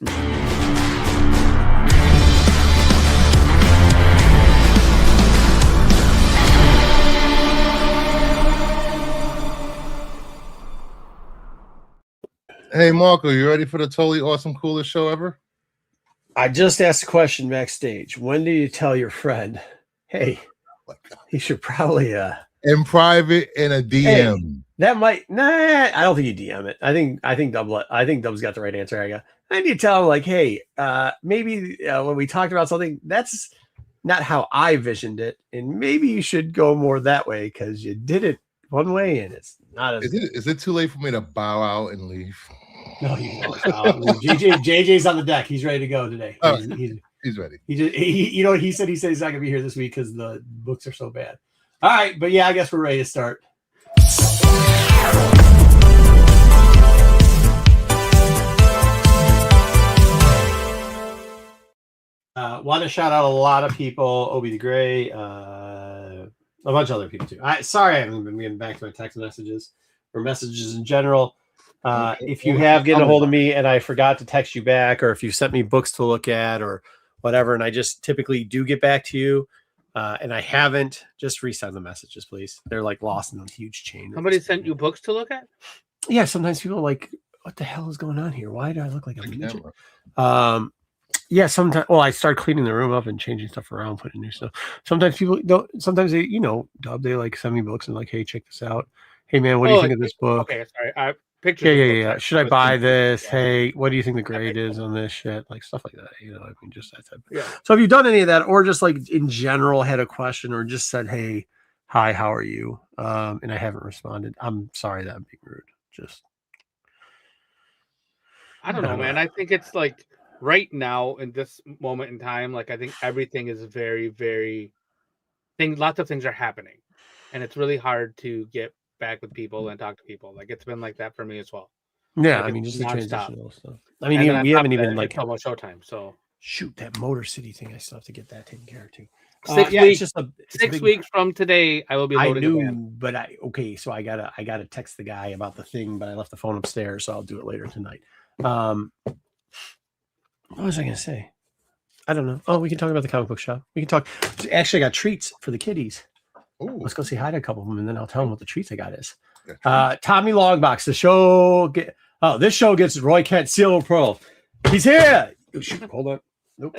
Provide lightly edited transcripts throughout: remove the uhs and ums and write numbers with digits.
Hey, Marco, you ready for the totally awesome, coolest show ever? I just asked a question backstage. When do you tell your friend, hey, he should probably in private in a DM? Hey, that might I don't think you DM it. I think Dub's got the right answer. I need to tell him like, hey, maybe when we talked about something, that's not how I visioned it, and maybe you should go more that way because you did it one way and it's not as. Is it too late for me to bow out and leave? No, you can JJ's on the deck. He's ready to go today. He's ready. You know what he said? He said he's not gonna be here this week because the books are so bad. All right, but yeah, I guess we're ready to start. Want to shout out a lot of people, Obi the Gray, a bunch of other people too. Sorry I haven't been getting back to my text messages or messages in general. If you have getting a hold of me and I forgot to text you back, or if you sent me books to look at or whatever, and I just typically do get back to you, and I haven't, just resend the messages, please. They're like lost in a huge chain. Somebody sent you books to look at? Yeah, sometimes people are like, what the hell is going on here? Why do I look like a midget? Yeah, sometimes. Well, I start cleaning the room up and changing stuff around, putting new stuff. Sometimes people don't. Sometimes they, Dub, they like send me books and like, hey, check this out. Hey, man, what do you think of this book? Okay, sorry. Yeah. Should I buy this? Yeah. Hey, what do you think the grade is on this shit? Like stuff like that. I mean, just that type. Yeah. So if you've done any of that, or just like in general had a question, or just said, hey, hi, how are you? And I haven't responded. I'm sorry that I'm being rude. Just. I don't know, man. I think it's like. Right now, in this moment in time, like I think everything is very, very lots of things are happening, and it's really hard to get back with people and talk to people. Like it's been like that for me as well. Yeah, like, I mean, just the transitional stuff. I mean, we haven't even like almost showtime. So shoot, that Motor City thing, I still have to get that taken care of too. 6 weeks, it's 6 weeks from today, I will be loading. I knew, but so I gotta text the guy about the thing, but I left the phone upstairs, so I'll do it later tonight. What was I going to say? I don't know. Oh, we can talk about the comic book shop. We can talk. Actually, I got treats for the kiddies. Ooh. Let's go say hi to a couple of them, and then I'll tell them what the treats I got is. Tommy Longbox. This show gets Roy Kent seal of pearl. He's here. Oh, shoot, hold on. Nope.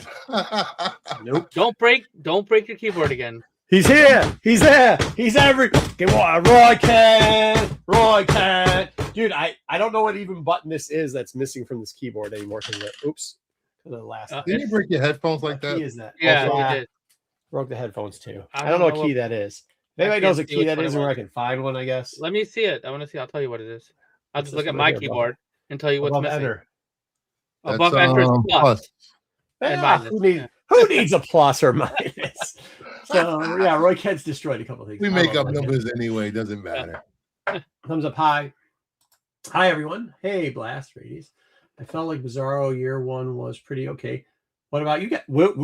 Nope. Don't break your keyboard again. He's here. He's there. He's Come on, Roy Kent. Dude, I don't know what even button this is that's missing from this keyboard anymore. Oops. The last. Did you break your headphones like that? Key is that? Yeah, we did. Broke the headphones too. I don't know what key that is. Maybe knows what key that is, or I can find one. I guess. Let me see it. I want to see. I'll tell you what it is. I'll just look at my keyboard and tell you what's missing. Enter. Above enter is plus. Who needs a plus or minus? So yeah, Roy Kent's destroyed a couple of things. We make up numbers anyway. Doesn't matter. Thumbs up high. Hi everyone. Hey Blast Radies. I felt like Bizarro year one was pretty okay. What about you guys?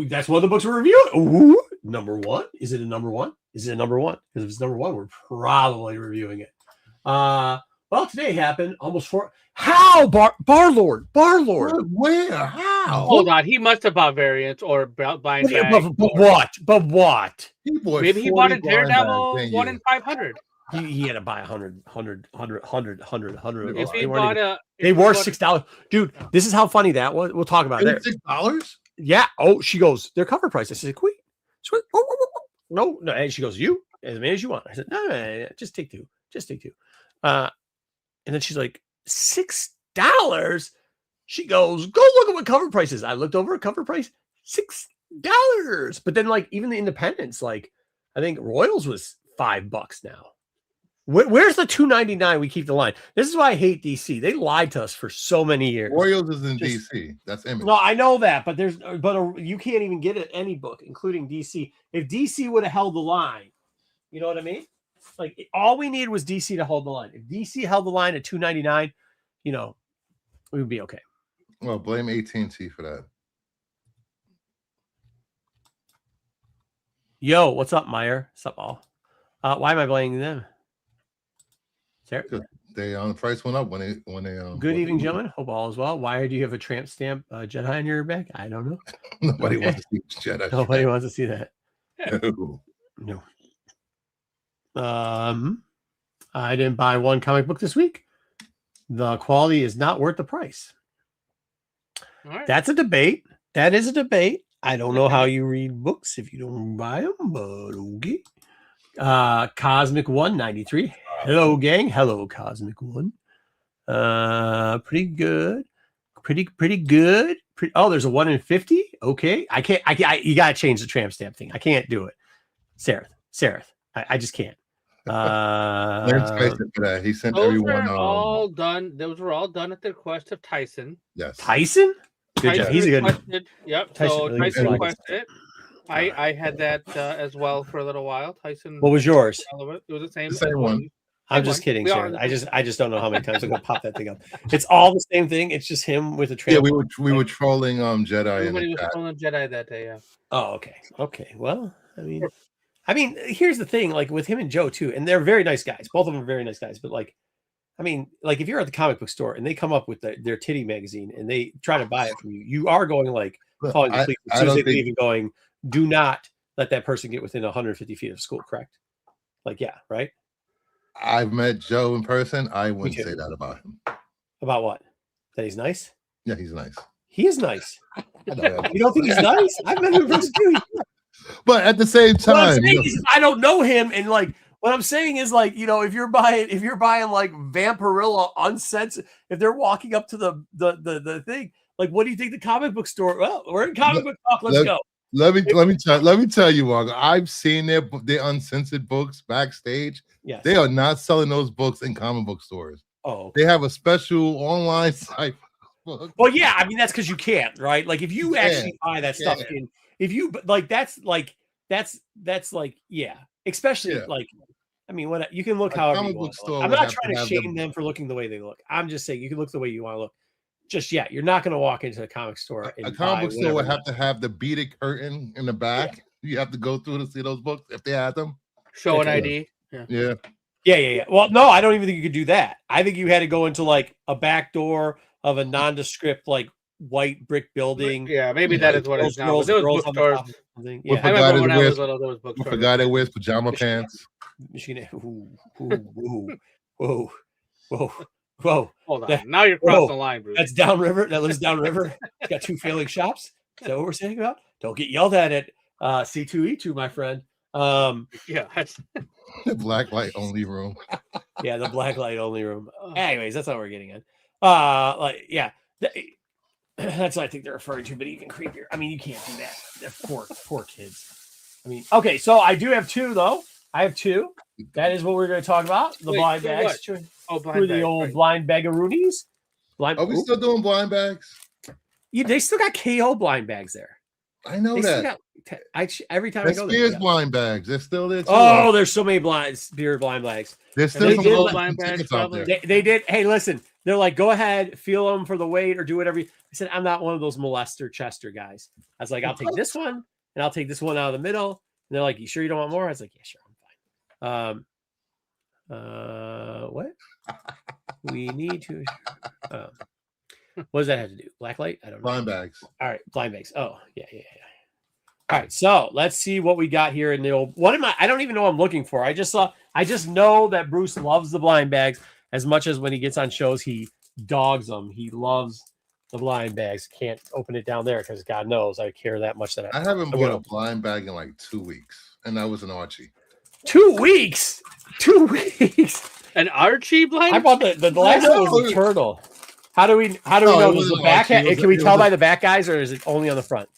That's one of the books we're reviewing. Ooh, number one. Is it a number one? Because if it's number one, we're probably reviewing it. Well, today happened almost four. How Barlord? Where? How? Hold on. He must have bought variants or blind bag. But what? Maybe he bought a Daredevil 1 in 500. He had to buy 100. If he bought they were $6. Dude, this is how funny that was. We'll talk about it. $6? Yeah. Oh, she goes, their cover price. I said, wait. No. And she goes, you, as many as you want. I said, no, just take two. And then she's like, $6? She goes, go look at what cover price is. I looked over a cover price, $6. But then, like, even the independents, like, I think Royals was $5 now. Where's the $2.99? We keep the line. This is why I hate DC. They lied to us for so many years. Royals is in DC. That's Image. No, I know that, but you can't even get it any book, including DC. If DC would have held the line, you know what I mean? Like all we needed was DC to hold the line. If DC held the line at $2.99, we would be okay. Well, blame AT&T for that. Yo, what's up, Meyer? What's up, all? Why am I blaming them? Sarah? They price went up when they Good evening, gentlemen. Hope all is well. Why do you have a tramp stamp Jedi on your back? I don't know. Nobody Okay. wants to see Jedi. Nobody wants to see that. No. No. I didn't buy one comic book this week. The quality is not worth the price. All right. That's a debate. That is a debate. I don't know how you read books if you don't buy them, but okay. Cosmic 193. Hello, gang. Hello, Cosmic 1. Pretty good. Pretty good. Oh, there's a 1 in 50. Okay. I can't. You gotta change the tramp stamp thing. I can't do it. Sarah. I just can't. Lance Tyson for that. He sent Those everyone. were all done. Those were all done at the request of Tyson. Yes. Tyson? Good job. He's a good. Requested, yep. So Tyson Tyson really requested it. I had that as well for a little while. Tyson. What was yours? It was the same. The same one. I'm just kidding, Sarah. I just don't know how many times I'm gonna pop that thing up. It's all the same thing. It's just him with a tramp. Yeah, we were trolling Jedi. Everybody was trolling Jedi that day. Yeah. Oh, okay. Well, I mean, here's the thing. Like with him and Joe too, and they're very nice guys. Both of them are very nice guys. But like, I mean, like if you're at the comic book store and they come up with their titty magazine and they try to buy it from you, you are going like calling the police as soon as they leave and going, do not let that person get within 150 feet of school. Correct? Like, yeah, right. I've met Joe in person. I wouldn't say that about him. About what? That he's nice? Yeah, he's nice. He is nice. You don't think he's nice? I've met him in person too. But at the same time, I don't know him, and like what I'm saying is like, you know, if you're buying like Vampirilla uncensored, if they're walking up to the thing, like, what do you think the comic book store? Well, we're in comic book talk. Let's go. Let me tell you, Walker. I've seen their uncensored books backstage. Yes. They are not selling those books in comic book stores. Oh, they have a special online site. Well, yeah, I mean that's because you can't, right? Like if you actually buy that stuff in, if you like, that's like, yeah, especially like, I mean, what you can look however you want. I'm not trying to shame them for looking the way they look. I'm just saying you can look the way you want to look. Just you're not going to walk into a comic store. A comic book store would have to have the beaded curtain in the back. You have to go through to see those books if they had them. Show an ID. Yeah. Well, no, I don't even think you could do that. I think you had to go into like a back door of a nondescript like white brick building. Yeah, maybe that is what it's now. There was bookstores. Yeah, I remember when I was little, there was bookstores. For a guy that wears pajama pants. Michigan. Whoa. Hold on. Now you're crossing the line, Bruce. That's downriver. That lives downriver. It's got 2 failing shops. Is that what we're saying about? Don't get yelled at C2E2, my friend. Yeah. That's the black light only room. Yeah, the black light only room. Anyways, that's not what we're getting at. That's what I think they're referring to, but even creepier. I mean, you can't do that. They're poor kids. I mean, okay, so I do have 2 though. I have 2. That is what we're going to talk about. The blind bags. Blind the old blind bagaroonies. Are we still doing blind bags? Yeah, they still got KO blind bags there. I know that. Every time I go there. Spears blind bags. They're still there too. Oh, there's so many Spear blind bags. There's still some blind bags out there. They did. Hey, listen. They're like, go ahead, feel them for the weight or do whatever. I said, I'm not one of those molester Chester guys. I was like, I'll take this one and I'll take this one out of the middle. And they're like, you sure you don't want more? I was like, yeah, sure, I'm fine. What? We need to. What does that have to do? Blacklight? I don't know. Blind bags. All right, blind bags. Oh, yeah. All right, so let's see what we got here in the old. What am I don't even know what I'm looking for. I just know that Bruce loves the blind bags as much as when he gets on shows, he dogs them. He loves the blind bags. Can't open it down there because God knows I care that much that I haven't bought a blind bag in like 2 weeks, and that was an Archie. 2 weeks. 2 weeks. An Archie blind? I bought the last one was a turtle. How do we know? Does the back? Can we tell by the back guys, or is it only on the front?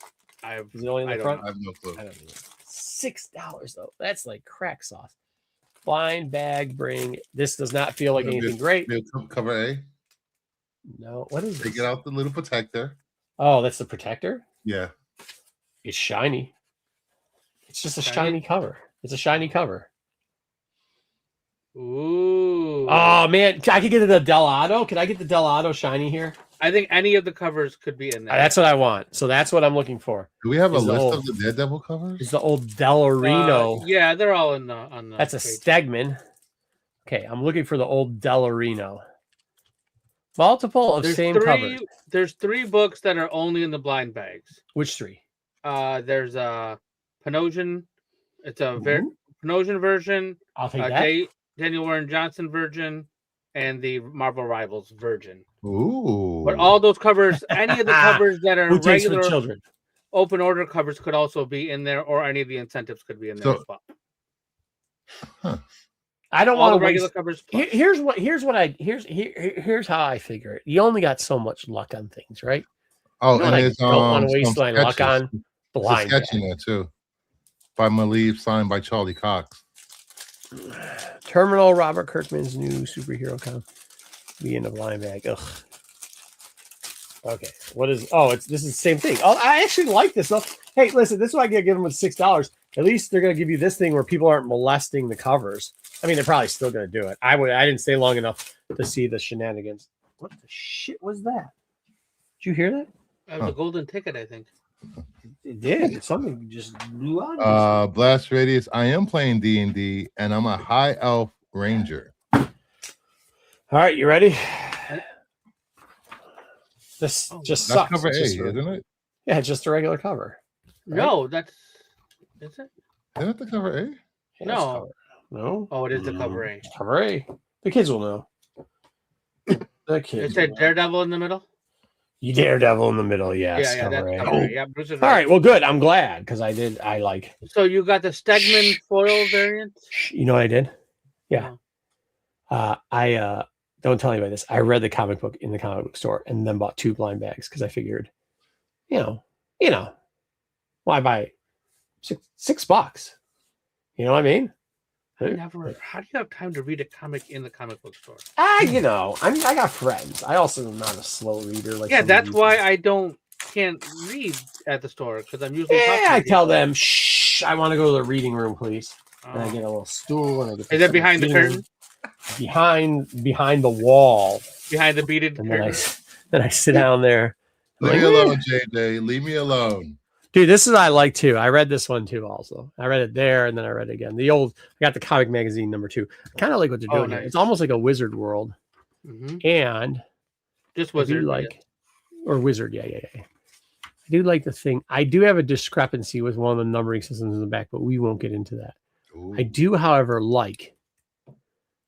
Is it only on the front? I have no clue. I don't know. $6 though. That's like crack sauce. Blind bag bring. This does not feel like anything great. Cover A. No. What is this? Take it out the little protector. Oh, that's the protector? Yeah. It's shiny. It's just a shiny cover. It's a shiny cover. Ooh. Oh man, I could get the Delado. Can I get the Delado shiny here? I think any of the covers could be in there. That's what I want. So that's what I'm looking for. Do we have a list of the Daredevil covers? It's the old Delorino. Yeah, they're all on the. That's a Stegman. Okay, I'm looking for the old Delorino. Multiple of same covers. There's 3 books that are only in the blind bags. Which 3? There's a Panosian. It's a Ooh. Panosian version. I'll take that. Daniel Warren Johnson version, and the Marvel Rivals version. Ooh. But all those covers, any of the covers that are Who takes for regular children? open order covers could also be in there, or any of the incentives could be in there as well. Huh. I don't want to regular waste. covers. Here's how I figure it. You only got so much luck on things, right? Oh, You and there's don't want to waste my luck on blind. There's a sketch in there too, by Malieve, signed by Charlie Cox. Terminal, Robert Kirkman's new superhero comic. Be in a blind bag. Ugh. Okay. What is? Oh, this is the same thing. Oh, I actually like this stuff. Hey, listen, this is why I give them with $6. At least they're going to give you this thing where people aren't molesting the covers. I mean, they're probably still going to do it. I didn't stay long enough to see the shenanigans. What the shit was that? Did you hear that? That was a golden ticket, I think. It did. Something just blew on. Blast Radius. I am playing D&D, and I'm a high elf ranger. All right, you ready? This just that's sucks. cover A, isn't it? Yeah, it's just a regular cover. Right? No, is it? Isn't it the cover A? Yeah, no. cover. No. Oh, it is the cover A. Cover A. The kids will know. The kids. Is there Daredevil in the middle? You Daredevil in the middle, yes. Yeah, cover A. Cover A. Yeah, Bruce is All right, well, good. I'm glad because I like. So you got the Stegman foil variant? You know what I did? Yeah. I don't tell anybody this. I read the comic book in the comic book store and then bought 2 blind bags because I figured, you know, why buy $6? You know what I mean? How do you have time to read a comic in the comic book store? I got friends. I also am not a slow reader. That's why I can't read at the store because I'm usually. Yeah, I tell them, shh, I want to go to the reading room, please. And I get a little stool. And I get is that behind the curtain? Behind the wall. Behind the beaded curtain. Then I sit down there. Leave me alone, JJ. Leave me alone. Dude, this is I like too. I read this one too also. I read it there and then I read it again. I got the comic magazine number 2. I kind of like what they're doing here. It's almost like a Wizard World. Mm-hmm. And just Wizard. Or Wizard, yeah. I do like the thing. I do have a discrepancy with one of the numbering systems in the back, but we won't get into that. Ooh. I do, however, like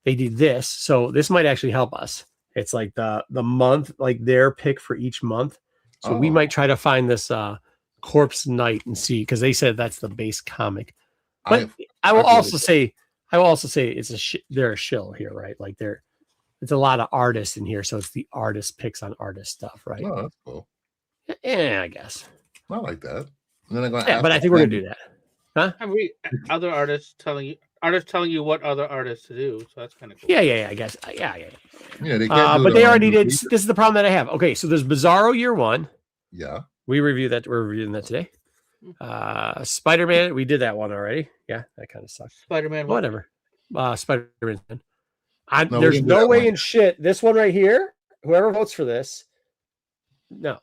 they did this. So this might actually help us. It's like the month, like their pick for each month. So we might try to find this Corpse Night and see, because they said that's the base comic. But I will also say it's they're a shill here, right? Like it's a lot of artists in here, so it's the artist picks on artist stuff, right? Oh, that's cool. Yeah, I guess. I like that. And then but I think we're gonna do that. Huh? I mean, other artists telling you what other artists to do, so that's kind of cool. Yeah, I guess. Yeah. They can't but they already did. This is the problem that I have. Okay, so there's Bizarro Year 1. Yeah. We reviewed that. We're reviewing that today. Spider-Man. We did that one already. Yeah, that kind of sucks. Spider-Man. Whatever. Spider-Man. There's no way in shit. This one right here. Whoever votes for this. No.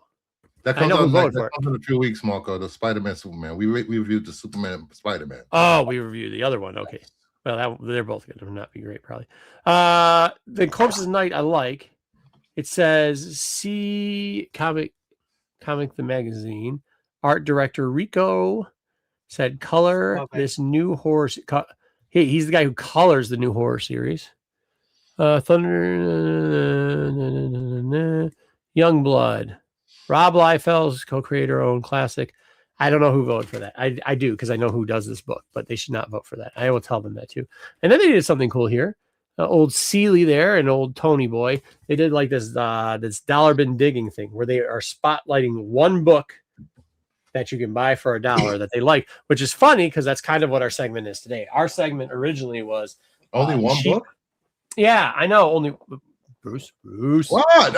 That comes out in a few weeks, Marco. The Spider-Man, Superman. We reviewed the Superman, Spider-Man. Oh, we reviewed the other one. Okay. Well, they're both going to not be great, probably. The Corpse's Night I like. It says see comic the magazine. Art director Rico said color this new horror. Hey, he's the guy who colors the new horror series. Thunder, Youngblood. Rob Liefeld's co-creator owned classic. I don't know who voted for that. I do because I know who does this book, but they should not vote for that. I will tell them that too. And then they did something cool here. Old Seeley there and old Tony Boy. They did like this dollar bin digging thing where they are spotlighting one book that you can buy for $1 that they like, which is funny because that's kind of what our segment is today. Our segment originally was only one book. Yeah, I know. Only Bruce. What?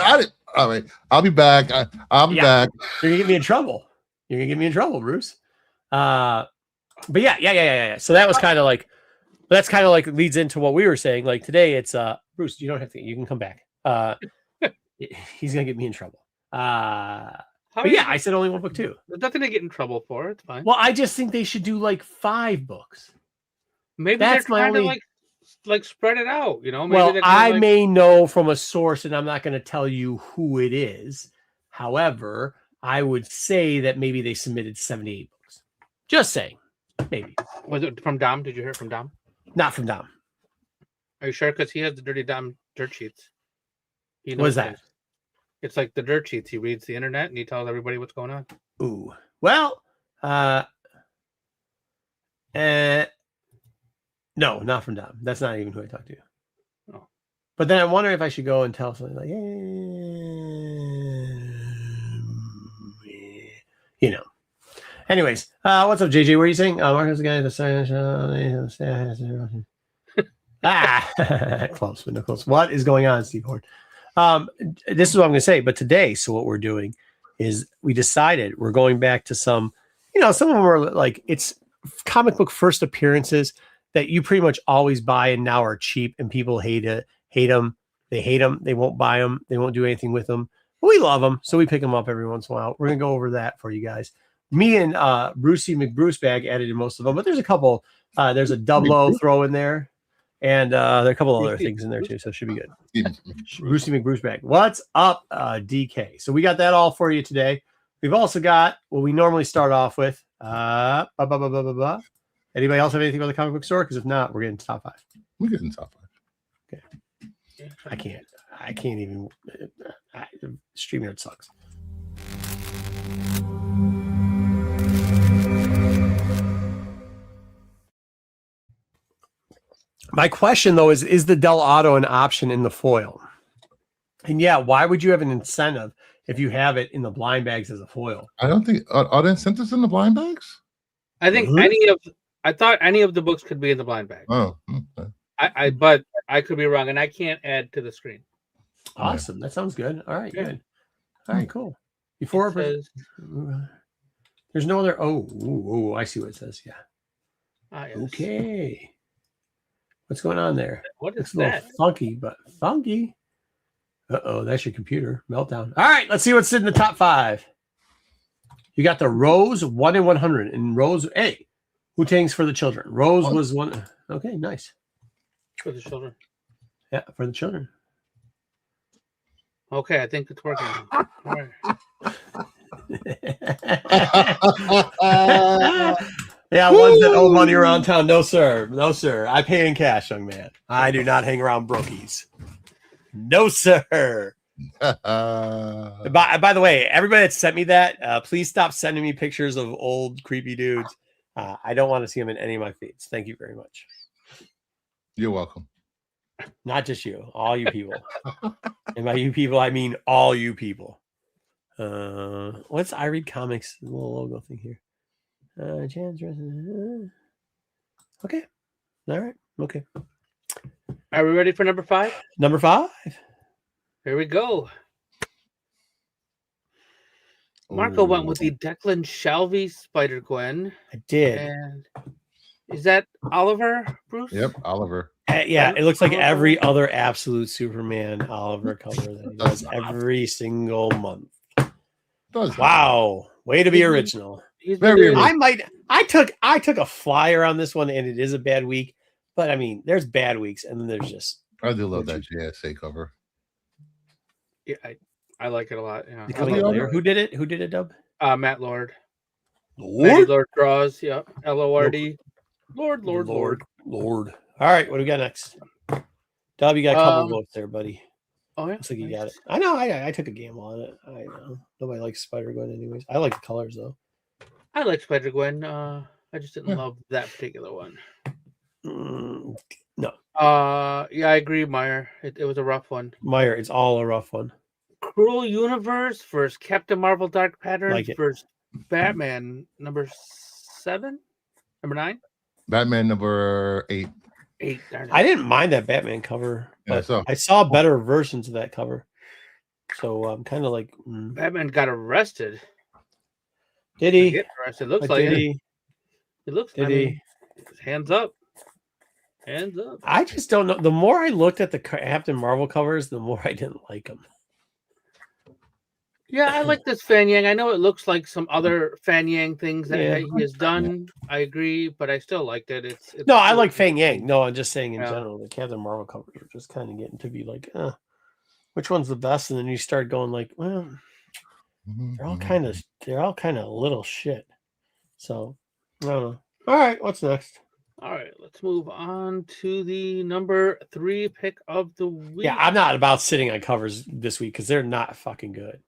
All right, I'll be back. I'll be back. You're gonna get me in trouble. Bruce. But yeah. So that was kind of like. That's kind of like leads into what we were saying. Like today, it's Bruce. You don't have to. You can come back. He's gonna get me in trouble. But yeah, I said only one book too. There's nothing to get in trouble for. It's fine. Well, I just think they should do like 5 books. Maybe that's they're trying to like like spread it out. You know, maybe Well, they're gonna, I like, may know from a source, and I'm not going to tell you who it is. However, I would say that maybe they submitted 78 books. Just saying, maybe was it from Dom? Did you hear it from Dom? not from Dom. Are you sure? Because he has the Dirty Dom dirt sheets. He What is knows that? things. It's like the dirt sheets. He reads the internet and he tells everybody what's going on. Ooh, well, no, not from Dom. That's not even who I talked to. Oh. But then I wonder if I should go and tell something like, you know. Anyways, what's up, JJ? What are you saying? Marcus, the guy at the close, but no close. What is going on, Steve Horn? This is what I'm going to say. But today, so what we're doing is we decided we're going back to some, some of them are like, it's comic book first appearances that you pretty much always buy and now are cheap and people hate them. They hate them. They won't buy them. They won't do anything with them. But we love them. So we pick them up every once in a while. We're going to go over that for you guys. Me and Brucey McBruce bag added in most of them, but there's a couple. There's a double O throw in there. And there are a couple other things in there too. So it should be good. Brucey McBruce bag. What's up, DK? So we got that all for you today. We've also got what we normally start off with. Anybody else have anything about the comic book store? Because if not, we're getting to top 5. We're getting top 5. Okay. I can't even. StreamYard sucks. My question though is the Del Auto an option in the foil? And yeah, why would you have an incentive if you have it in the blind bags as a foil? I don't think are the incentives in the blind bags? I think I thought any of the books could be in the blind bag. Oh, okay. But I could be wrong, and I can't add to the screen. Awesome. Yeah. That sounds good. All right, yeah. Good. All right, cool. Before there's no other. Oh, I see what it says. Yeah. Yes. Okay. What's going on there? What is it's a little that? funky, but funky. Uh-oh, that's your computer. Meltdown. All right, let's see what's in the top 5. You got the Rose 1 in 100. And Rose, hey, Wu-Tang's for the children. Rose was one. Okay, nice. For the children. Yeah, for the children. Okay, I think it's working. All right. Yeah, ones that owe money around town. No, sir. No, sir. I pay in cash, young man. I do not hang around brookies. No, sir. By the way, everybody that sent me that, please stop sending me pictures of old creepy dudes. I don't want to see them in any of my feeds. Thank you very much. You're welcome. Not just you, all you people. And by you people, I mean all you people. What's I Read Comics? The little logo thing here. Okay. All right. Okay. Are we ready for number 5? Number 5. Here we go. Marco went with the Declan Shalvey Spider-Gwen. I did. And is that Oliver, Bruce? Yep, Oliver. Yeah, it looks like every other Absolute Superman Oliver cover that he does every single month. Wow. Way to be original. I took a flyer on this one, and it is a bad week. But I mean, there's bad weeks, and then there's just. I do love that JSA cover. Yeah, I like it a lot. Yeah. Who did it? Who did it, Dub? Matt Lord. Lord draws. Yeah. LORD. Lord. All right, what do we got next? Dub, you got a couple votes there, buddy. Oh yeah, looks like you got it. I know. I took a gamble on it. I know nobody likes Spider-Gwen, anyways. I like the colors though. I like Spider-Gwen. I just didn't love that particular one. No. Yeah, I agree, Meyer. It was a rough one. Meyer, it's all a rough one. Cruel Universe versus Captain Marvel Dark Patterns versus Batman number 7, number 9, Batman number 8. 8. I didn't mind that Batman cover, but I saw better versions of that cover. So I'm kind of like Batman got arrested. Did he? Get arrested. Looks like it. It looks. Did he? Hands up. Hands up. I just don't know. The more I looked at the Captain Marvel covers, the more I didn't like them. Yeah, I like this Fan Yang. I know it looks like some other Fan Yang things that Yeah. he has done. I agree, but I still liked it. It's No, I like Fang Yang. No, I'm just saying in Yeah. general, the Captain Marvel covers are just kind of getting to be like, which one's the best? And then you start going like, well, they're all kind of little shit. So I don't know. All right, what's next? All right, let's move on to the number 3 pick of the week. Yeah, I'm not about sitting on covers this week because they're not fucking good.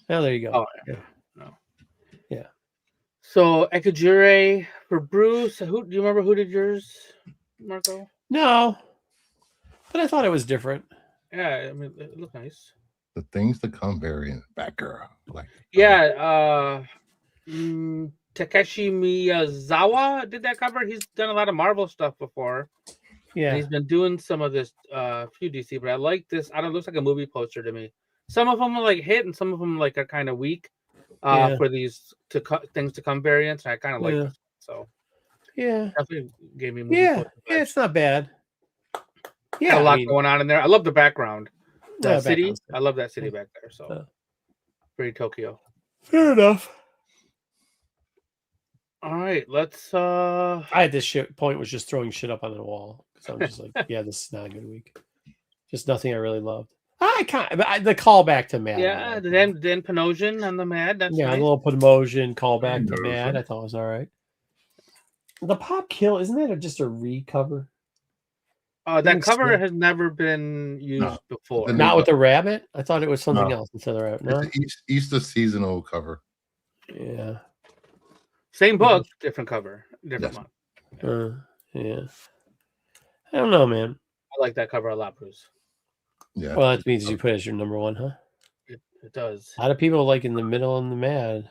Oh, there you go. Oh, Yeah. no. Yeah. So Ekajure for Bruce. Do you remember who did yours, Marco? No, but I thought it was different. Yeah, I mean it looked nice. The things to come variant. Batgirl. Like Takeshi Miyazawa did that cover. He's done a lot of Marvel stuff before. Yeah. And he's been doing some of this few DC, but I like this. I don't know, it looks like a movie poster to me. Some of them are like hit and some of them like are kind of weak for these things to come variants. I kind of like this. So yeah, definitely gave me movie yeah, poster yeah, vibes. it's not bad. Yeah, Got a lot going on in there. I love the background. The city. background's good. I love that city back there. So very Tokyo. Fair enough. All right, let's I at this point was just throwing shit up on the wall because I'm just like, yeah, this is not a good week. Just nothing I really loved. I kind of the callback to Mad. Yeah, then Panosian on the Mad. That's yeah, nice. a little promotion callback to Mad. I thought was all right. The Pop Kill, isn't that just a recover? That cover has never been used before. Not with the rabbit. I thought it was something else instead of the rabbit. No? It's an Easter seasonal cover. Yeah. Same book, different cover, different month. Yeah. I don't know, man. I like that cover a lot, Bruce. Yeah. Well, that means you put it as your number one, huh? It does. A lot of people like in the middle and the Mad.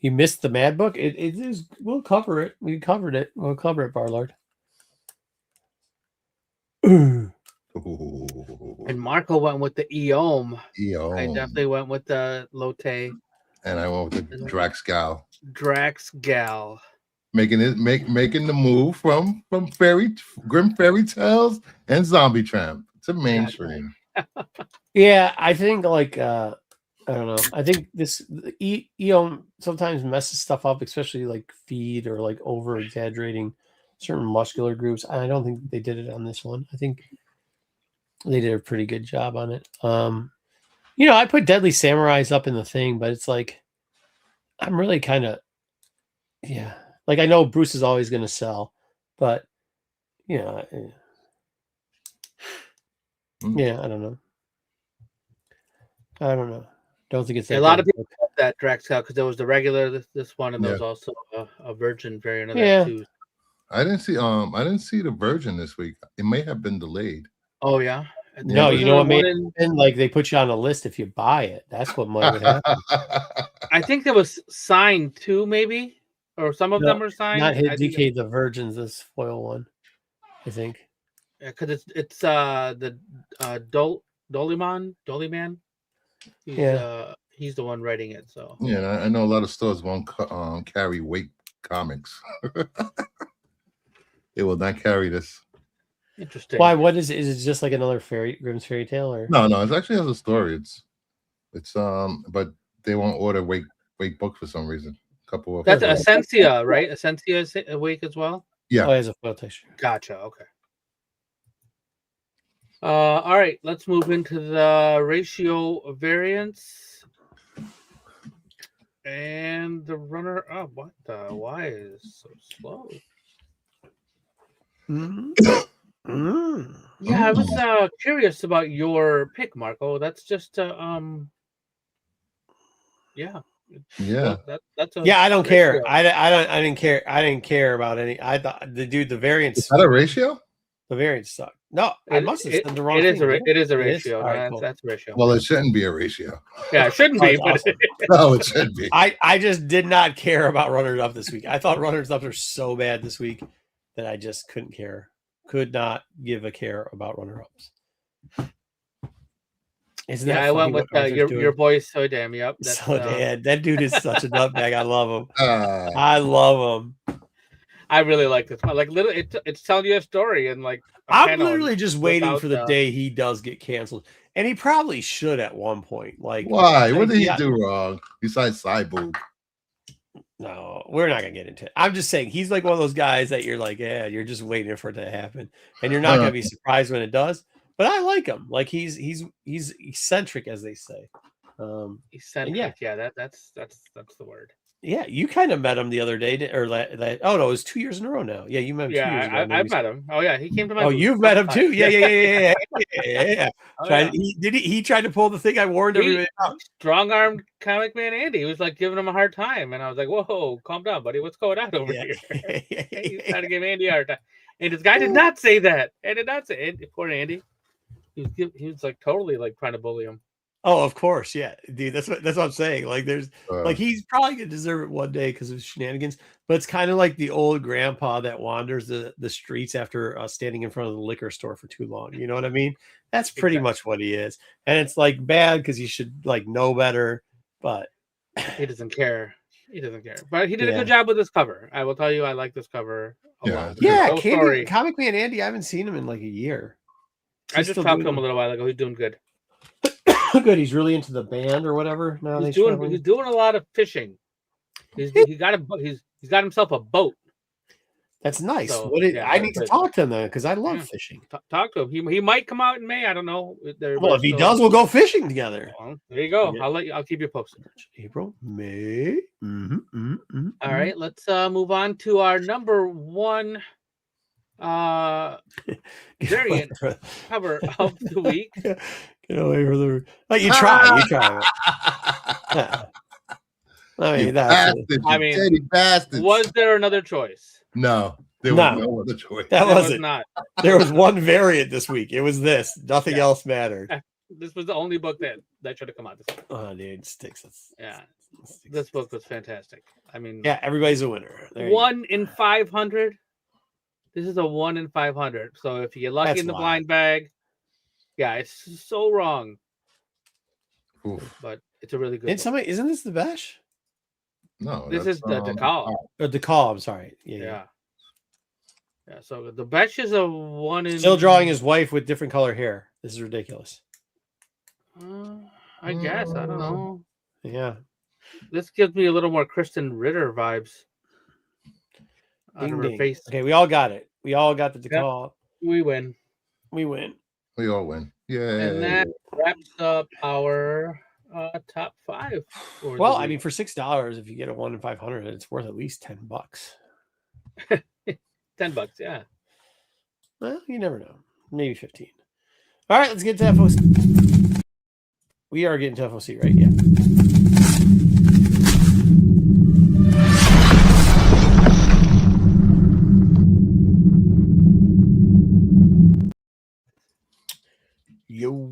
You missed the Mad book? It is. We'll cover it. We covered it. We'll cover it, Barlord. Ooh. And Marco went with the Eom. Eom. I definitely went with the Lotte. And I went with the Drax Gal. Making the move from Grim Fairy Tales and Zombie Tramp to mainstream. Yeah, I think like I don't know. I think this Eom sometimes messes stuff up, especially like feed or like over exaggerating certain muscular groups. I don't think they did it on this one. I think they did a pretty good job on it. I put Deadly Samurais up in the thing, but it's like I'm really kind of like I know Bruce is always going to sell, but I don't know. Don't think it's a lot of people love that Drax Gal because there was the regular this one, and there was also a virgin variant of that too. I didn't see the virgin this week. It may have been delayed. Oh yeah. No, you know what made it like they put you on a list if you buy it. That's what might happen. I think that was signed too, maybe, or some of them are signed. Not hit DK the Virgins, this foil one, I think. Yeah, because it's the Doliman. He's the one writing it. So yeah, I know a lot of stores won't carry weight comics. It will not carry this. Interesting. Why? What is it? Is it just like another Grimm's fairy tale, or no? It actually has a story. It's but they won't order weight books for some reason. Couple of that's Essentia, right? Essentia is awake as well. Yeah, it has a foil texture. Gotcha. Okay. All right, let's move into the ratio variance and the runner up. What the? Why is it so slow? Yeah, I was curious about your pick, Marco. That's just yeah. That's I don't care. I didn't care. I didn't care about any. I thought the variants. Is that a ratio? The variants suck. No, I must have said the wrong thing. It is a ratio. Right, cool. That's a ratio. Well, it shouldn't be a ratio. Yeah, it shouldn't be. But awesome. No, it should be. I just did not care about runners up this week. I thought runners up are so bad this week that I just couldn't care. Could not give a care about runner ups. Isn't that I went with your boy So Damn. Yep. So Damn. That dude is such a nutbag. I love him. I love him. I really like this one. Like literally, it's telling you a story and like I'm literally just waiting for the without, day he does get canceled, and he probably should at one point. Like, Why? What like, did he yeah, do wrong besides Cyborg? no, we're not gonna get into it. I'm just saying he's like one of those guys that you're like, yeah, you're just waiting for it to happen, and you're not gonna be surprised when it does. But I like him. Like he's eccentric, as they say. eccentric. Yeah, that's the word. Yeah, you kind of met him the other day, or oh no, it was 2 years in a row now. Yeah, you met him 2 years ago. I've met him. Oh yeah, he came to my. Oh, booth you've met him several too. times. Yeah. Oh, yeah. He tried to pull the thing I warned everybody about. Strong-armed comic man Andy. He was like giving him a hard time, and I was like, "Whoa, calm down, buddy. What's going on over here?" He's trying to give Andy a hard time, and this guy did not say that. And did not say it. Poor Andy. He was like totally like trying to bully him. Oh, of course, yeah, dude. That's what I'm saying. Like, there's like he's probably gonna deserve it one day because of shenanigans. But it's kind of like the old grandpa that wanders the streets after standing in front of the liquor store for too long. You know what I mean? That's pretty much what he is. And it's like bad because he should like know better, but he doesn't care. He doesn't care. But he did a good job with this cover. I will tell you, I like this cover a lot. Yeah, Comic Man Andy. I haven't seen him in like a year. I just talked to him a little while ago. He's doing good. Good. He's really into the band or whatever. Now he's doing a lot of fishing. He got himself a boat. That's nice. So, I need to talk to him then because I love fishing. Talk to him. He might come out in May. I don't know. Well, if he does, we'll go fishing together. Well, there you go. I'll keep you posted. April, May. All right, let's move on to our number one variant cover of the week. Get away from the. Oh, you try. I mean, was there another choice? No, there was no other choice. That wasn't. Not. There was one variant this week. It was this. Nothing else mattered. This was the only book that should have come out this week. Oh, dude, sticks. This book was fantastic. I mean, yeah, everybody's a winner. 1 in 500. This is a 1 in 500. So if you get lucky in the blind bag, yeah, it's so wrong. Oof. But it's a really good. And somebody, isn't this the Besh? No, this is the Decall. Decall. I'm sorry. Yeah. So the Besh is a 1 in. Still drawing his wife with different color hair. This is ridiculous. I guess I don't know. Yeah. This gives me a little more Kristen Ritter vibes. Ding, on her face. Okay, we all got it. We all got the Decall. Yep. We win. We all win. Yeah. And that wraps up our top 5. Well, I mean, for $6, if you get a 1 in 500, it's worth at least $10. $10, yeah. Well, you never know. Maybe 15. All right, let's get to FOC. We are getting to FOC, right? Yeah. Yo.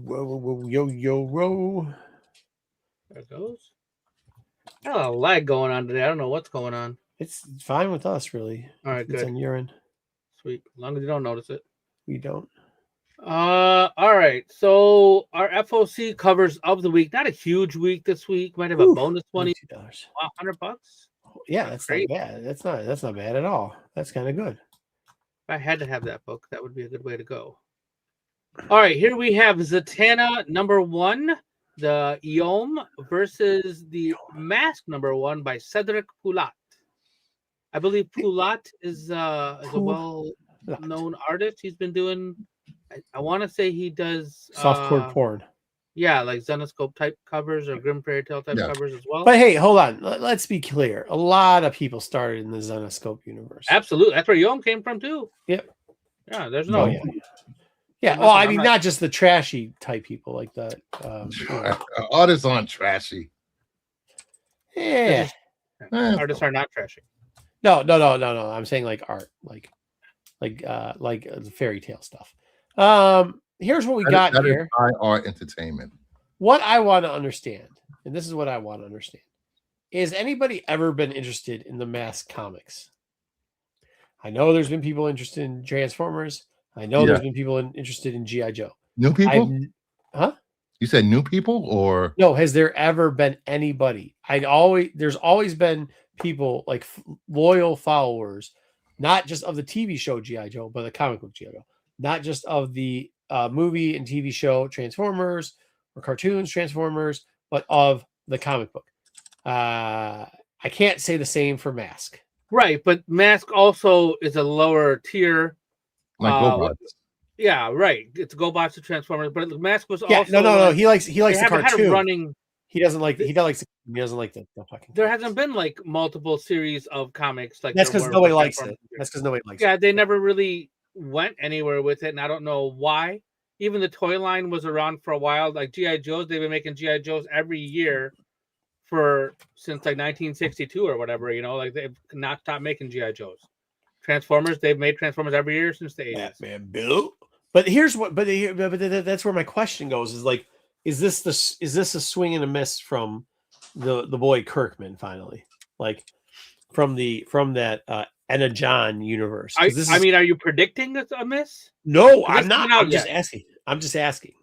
There it goes. Got a lag going on today. I don't know what's going on. It's fine with us, really. All right, good. It's on your end. Sweet. As long as you don't notice it. We don't. All right. So our FOC covers of the week. Not a huge week this week. Might have a bonus $20. $100. Yeah, that's not bad. That's not bad at all. That's kind of good. If I had to have that book, that would be a good way to go. All right, here we have Zatanna number 1, the Yom versus the Mask number 1 by Cedric Poulat. I believe Poulat is a well-known artist. He's been doing, I want to say he does softcore porn. Yeah, like Zenoscope type covers or Grim Fairy Tale type covers as well. But hey, hold on. Let's be clear. A lot of people started in the Zenoscope universe. Absolutely. That's where Yom came from too. Yep. Yeah, there's no. Yeah, well, I mean, not just the trashy type people like that. Artists aren't trashy. Yeah. Artists are not trashy. No. I'm saying like art, like fairy tale stuff. Here's what we got here. High art entertainment. What I want to understand, and this is what I want to understand, is anybody ever been interested in the Mask comics? I know there's been people interested in Transformers. I know there's been people interested in G.I. Joe. New people? Huh? You said new people or no? Has there ever been anybody? There's always been people like loyal followers not just of the TV show G.I. Joe, but the comic book G.I. Joe, not just of the movie and TV show Transformers or cartoons Transformers, but of the comic book. I can't say the same for Mask. Right, but Mask also is a lower tier. Like GoBots. Yeah, right. It's GoBots to Transformers, but Mask was Yeah, also no. He likes the had cartoon. a running. He doesn't like the fucking. There hasn't been like multiple series of comics like That's there because were nobody with likes it. Transformers. That's because nobody likes it. Yeah, they never really went anywhere with it, and I don't know why. Even the toy line was around for a while. Like G.I. Joes, they've been making G.I. Joes every year since like 1962 or whatever. You know, like they've not stopped making G.I. Joes. Transformers, they've made Transformers every year since the 80s. Batman Bill. But here's what. But that's where my question goes. Is like, is this a swing and a miss from the boy Kirkman finally? Like from that Enna John universe. I mean, are you predicting it's a miss? No, I'm not. I'm just asking.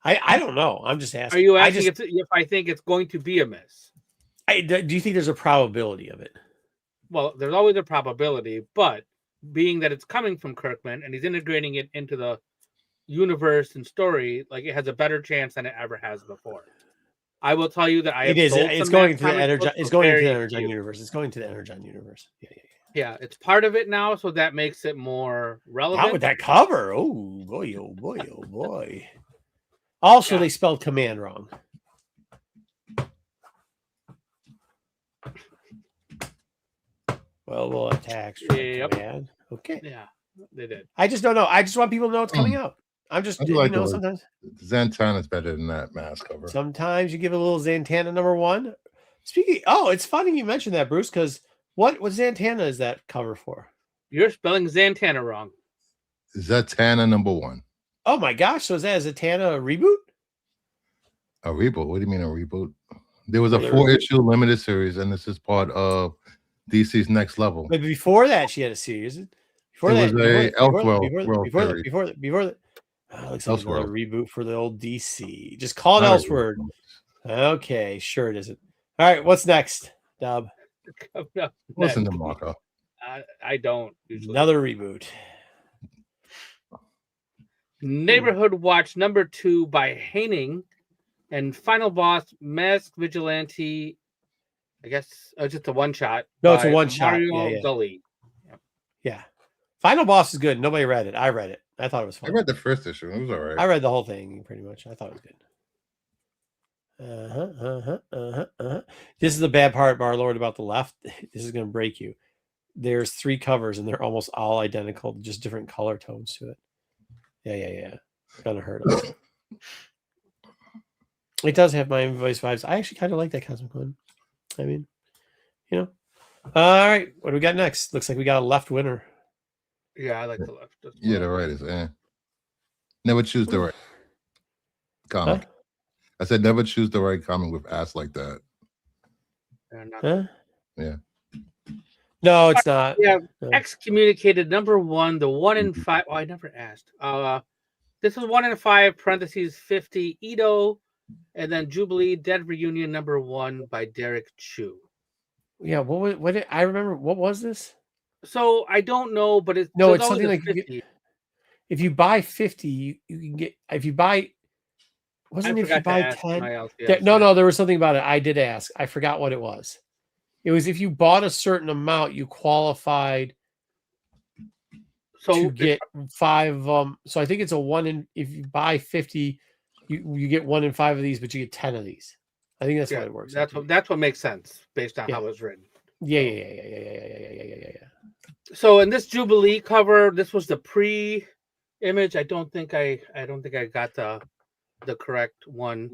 I don't know. I'm just asking. Are you asking if I think it's going to be a miss? Do you think there's a probability of it? Well, there's always a probability, but being that it's coming from Kirkman and he's integrating it into the universe and story, like it has a better chance than it ever has before. I will tell you that it's going to the Energon. It's going to the Energon universe. It's going to the Energon universe. Yeah, it's part of it now, so that makes it more relevant. Not with that cover. Oh boy! Oh boy! Oh boy! Also, they spelled command wrong. Well, we'll attack. Command. Okay. Yeah, they did. I just don't know. I just want people to know it's coming out. I'm just, sometimes Zantana's better than that Mask cover. Sometimes you give a little Zantana #1. It's funny you mentioned that, Bruce, because what Zantana is that cover for? You're spelling Zantana wrong. Zatanna #1. Oh my gosh! So is that a Zatanna reboot? A reboot? What do you mean a reboot? There was a 4-issue limited series, and this is part of DC's Next Level. But before that, she had a series. Before that, looks like another reboot for the old DC. Just call it Elseworld. Okay, sure it isn't. All right, what's next, Dub? Listen to Marco. I don't usually. Another reboot. Neighborhood Watch #2 by Haining, and final boss Mask Vigilante. I guess just a one shot. No, it's a one shot. Mario Gully. Yeah. Final boss is good. Nobody read it. I read it. I thought it was fun. I read the first issue. It was all right. I read the whole thing pretty much. I thought it was good. This is the bad part, Barlord, about the left. This is going to break you. There's 3 covers and they're almost all identical, just different color tones to it. Yeah. It's going to hurt us. It does have my voice vibes. I actually kind of like that Cosmic one. I mean, All right. What do we got next? Looks like we got a left winner. Yeah, I like the left. Yeah, the right is never choose the right comic. Huh? I said never choose the right comic with ass like that. Yeah. No, it's not. Yeah, no. Excommunicated #1, the 1 in 5. Oh, I never asked. This is 1 in 5 parentheses 50 Ito, and then Jubilee Dead Reunion #1 by Derek Chu. Yeah, what I remember. What was this? So I don't know, but it's something like 50. If you buy 50, you can get. If you buy, wasn't it if you buy 10? No, there was something about it. I did ask. I forgot what it was. It was if you bought a certain amount, you qualified to get 5. So I think it's a 1 in. If you buy 50, you get 1 in 5 of these, but you get 10 of these. I think that's how it works. That's what makes sense based on how it's written. Yeah. So in this Jubilee cover, this was the pre-image. I don't think I got the correct one.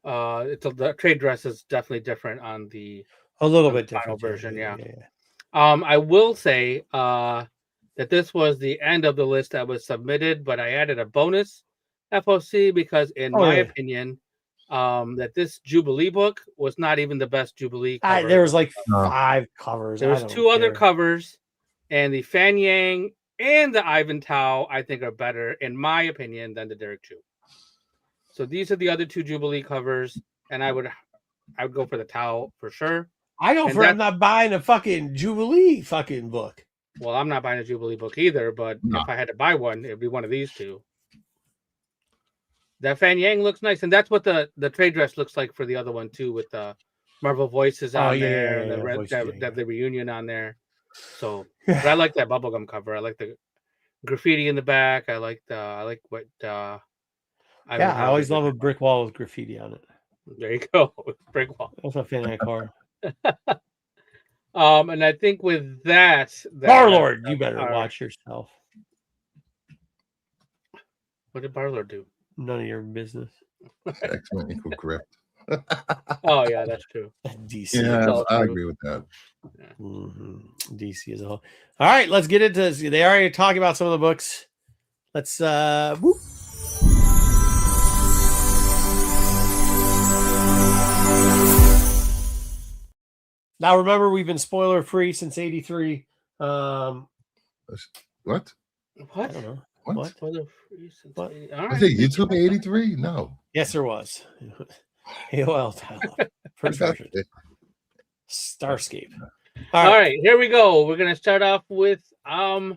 The trade dress is definitely different on the bit final different version. Yeah. I will say that this was the end of the list that was submitted, but I added a bonus FOC because, in my opinion, that this Jubilee book was not even the best Jubilee cover. There was like 5 covers. There was 2 other covers, and the Fan Yang and the Ivan Tao, I think, are better, in my opinion, than the Derek Chu. So these are the other 2 Jubilee covers, and I would go for the Tao for sure. I'm not buying a fucking Jubilee fucking book. Well, I'm not buying a Jubilee book either, but No. if I had to buy one, it'd be one of these two. That Fan Yang looks nice, and that's what the trade dress looks like for the other one too, with the Marvel Voices on there and the reunion on there. So, but I like that bubblegum cover. I like the graffiti in the back. I like what. I always love a brick wall with graffiti on it. There you go, brick wall. That's a fan of that card. And I think with that, Barlord, you better watch yourself. What did Barlord do? None of your business. X-Men equal grip. Oh yeah, that's true. DC. Yeah, I agree with that. Yeah. Mm-hmm. DC as a whole. All right, let's get into this. They already talked about some of the books. Let's whoop. Now remember, we've been spoiler free since '83. What? I don't know. What? Spoiler free since What? 80. I think YouTube 83? No. Yes, there was. AOL dial-up. First version. Starscape. All right, here we go. We're gonna start off with one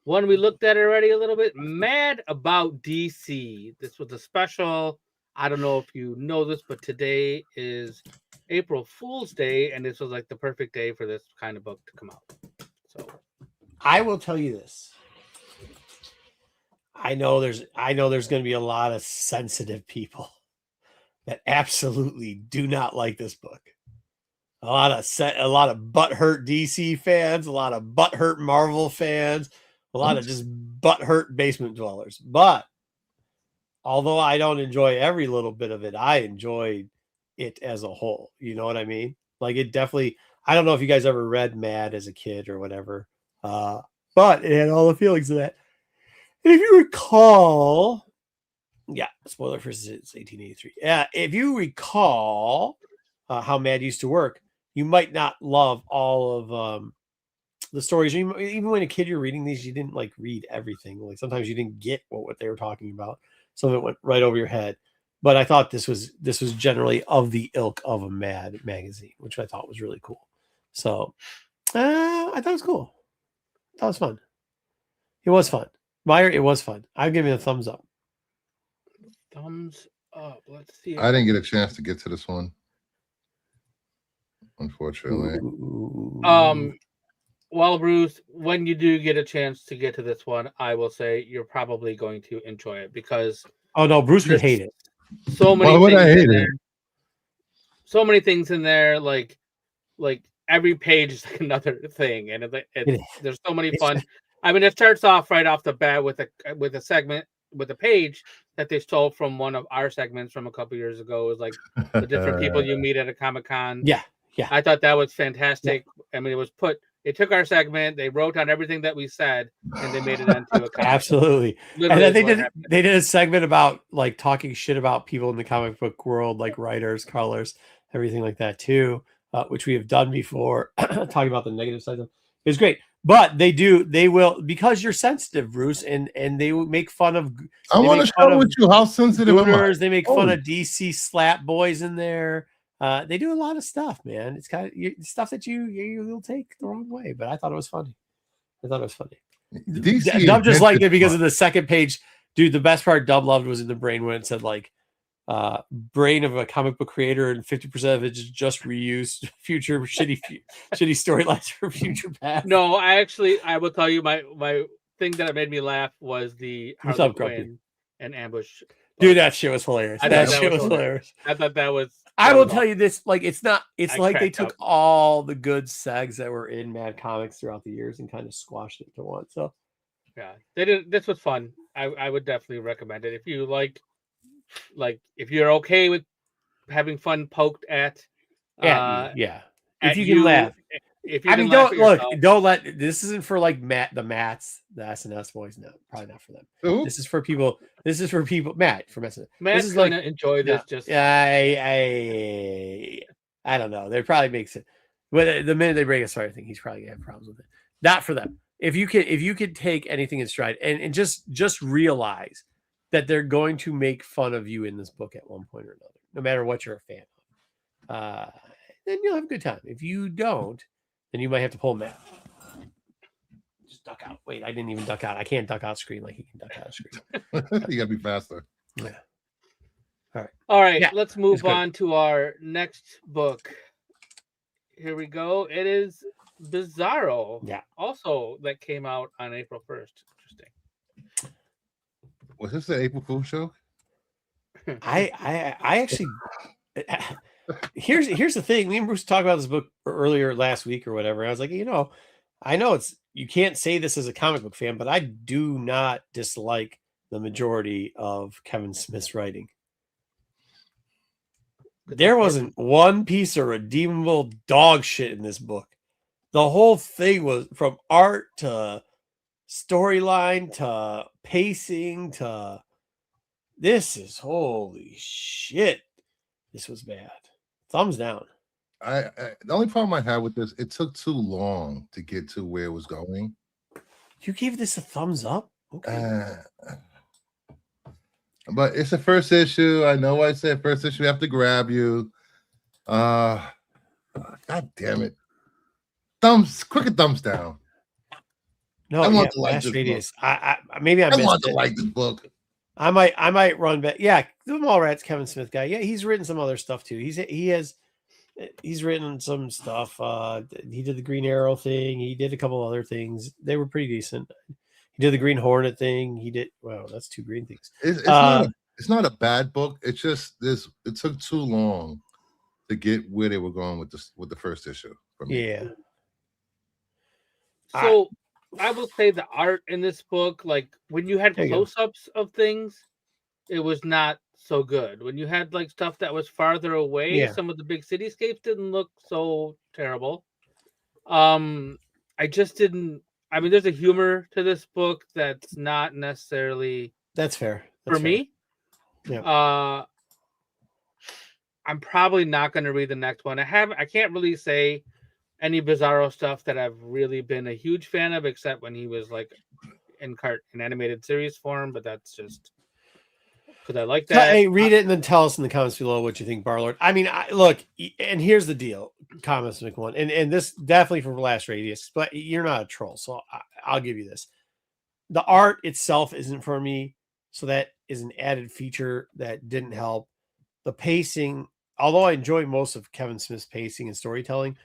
we looked at already a little bit. Mad About DC. This was a special. I don't know if you know this, but today is April Fool's Day, and this was like the perfect day for this kind of book to come out. So I will tell you this. I know there's going to be a lot of sensitive people that absolutely do not like this book. A lot of butthurt DC fans, a lot of butthurt Marvel fans, a lot of just butthurt basement dwellers. But although I don't enjoy every little bit of it, I enjoyed it as a whole. You know what I mean? Like it definitely. I don't know if you guys ever read Mad as a kid or whatever, but it had all the feelings of that. And if you recall, yeah, spoiler for it's 1883. Yeah, if you recall how Mad used to work, you might not love all of the stories. Even when a kid you're reading these, you didn't like read everything. Like sometimes you didn't get what they were talking about. Some of it went right over your head. But I thought this was generally of the ilk of a Mad magazine, which I thought was really cool. So I thought it was cool. I thought it was fun. It was fun. Meyer, it was fun. I'll give you a thumbs up. Thumbs up. Let's see. I didn't get a chance to get to this one, unfortunately. Well, Bruce, when you do get a chance to get to this one, I will say you're probably going to enjoy it because. Oh no, Bruce would hate it. So many. Why would I hate it? So many things in there, like every page is like another thing, and there's so many fun. I mean, it starts off right off the bat with a segment with a page that they stole from one of our segments from a couple years ago. It was like the different people you meet at a Comic-Con. Yeah. I thought that was fantastic. Yeah. I mean, they took our segment, they wrote down everything that we said, and they made it into a comic. Absolutely. Literally, and then they did a segment about like talking shit about people in the comic book world, like writers, colors, everything like that too, which we have done before, talking about the negative side of it. It was great. But they will, because you're sensitive, Bruce, and they will make fun of. I want to share with you how sensitive am I. They make fun of DC slap boys in there. They do a lot of stuff, man. It's kind of stuff that you'll take the wrong way. But I thought it was funny. DC Dub just liked it because of the second page, dude. The best part Dub loved was in the brain when it said like, brain of a comic book creator and 50% of it is just reused future shitty storylines for future past. No, I will tell you my thing that made me laugh was the Harley Quinn and Ambush. Dude, that shit was hilarious. That shit was hilarious. I thought that was. I will tell you this: like, it's like they took all the good segs that were in Mad Comics throughout the years and kind of squashed it to one. So, yeah, they did. This was fun. I would definitely recommend it if you like if you're okay with having fun poked at. Yeah. If you can laugh. If you don't let. This isn't for like the Matts, the SNS boys. No, probably not for them. Ooh. This is for people. Matt from SNS. Matt's is gonna enjoy this. Just I don't know. They probably makes it. But the minute they break a story, I think he's probably gonna have problems with it. Not for them. If you could take anything in stride and just realize that they're going to make fun of you in this book at one point or another, no matter what you're a fan of. Then you'll have a good time. If you don't, then you might have to pull Matt. Just duck out. Wait, I didn't even duck out. I can't duck out screen like he can duck out of screen. You gotta be faster. Yeah. All right, Yeah, let's move on to our next book. Here we go. It is Bizarro. Yeah. Also, that came out on April 1st. Interesting. Was this the April Fool's show? I actually here's the thing. Me and Bruce talked about this book earlier last week or whatever. I was like, I know you can't say this as a comic book fan, but I do not dislike the majority of Kevin Smith's writing. There wasn't one piece of redeemable dog shit in this book. The whole thing was from art to storyline to pacing to this is holy shit. This was bad. Thumbs down. I the only problem I had with this, it took too long to get to where it was going. You gave this a thumbs up? Okay. But it's the first issue. I know I said first issue have to grab you. God damn it. Quick thumbs down. No, I want to like Last this Radius. book. I maybe I missed want it. to like this book. I might run back. Yeah, the Mallrats Kevin Smith guy. Yeah, he's written some other stuff too. He's written some stuff. He did the Green Arrow thing. He did a couple other things. They were pretty decent. He did the Green Hornet thing. He did that's two green things. It's not a bad book. It's just it took too long to get where they were going with the first issue for me. Yeah. So I will say the art in this book, like when you had close-ups of things, it was not so good. When you had like stuff that was farther away, some of the big cityscapes didn't look so terrible. I just didn't. I mean, there's a humor to this book that's not necessarily that's fair for me. Yeah. I'm probably not going to read the next one. I can't really say any Bizarro stuff that I've really been a huge fan of, except when he was like in animated series form. But that's just because I like that. Hey, read it and then tell us in the comments below what you think, Barlord. I mean, look, and here's the deal, comments one, and this definitely for Last Radius, but you're not a troll, so I'll give you this. The art itself isn't for me, so that is an added feature that didn't help. The pacing, although I enjoy most of Kevin Smith's pacing and storytelling,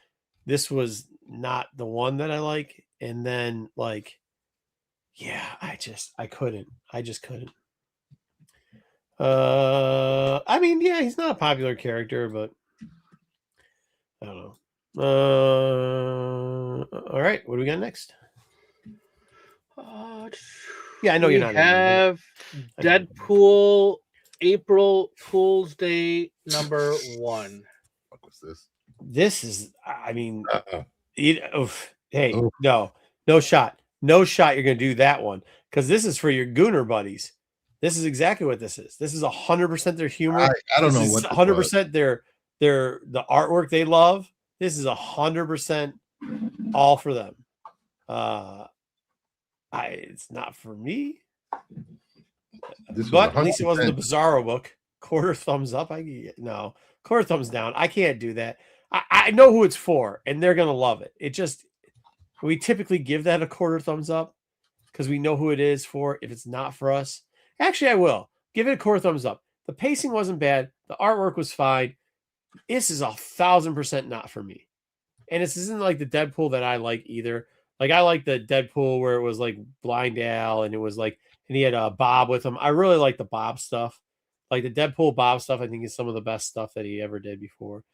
this was not the one that I like. And then I just couldn't. I mean, yeah, he's not a popular character, but I don't know. All right, what do we got next? Yeah, I know you're not. We have Deadpool April Fool's Day #1. What was this? This is, I mean, hey, no shot. You're going to do that one because this is for your Gooner buddies. This is exactly what this is. This is 100% their humor. I don't know what 100% the artwork they love. This is 100% all for them. It's not for me. But at least it wasn't a Bizarro book. Quarter thumbs up. Quarter thumbs down. I can't do that. I know who it's for, and they're gonna love it. It just we typically give that a quarter thumbs up because we know who it is for. If it's not for us, actually, I will give it a quarter thumbs up. The pacing wasn't bad. The artwork was fine. This is 1,000% not for me. And this isn't like the Deadpool that I like either. Like I like the Deadpool where it was like Blind Al and it was like, and he had Bob with him. I really like the Bob stuff. Like the Deadpool Bob stuff, I think is some of the best stuff that he ever did before.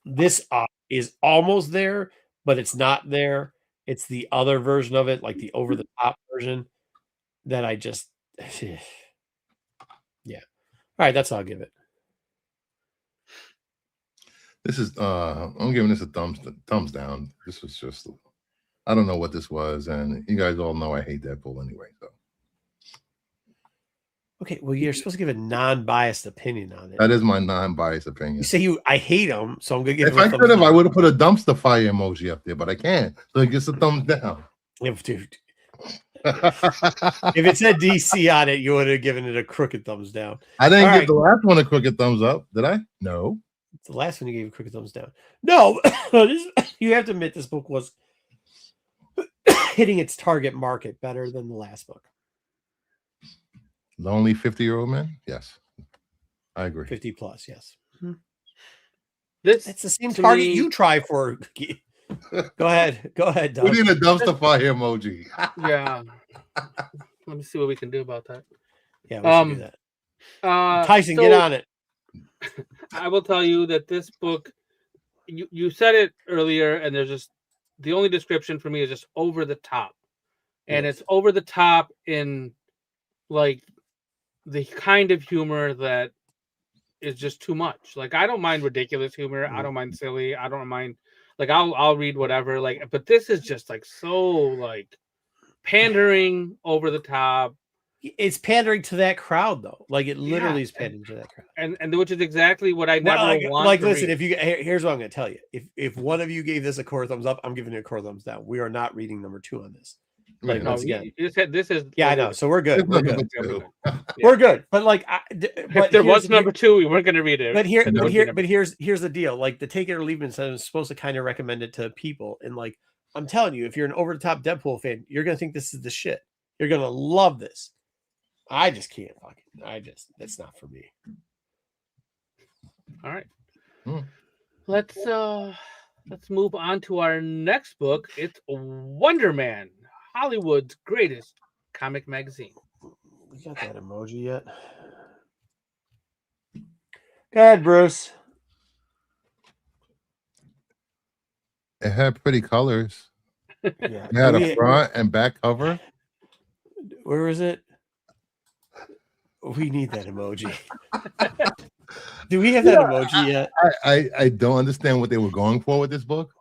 This is almost there, but it's not there. It's the other version of it, like the over the top version that I just, yeah. All right, that's how I'll give it. This is I'm giving this a thumbs down. This was just, I don't know what this was, and you guys all know I hate Deadpool anyway. So okay, well, you're supposed to give a non-biased opinion on it. That is my non-biased opinion. You say I hate him, so I'm gonna give. If I could have, I would have put a dumpster fire emoji up there, but I can't. So it gets a thumbs down. Dude. If it said DC on it, you would have given it a crooked thumbs down. I didn't give the last one a crooked thumbs up, did I? No. The last one you gave a crooked thumbs down. No, you have to admit this book was hitting its target market better than the last book. Lonely 50-year-old man? Yes. I agree. 50 plus, yes. This It's the same to target me- you try for. Go ahead, We Doug. need a dumpster fire emoji. Yeah. Let me see what we can do about that. Yeah, we should do that. Tyson, so get on it. I will tell you that this book, you said it earlier, and there's just the only description for me is just over the top, and Yes. it's over the top in like the kind of humor that is just too much. Like I don't mind ridiculous humor. I don't mind silly. I don't mind like I'll read whatever. Like, but this is just like so like pandering, over the top. It's pandering to that crowd, though. Like it literally is pandering to that crowd. And which is exactly what I never want. Like, to listen, read. if you here's what I'm going to tell you. If one of you gave this a core thumbs up, I'm giving it a core thumbs down. We are not reading number 2 on this. Like No, once again, this is yeah, I know. So we're good. It's We're number good. 2. We're good. But like, if there was number 2, we weren't going to read it. But here's the deal. Like the take it or leave it said, I'm supposed to kind of recommend it to people, and like I'm telling you, if you're an over the top Deadpool fan, you're gonna think this is the shit. You're gonna love this. I just can't it's not for me. All right. Hmm. Let's move on to our next book. It's Wonder Man, Hollywood's greatest comic magazine. We got that emoji yet? Go ahead, Bruce. It had pretty colors. Yeah. It had a front and back cover. Where is it? We need that emoji. Do we have that emoji yet? I don't understand what they were going for with this book.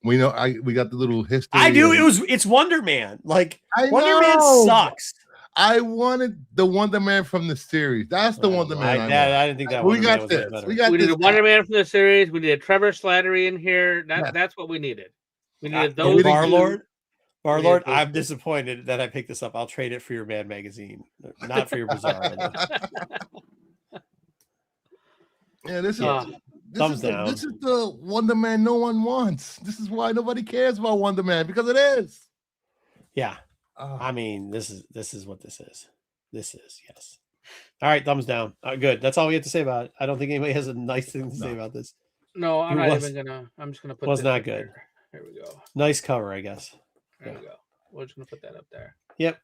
We know we got the little history. I do. It's Wonder Man. Like Wonder Man sucks. I wanted the Wonder Man from the series. That's the Wonder Man. I didn't think that. We got this. We needed a Wonder Man from the series. We needed Trevor Slattery in here. That's what we needed. We needed those. Barlord, I'm disappointed that I picked this up. I'll trade it for your Mad magazine, not for your Bizarre. Yeah, this is the Wonder Man no one wants. This is why nobody cares about Wonder Man, because it is. Yeah. I mean, this is what this is. This is, yes. All right, thumbs down. Good. That's all we have to say about it. I don't think anybody has a nice thing to say about this. No, I'm not even gonna. I'm just gonna put. Was not good. Here we go. Nice cover, I guess. There we go. We're just gonna put that up there. Yep.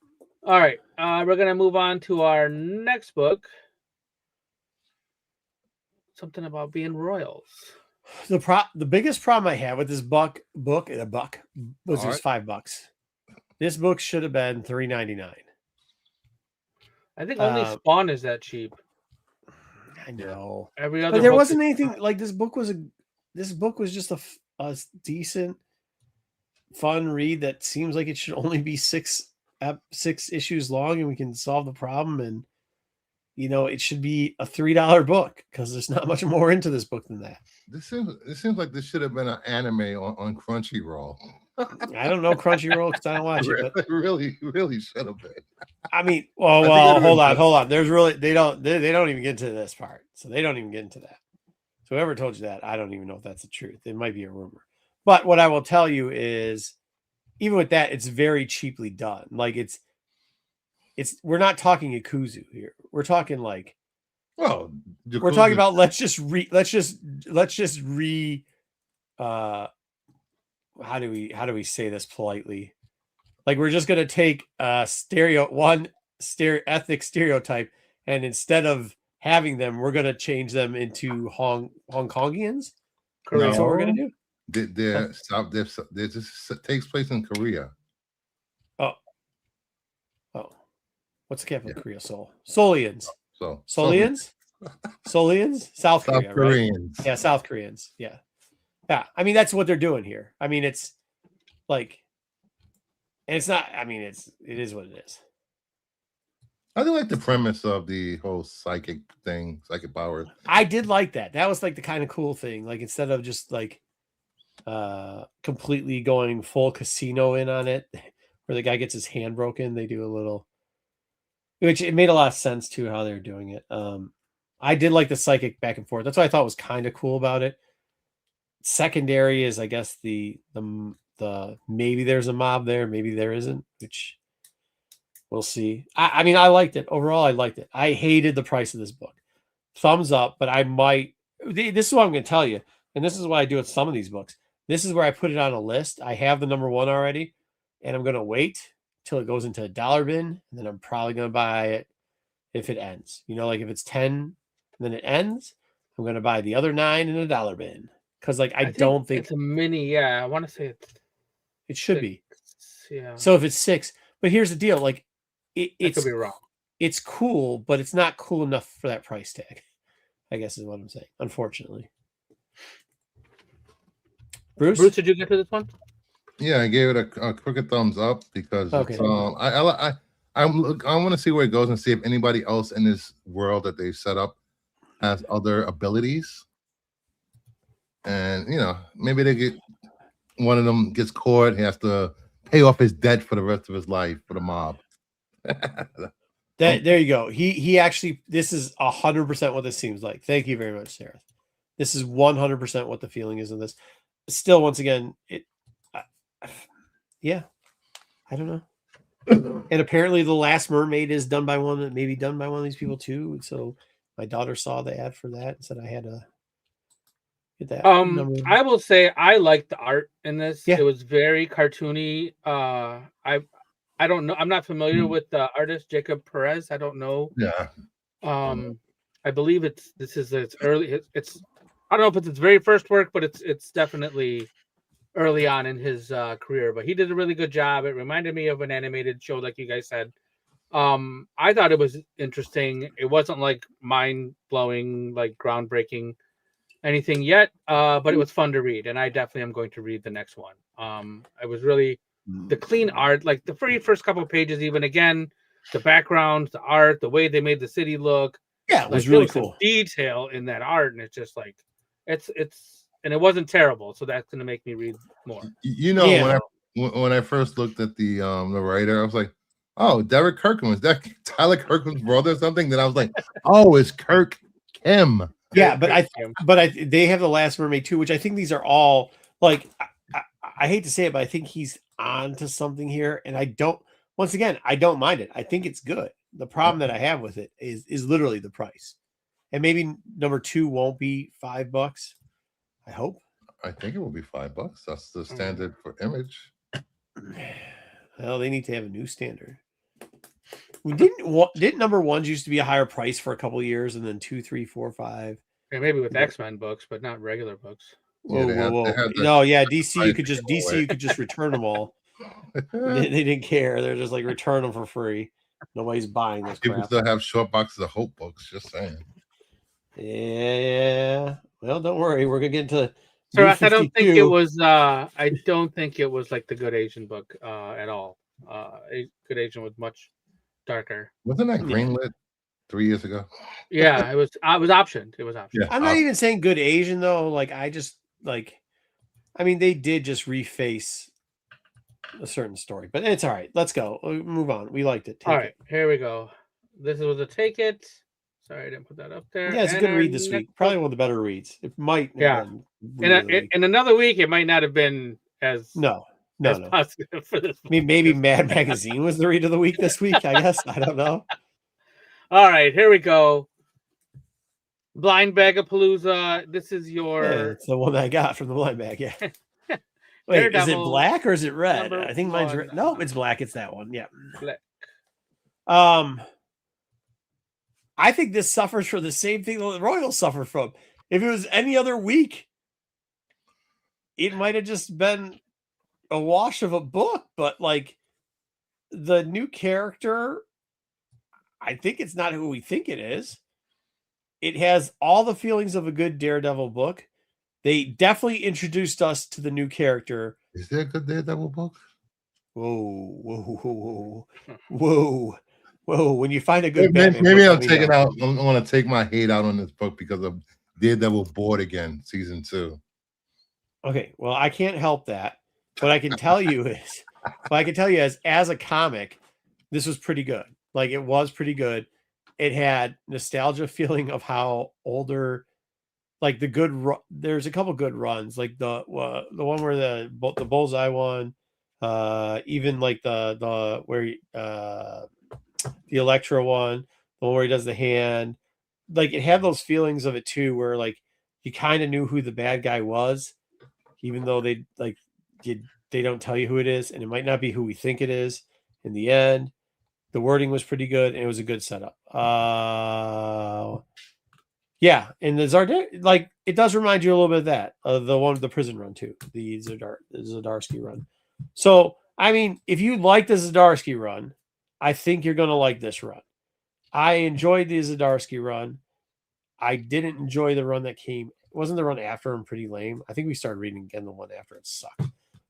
All right. We're gonna move on to our next book. Something about being royals. The biggest problem I have with this book was just $5. This book should have been $3.99. I think only Spawn is that cheap. I know. Every other, but there wasn't anything like this book was just a decent, fun read that seems like it should only be six issues long, and we can solve the problem. And it should be a $3 book because there's not much more into this book than that. This seems like this should have been an anime on Crunchyroll. I don't know Crunchyroll because I don't watch it. But really should have been. I mean, well, hold on. There's really they don't even get into this part, so they don't even get into that. So whoever told you that, I don't even know if that's the truth. It might be a rumor. But what I will tell you is, even with that, it's very cheaply done. Like it's we're not talking Yakuza here. We're talking like, well, we're talking about let's just how do we say this politely? Like we're just gonna take ethnic stereotype, and instead of having them, we're gonna change them into Hong Kongians. That's what we're gonna do. This takes place in Korea. Oh, what's the capital of Korea? Solians. Solians? South Korea, Koreans. Right? Yeah, South Koreans. Yeah. Yeah. I mean, that's what they're doing here. I mean, it's like, and it's not, I mean, it is what it is. I do like the premise of the whole psychic powers. I did like that. That was like the kind of cool thing. Like instead of just like completely going full casino in on it, where the guy gets his hand broken, they do a little, which it made a lot of sense too how they're doing it. I did like the psychic back and forth. That's what I thought was kind of cool about it. Secondary is, I guess, the maybe there's a mob there, maybe there isn't, which we'll see. I mean, I liked it overall. I liked it. I hated the price of this book. Thumbs up, but I might. This is what I'm going to tell you, and this is what I do with some of these books. This is where I put it on a list. I have the number 1 already, and I'm going to wait till it goes into a dollar bin, and then I'm probably going to buy it if it ends. You know, like if it's 10 and then it ends, I'm going to buy the other 9 in a dollar bin because, like, I don't think it's a mini. Yeah, I want to say it should be. Yeah. So if it's 6, but here's the deal: like, I it's could be wrong. It's cool, but it's not cool enough for that price tag, I guess is what I'm saying, unfortunately. Bruce, did you get to this one? Yeah, I gave it a quick thumbs up because Okay. it's, I want to see where it goes and see if anybody else in this world that they've set up has other abilities, and you know, maybe they get one of them gets caught, he has to pay off his debt for the rest of his life for the mob. there you go. He actually, this is 100% what this seems like. Thank you very much, Sarah. This is 100% what the feeling is in this. Still, once again, yeah, I don't know. And apparently, The Last Mermaid is done by one of these people too. So my daughter saw the ad for that and said I had to get that. I will say I liked the art in this. Yeah. It was very cartoony. I don't know. I'm not familiar with the artist Jacob Perez. I don't know. Yeah. I believe it's early. It's I don't know if it's his very first work, but it's definitely early on in his career. But he did a really good job. It reminded me of an animated show, like you guys said. I thought it was interesting. It wasn't like mind blowing, like groundbreaking anything yet, but it was fun to read, and I definitely am going to read the next one. It was really the clean art, like the very first couple of pages, even again, the background, the art, the way they made the city look. Yeah, it was really cool. Detail in that art, and it's just like it's and it wasn't terrible, so that's gonna make me read more. You know, when I first looked at the writer, I was like, oh, Derek Kirkman, is that Tyler Kirkman's brother or something? Then I was like, oh, it's Kirk Kim. Yeah, but they have The Last Mermaid too, which I think these are all like I hate to say it, but I think he's on to something here, and I don't mind it. I think it's good. The problem that I have with it is literally the price, and maybe number 2 won't be $5. I hope. I think it will be $5. That's the standard for Image. Well, they need to have a new standard. Didn't number 1s used to be a higher price for a couple of years, and then 2, 3, 4, 5. Yeah, maybe with X-Men books, but not regular books. Whoa. No, yeah, DC you could just return them all. They didn't care. They're just like return them for free. Nobody's buying this People crap. still have short boxes of Hope books. Just saying. Yeah. Well, don't worry. We're gonna get into. So I don't think it was. I don't think it was like the Good Asian book at all. Good Asian was much darker. Wasn't that greenlit 3 years ago? Yeah, it was. It was optioned. It was optioned. Yeah, I'm not even saying Good Asian though. Like I just like. I mean, they did just reface a certain story, but it's all right. Let's go. We'll move on. We liked it. All right, here we go. This was a Take It. Sorry, I didn't put that up there. Yeah, it's a good read this week. Probably one of the better reads. It might. Yeah. In another week, it might not have been as no. positive for this. I mean, maybe Mad Magazine was the read of the week this week. I guess I don't know. All right, here we go. Blind Bagapalooza. This is your. Yeah, it's the one that I got from the blind bag. Yeah. Wait, is it black or is it red? I think mine's red. No, it's black. It's that one. Yeah. Black. I think this suffers from the same thing the Royals suffer from. If it was any other week, it might have just been a wash of a book, but like the new character, I think it's not who we think it is. It has all the feelings of a good Daredevil book. They definitely introduced us to the new character. Is there a good Daredevil book? Whoa. When you find a good maybe I'm taking out. I want to take my hate out on this book because of Daredevil Bored Again, season 2. Okay, well, I can't help that. What I can tell you is, as a comic, this was pretty good. Like, it was pretty good. It had nostalgia feeling of how older, like the good. There's a couple good runs, like the one where the bullseye one, even like the where the Electra one, the one where he does the hand, like it had those feelings of it too, where like you kind of knew who the bad guy was, even though they like they don't tell you who it is, and it might not be who we think it is in the end. The wording was pretty good, and it was a good setup. Yeah, and the like it does remind you a little bit of that, the one the prison run too, the Zdarsky run. So I mean, if you like the Zdarsky run, I think you're gonna like this run. I enjoyed the Zdarsky run. I didn't enjoy the run that came. Wasn't the run after him pretty lame? I think we started reading again the one after it sucked.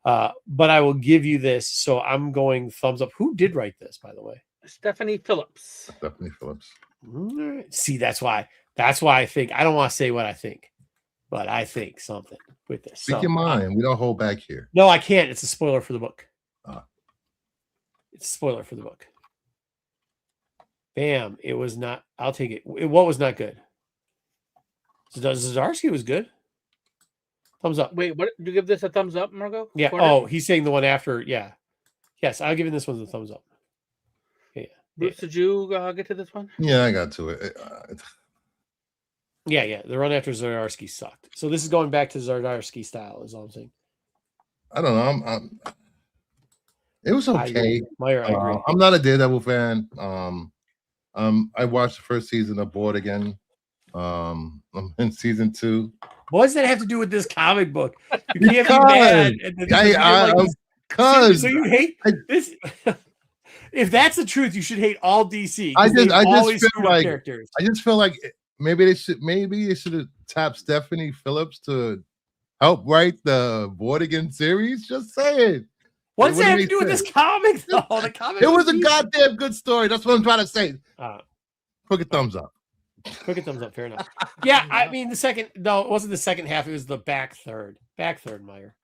But I will give you this. So I'm going thumbs up. Who did write this, by the way? Stephanie Phillips. Stephanie Phillips. See, that's why I think I don't want to say what I think, but I think something with this. Speak your mind. We don't hold back here. No, I can't. It's a spoiler for the book. It's a spoiler for the book. Bam. It was not. I'll take it. What was not good? Zdarsky was good. Thumbs up. Wait, what? You give this a thumbs up, Margo? Yeah. Porter? Oh, he's saying the one after. Yeah. Yes, I'll give this one a thumbs up. Yeah. Bruce, did you get to this one? Yeah, I got to it. Yeah. The run after Zdarsky sucked. So this is going back to Zdarsky style, is all I'm saying. I don't know. It was okay. Meyer, I agree. I'm not a Daredevil fan. I watched the first season of Bored Again. I'm in season 2. What does that have to do with this comic book? You can't be mad. Because so you hate this. If that's the truth, you should hate all DC. I just feel like maybe they should have tapped Stephanie Phillips to help write the Bored Again series. Just saying. What does that have to do with this comic, though? The comic. It was a goddamn good story. That's what I'm trying to say. Quick thumbs up. Quick thumbs up. Fair enough. Yeah, I mean it wasn't the second half. It was the back third, Meyer.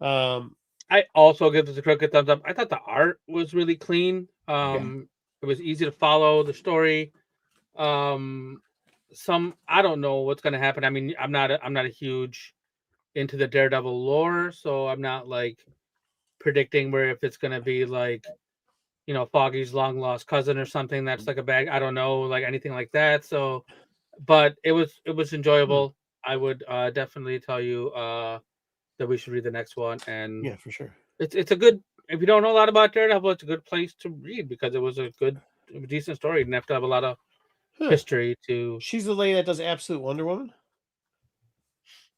I also give this a crooked thumbs up. I thought the art was really clean. It was easy to follow the story. I don't know what's going to happen. I mean, I'm not a huge into the Daredevil lore, so I'm not like predicting where if it's going to be like, Foggy's long lost cousin or something that's like a bag. I don't know, like anything like that. So, but it was enjoyable. I would definitely tell you that we should read the next one. And yeah, for sure. It's a good. If you don't know a lot about Daredevil, it's a good place to read because it was a decent story. You didn't have to have a lot of history to. She's the lady that does Absolute Wonder Woman,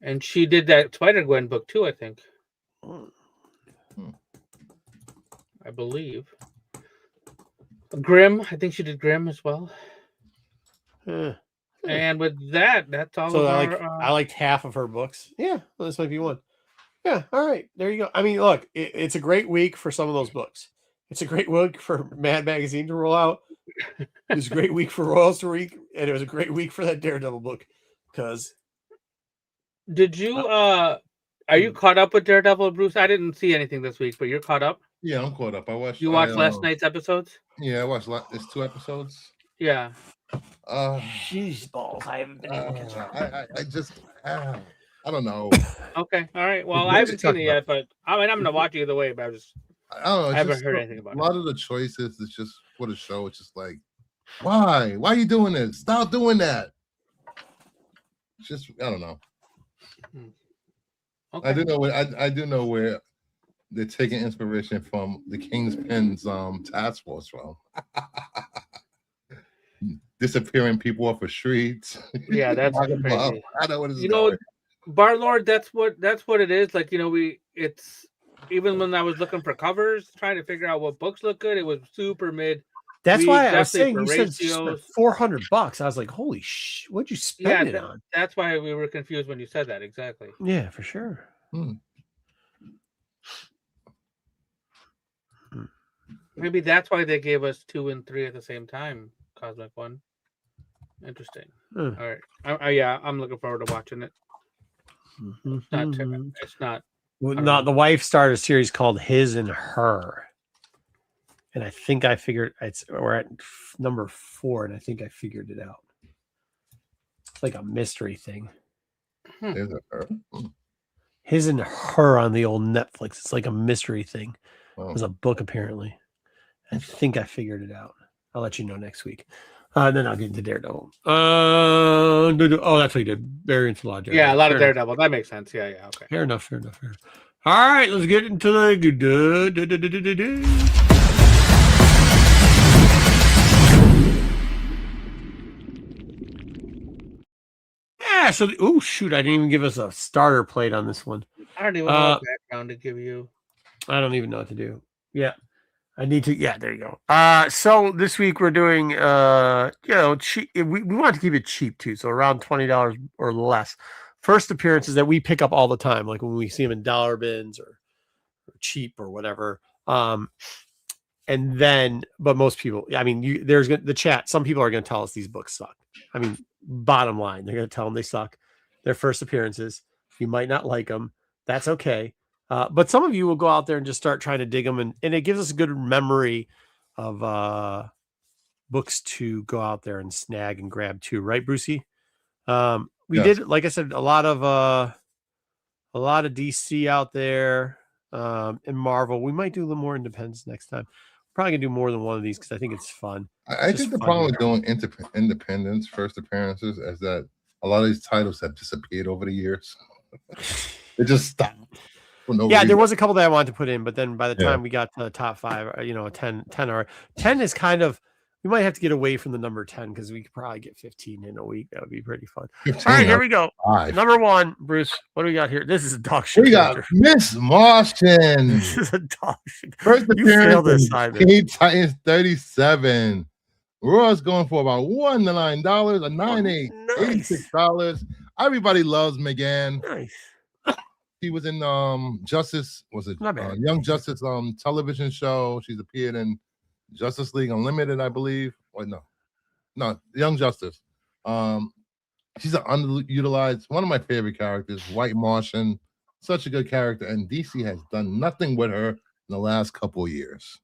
and she did that Spider-Gwen book too, I think. I believe. Grimm, I think she did Grimm as well. And with that, that's all. So I liked half of her books. Yeah, well, this might be one. Yeah, all right, there you go. I mean, look, it's a great week for some of those books. It's a great week for Mad Magazine to roll out. It was a great week for Royals to read, and it was a great week for that Daredevil book. Because did you are you caught up with Daredevil, Bruce? I didn't see anything this week, but you're caught up. Yeah, I'm caught up. You watched last night's episodes? Yeah, I watched. There's 2 episodes. Yeah. Jeez balls! I haven't been able to catch up. I just. I don't know. Okay, all right. Well, I haven't seen it yet, but I mean, I'm gonna watch it either way. But I don't know. I haven't heard anything about it. A lot of the choices, it's just for the show. It's just like, why? Why are you doing this? Stop doing that. It's just, I don't know. Okay. I do know where they're taking inspiration from the Kingpin's task force from. Disappearing people off the streets. Yeah, that's crazy. I know what it's going. Barlord, that's what it is. Like, it's even when I was looking for covers, trying to figure out what books look good, it was super mid. That's why I was saying you said $400. I was like, holy sh! What'd you spend it on? That's why we were confused when you said that. Exactly. Yeah, for sure. Maybe that's why they gave us 2 and 3 at the same time. Cosmic One. Interesting. All right. Yeah, I'm looking forward to watching it. It's not. Well, the wife started a series called His and Her, and I think I figured we're at number 4, and I think I figured it out. It's like a mystery thing. There's a her. His and Her on the old Netflix. It's like a mystery thing. It Oh. was a book apparently. I think I figured it out. I'll let you know next week. Then I'll get into Daredevil. Oh, that's what he did. Variants a lot of Daredevil. Yeah, a lot Fair of Daredevil. That makes sense. Yeah, yeah. Okay. Fair enough. All right, let's get into the yeah. So, oh shoot, I didn't even give us a starter plate on this one. I don't even know what background to give you. I don't even know what to do. Yeah. I need to. Yeah, there you go. So this week we're doing, cheap. We want to keep it cheap too, so around $20 or less. First appearances that we pick up all the time, like when we see them in dollar bins or cheap or whatever. And then, but most people, I mean, there's the chat. Some people are going to tell us these books suck. I mean, bottom line, they're going to tell them they suck. Their first appearances, you might not like them. That's okay. But some of you will go out there and just start trying to dig them, and it gives us a good memory of books to go out there and snag and grab too, right, Brucey? We Yes. did, like I said, a lot of DC out there, and Marvel. We might do a little more independence next time. Probably gonna do more than one of these because I think it's fun. I think the problem with doing independence first appearances is that a lot of these titles have disappeared over the years. They just stopped. There was a couple that I wanted to put in, but then by the time we got to the top 5, 10 is kind of, we might have to get away from the number 10 because we could probably get 15 in a week. That would be pretty fun. 15, all right, here we go. 5. Number 1, Bruce. What do we got here? This is a dog shit. We got Miss Martian. This is a dog shit. First appearance, Teen Titans 37. Raw's going for about $1 to $9, a $9.8, $86. Everybody loves Megan. Nice. She was in Justice, was it Young Justice television show. She's appeared in Justice League Unlimited, I believe. Wait, no, Young Justice. She's an underutilized, one of my favorite characters, White Martian. Such a good character, and DC has done nothing with her in the last couple of years.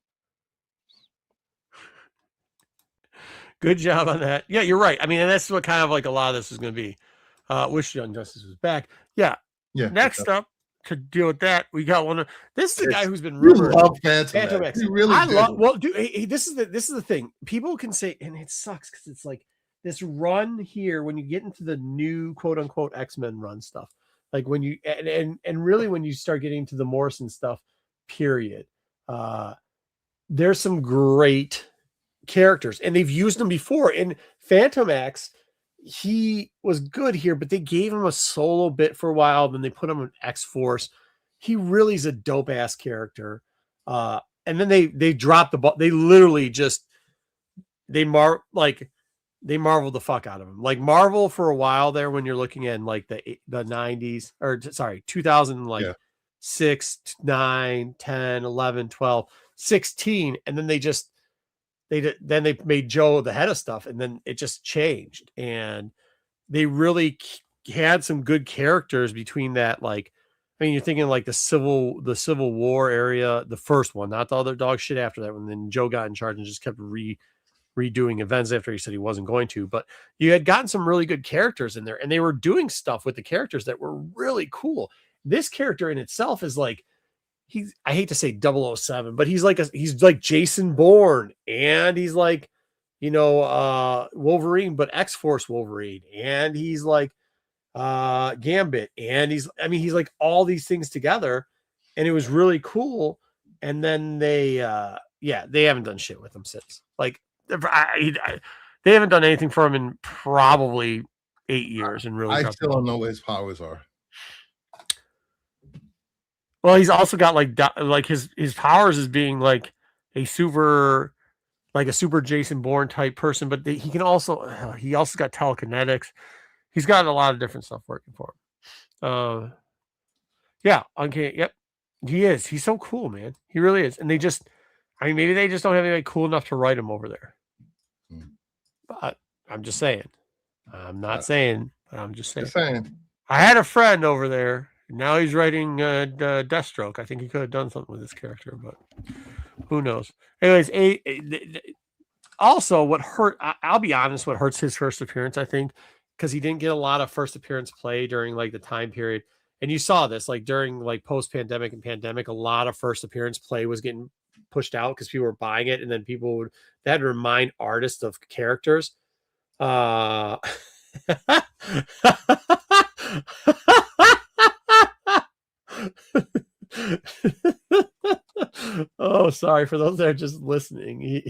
Good job on that. Yeah, you're right. I mean, and that's what kind of like a lot of this is going to be. Wish Young Justice was back. Yeah. Next up to deal with that, we got one. This is the guy who's been rumored. Love Phantom X. Really I love. Well, dude, this is the thing. People can say, and it sucks because it's like this run here when you get into the new quote unquote X-Men run stuff. Like when you and really when you start getting to the Morrison stuff, period. There's some great characters, and they've used them before in Phantom X. He was good here, but they gave him a solo bit for a while. Then they put him in X-Force. He really is a dope ass character. And then they dropped the ball. They literally just they marveled the fuck out of him. Like Marvel for a while there when you're looking at like the 90s or 2000 like 6, 9, 10, 11, 12, 16, and then they made Joe the head of stuff, and then it just changed. And they really had some good characters between that. Like, I mean, you're thinking like the Civil War area, the first one, not the other dog shit after that. When then Joe got in charge and just kept redoing events after he said he wasn't going to. But you had gotten some really good characters in there, and they were doing stuff with the characters that were really cool. This character in itself is like, I hate to say 007, but he's like Jason Bourne, and he's like, Wolverine, but X-Force Wolverine, and he's like Gambit, and he's like all these things together, and it was really cool. And then they haven't done shit with him since. Like they haven't done anything for him in probably 8 years, and really I still don't know what his powers are. Well, he's also got like his powers as being like a super Jason Bourne type person, but he also got telekinetics. He's got a lot of different stuff working for him. Okay, yep, he is. He's so cool, man. He really is. And maybe they just don't have anybody cool enough to write him over there. But I'm just saying. I'm not saying, but I'm just saying. I had a friend over there. Now he's writing Deathstroke. I think he could have done something with this character, but who knows? Anyways, also what hurt, I'll be honest, what hurts his first appearance, I think, because he didn't get a lot of first appearance play during like the time period. And you saw this like during like post-pandemic and pandemic, a lot of first appearance play was getting pushed out because people were buying it, and then they had to remind artists of characters. Oh, sorry for those that are just listening.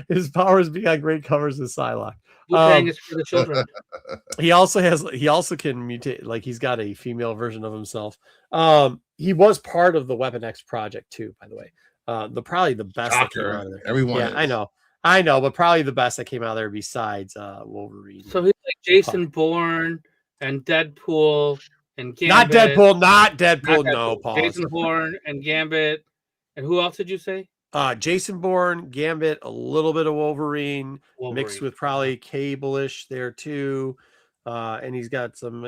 His powers beyond great covers is Psylocke. Wu-Tang is for the children. He also can mutate, like he's got a female version of himself. He was part of the Weapon X project too, by the way. Probably the best that came out of there. Everyone, yeah, I know, but probably the best that came out of there besides Wolverine. So he's like Jason Bourne and Deadpool and Gambit. Not Deadpool. No, pause. Jason Bourne and Gambit. And who else did you say? Jason Bourne, Gambit, a little bit of Wolverine. Mixed with probably Cable-ish there too. And he's got some,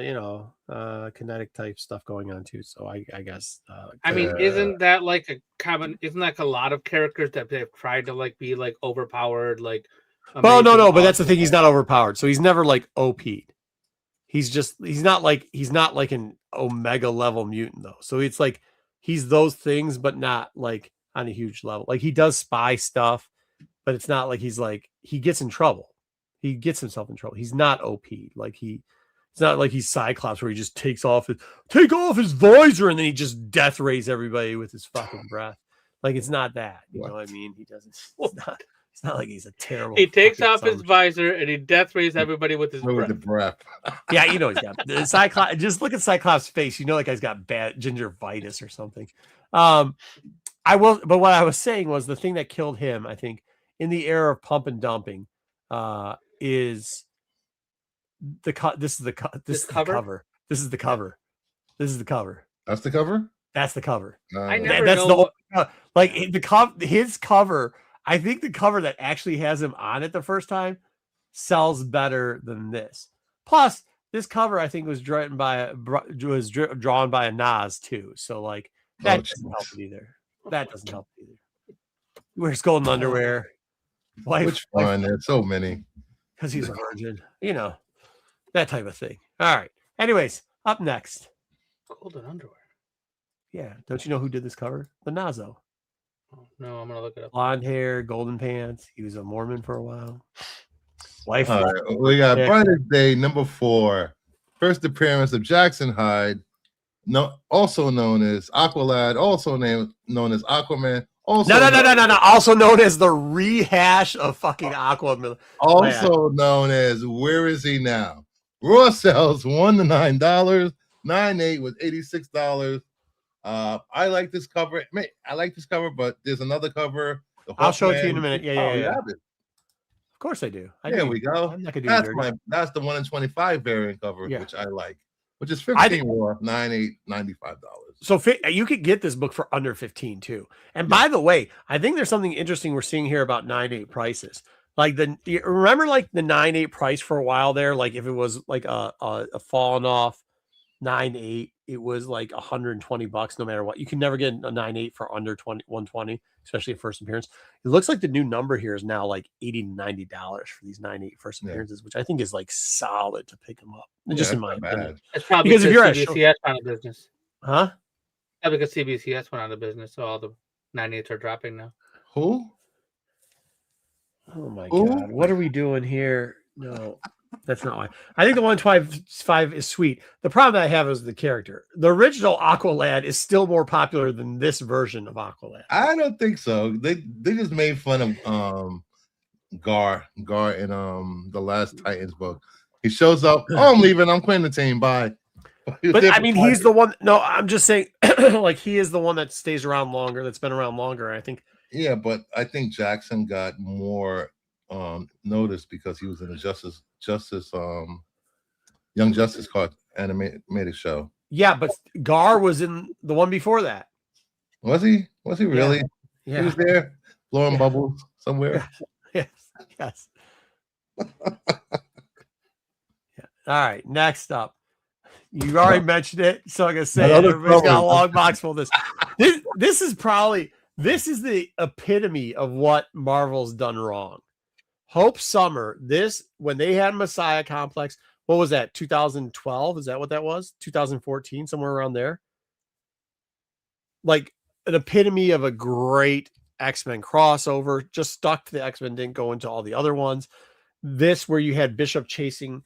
kinetic type stuff going on too. So I guess. I mean, isn't that like isn't like a lot of characters that they've tried to like be like overpowered, like? Well, no, but that's the thing. He's not overpowered, so he's never like OP'd. He's not like an Omega level mutant though. So it's like he's those things, but not like on a huge level. Like he does spy stuff, but it's not like he gets in trouble. He gets himself in trouble. He's not OP. It's not like he's Cyclops where he just take off his visor and then he just death rays everybody with his fucking breath. Like it's not that. You know what I mean? He doesn't. It's not like he's a terrible. He takes off his visor and he death rays everybody with his breath. Yeah, he's got the Cyclops. Just look at Cyclops' face. That guy's got bad gingivitis or something. But what I was saying was the thing that killed him, I think, in the era of pump and dumping, is this is the cover. This is the cover. That's the cover. That's the cover. I never know. His cover. I think the cover that actually has him on it the first time sells better than this. Plus, this cover I think was drawn by a Nas too. So like that doesn't help it either. That doesn't help it either. He wears golden underwear. Which one? There's so many. Because he's a virgin. That type of thing. All right. Anyways, up next. Golden underwear. Yeah. Don't you know who did this cover? The Nazo. Oh, no, I'm gonna look it up. Blonde hair, golden pants. He was a Mormon for a while. All right, we got Brightest Day #4. First appearance of Jackson Hyde, also known as Aqualad, also known as Aquaman. Also no. Also known as the rehash of fucking Aquaman. Also known as Where Is He Now? Raw sells $1 to $9. 9.8 was $86. I like this cover. But there's another cover. I'll show it to you in a minute. Yeah. Of course I do. There we go. I'm not gonna do that's the 1 in 25 variant cover, which I like. Which is 15 raw, 9.8, $95. So you could get this book for under 15 too. And by the way, I think there's something interesting we're seeing here about 9.8 prices. Like remember like the 9.8 price for a while there. Like if it was like a fallen off 9.8, it was like $120 no matter what. You can never get a 9.8 for under 120, especially at first appearance. It looks like the new number here is now like $80 to $90 for these 9.8 first appearances, which I think is like solid to pick them up. Just in my opinion. It's probably because if you're CBCS out of business. Huh? Yeah, because CBCS went out of business, so all the 9.8s are dropping now. Who? Oh my God. What are we doing here? No. That's not why. I think the 125 is sweet. The problem that I have is the character. The original Aqualad is still more popular than this version of Aqualad. I don't think so. They just made fun of Gar in the last Titans book. He shows up. Oh, I'm leaving. I'm quitting the team. Bye. But I mean, he's the one. No, I'm just saying, like he is the one that stays around longer. That's been around longer. I think. Yeah, but I think Jackson got more noticed because he was in the Young Justice animated show. Yeah, but Gar was in the one before that. Was he? Was he really? Yeah. He was there blowing bubbles somewhere. Yes. Yeah. All right. Next up, you already mentioned it, so I'm gonna say it. Everybody's got a long box full of this. This is the epitome of what Marvel's done wrong. Hope Summer, when they had Messiah Complex, what was that? 2012? Is that what that was? 2014, somewhere around there. Like an epitome of a great X-Men crossover. Just stuck to the X-Men, didn't go into all the other ones. This where you had Bishop chasing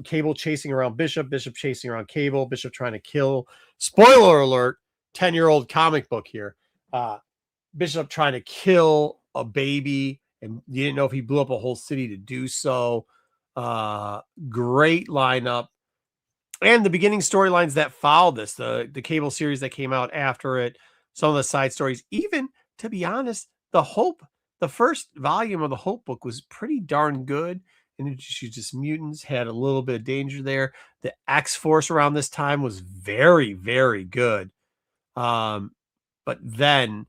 Cable chasing around Bishop, Bishop chasing around Cable, Bishop trying to kill. Spoiler alert, 10-year-old comic book here. Bishop trying to kill a baby, and you didn't know if he blew up a whole city to do so. Great lineup. And the beginning storylines that followed this, the Cable series that came out after it, some of the side stories, even to be honest, the first volume of the Hope book was pretty darn good. And just mutants, had a little bit of danger there. The X-Force around this time was very, very good. But then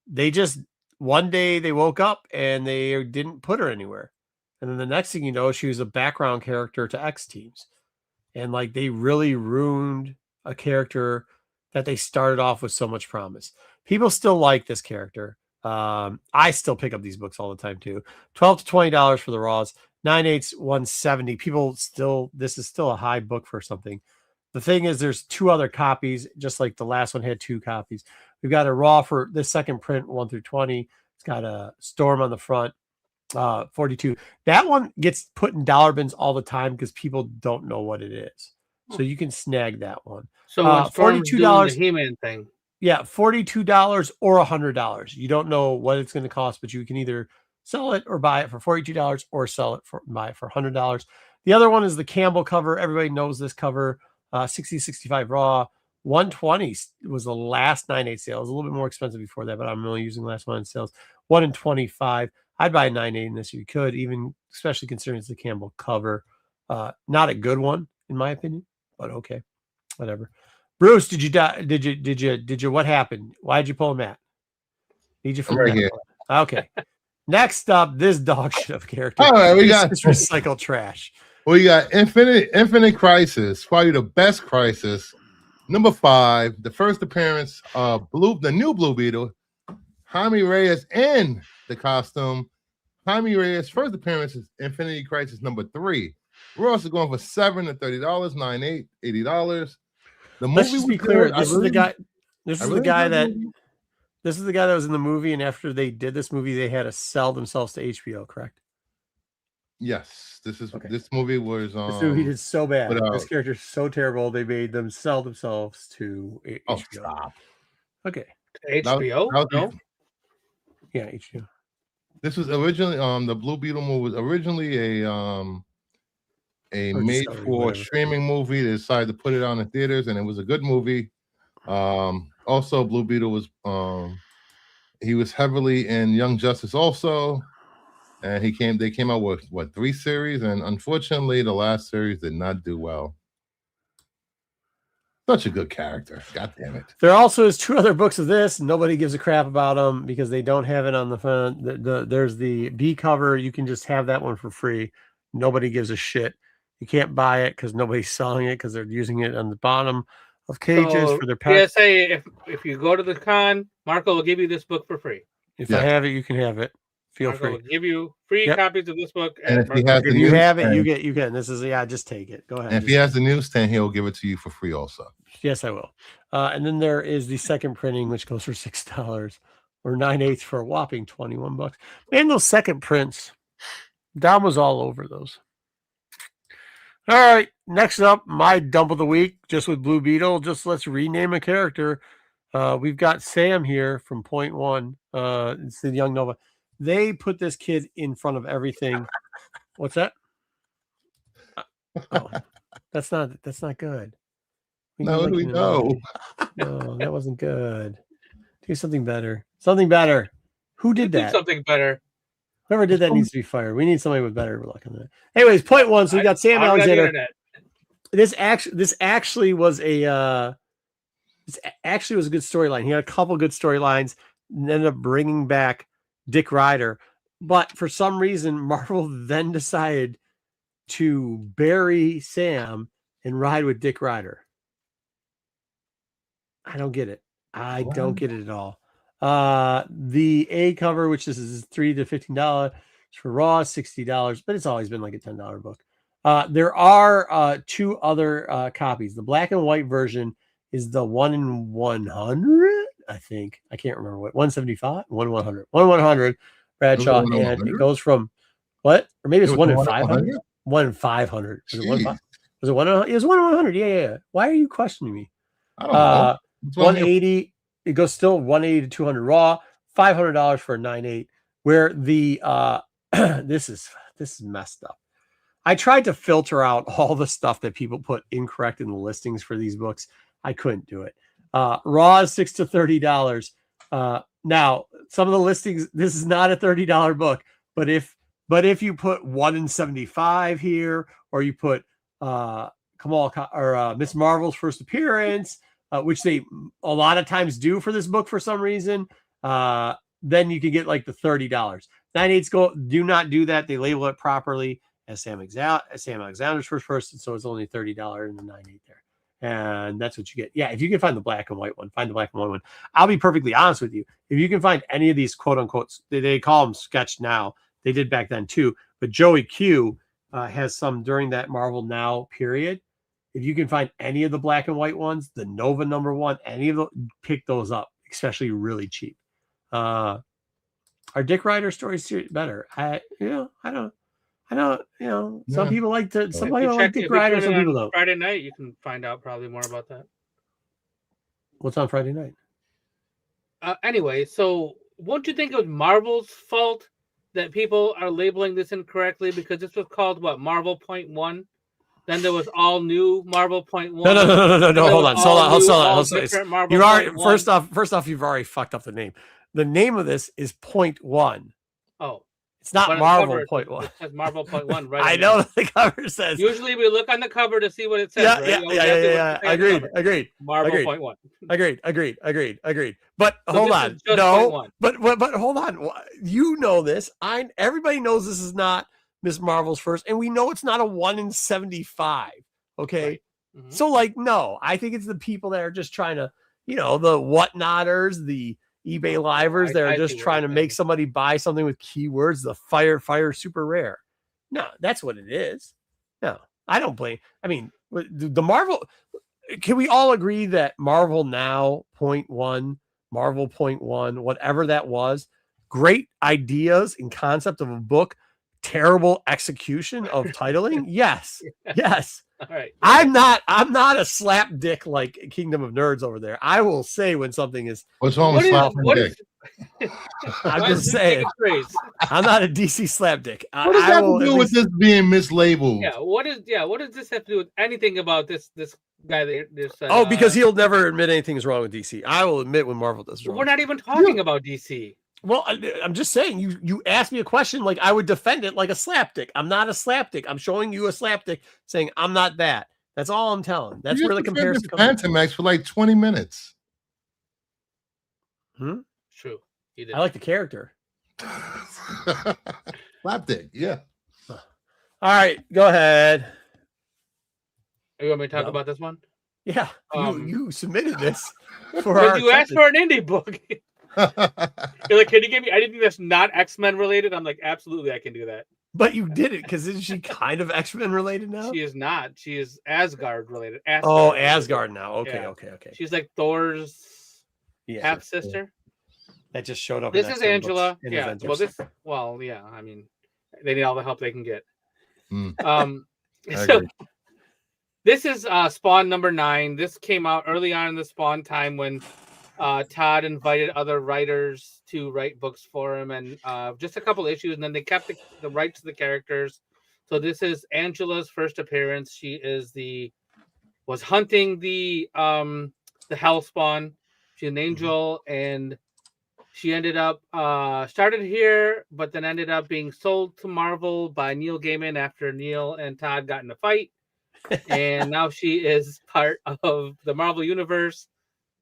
they just, one day they woke up and they didn't put her anywhere. And then the next thing you know, she was a background character to X teams. And like they really ruined a character that they started off with so much promise. People still like this character. I still pick up these books all the time too. $12 to $20 for the Raws. 9/8, 170. People still, this is still a high book for something. The thing is, there's 2 other copies, just like the last one had 2 copies. We've got a Raw for this second print, 1 through 20. It's got a Storm on the front, 42. That one gets put in dollar bins all the time because people don't know what it is. So you can snag that one. So when Storm's doing $42. the He-Man thing. Yeah, $42 or $100. You don't know what it's going to cost, but you can either sell it or buy it for $42 or sell it for buy it for $100. The other one is the Campbell cover. Everybody knows this cover. 60-65 Raw. 120 was the last 9/8 sale. It was a little bit more expensive before that, but I'm only using the last one in sales. 1 in 25. I'd buy a 9/8 in this if you could, even especially considering it's the Campbell cover. Not a good one, in my opinion, but okay. Whatever. Bruce, did you die? Did you what happened? Why'd you pull a Matt? Need you from right here. Okay. Next up, this dog shit of character. All right, we got this recycled trash. We got Infinite Crisis, probably the best Crisis. Number 5, the first appearance of the new Blue Beetle, Jaime Reyes in the costume. Jaime Reyes' first appearance is Infinity Crisis number 3. We're also going for $7 to $30, $9, $8, $80. The movie, let's just be clear. This is the guy. This is the guy that. This is the guy that was in the movie, and after they did this movie, they had to sell themselves to HBO. Correct? Yes, this is okay. This movie was. This movie did so bad. This character's so terrible. They made them sell themselves to HBO. Stop. Okay. HBO? No. Yeah, HBO. This was originally the Blue Beetle movie was originally a made for streaming movie. They decided to put it on in theaters, and it was a good movie. Also, Blue Beetle was he was heavily in Young Justice also, and they came out with 3 series, and unfortunately, the last series did not do well. Such a good character. God damn it. There also is 2 other books of this. Nobody gives a crap about them because they don't have it on the front. There's the B cover. You can just have that one for free. Nobody gives a shit. You can't buy it because nobody's selling it because they're using it on the bottom of cages for their packs. PSA, if you go to the con, Marco will give you this book for free. If I have it, you can have it. Feel Marco free. will give you free copies of this book. And if you have it, you get. This is just take it. Go ahead. And if he has the newsstand, he'll give it to you for free also. Yes, I will. And then there is the second printing, which goes for $6 or 9/8 for a whopping $21. Man, those second prints, Dom was all over those. All right, next up, my dump of the week, just with Blue Beetle. Just let's rename a character. We've got Sam here from Point One. It's the Young Nova. They put this kid in front of everything. What's that? Oh, that's not good. No, we know. No, that wasn't good. Do something better. Something better. Who did that? Something better. Whoever did that needs to be fired. We need somebody with better luck on that. Anyways, Point One. So we got Sam Alexander. This actually was a good storyline. He had a couple good storylines and ended up bringing back Dick Ryder. But for some reason, Marvel then decided to bury Sam and ride with Dick Ryder. I don't get it. I don't get it at all. The A cover, which this is $3 to $15 for Raw, $60, but it's always been like a $10 book. There are 2 other copies. The black and white version is the 1 in 100, I think. I can't remember what 175, 1 in 100, 1 in 100 Bradshaw, It was 1 in and it 100? goes from what, or maybe it's It was 1 in 1 in 500. 100? 1 in 500. Was it 1 in 5? Jeez. Was it 1 in? It was 1 in 100. Yeah. Why are you questioning me? I don't know. That's what I'm here 180. It goes still 180 to 200 raw. $500 for a 9.8. Where the this is messed up. I tried to filter out all the stuff that people put incorrect in the listings for these books. I couldn't do it. Raw is $6 to $30. Now, some of the listings, this is not a $30 book, but if you put 1 in 75 here, or you put Kamal or Miss Marvel's first appearance, which they a lot of times do for this book for some reason, then you can get like the $30. 9.8s do not do that. They label it properly as Sam Alexander's first person, so it's only $30 in the 9.8 there. And that's what you get. Yeah, if you can find the black and white one, find the black and white one. I'll be perfectly honest with you. If you can find any of these quote unquote, they call them sketch now. They did back then too. But Joey Q has some during that Marvel Now period. If you can find any of the black and white ones, the Nova #1, any of them, pick those up, especially really cheap. Are Dick Ryder stories better? I don't. Some people like to. Some people like Dick Ryder. Some people don't. Friday night, you can find out probably more about that. What's on Friday night? Anyway, so won't you think it was Marvel's fault that people are labeling this incorrectly, because this was called what, Marvel .1? Then there was all new Marvel .1. No. Hold on. You already first off, you've already fucked up the name. The name of this is .1. Oh. It's not Marvel .1. It says Marvel .1, right? I know the cover says. Usually we look on the cover to see what it says. Yeah. Agreed. Marvel .1. Agreed. But So hold on. No. 0.1. But hold on. You know this. Everybody knows this is not Miss Marvel's first, and we know it's not a 1 in 75. Okay. Right. Mm-hmm. So no, I think it's the people that are just trying to, the whatnotters, the eBay livers that are just trying to make somebody buy something with keywords, the fire super rare. No, that's what it is. No, I don't blame. I mean, the Marvel, can we all agree that Marvel Now .1, Marvel .1, whatever that was, great ideas and concept of a book, terrible execution of titling? Yes. All right. I'm not a slapdick like Kingdom of Nerds over there. I will say when something is. What's wrong with slapdick? I'm just saying. I'm not a DC slapdick. What does that have to do with this being mislabeled? Yeah. What does this have to do with anything about this guy that just said? Because he'll never admit anything is wrong with DC. I will admit when Marvel does wrong. We're not even talking about DC. Well, I'm just saying, you asked me a question, like I would defend it like a slapdick. I'm not a slapdick. I'm showing you a slapdick saying I'm not that. That's all I'm telling. That's where the comparison comes from. Pantamax for like 20 minutes. True. I like the character. Slapdick, yeah. All right, go ahead. You want me to talk about this one? Yeah, you submitted this for you asked for an indie book. You're like, can you give me anything that's not X-Men related? I'm like, absolutely, I can do that. But you did it because isn't she kind of X-Men related now? She is not. She is Asgard related. Asgard now. Okay, yeah. Okay. She's like Thor's half sister. That just showed up. This is Angela. Yeah. Well, I mean, they need all the help they can get. So this is Spawn #9. This came out early on in the Spawn time when Todd invited other writers to write books for him, and just a couple issues, and then they kept the rights to the characters. So this is Angela's first appearance. She was hunting the Hellspawn. She's an angel, and she ended up started here, but then ended up being sold to Marvel by Neil Gaiman after Neil and Todd got in a fight, and now she is part of the Marvel universe.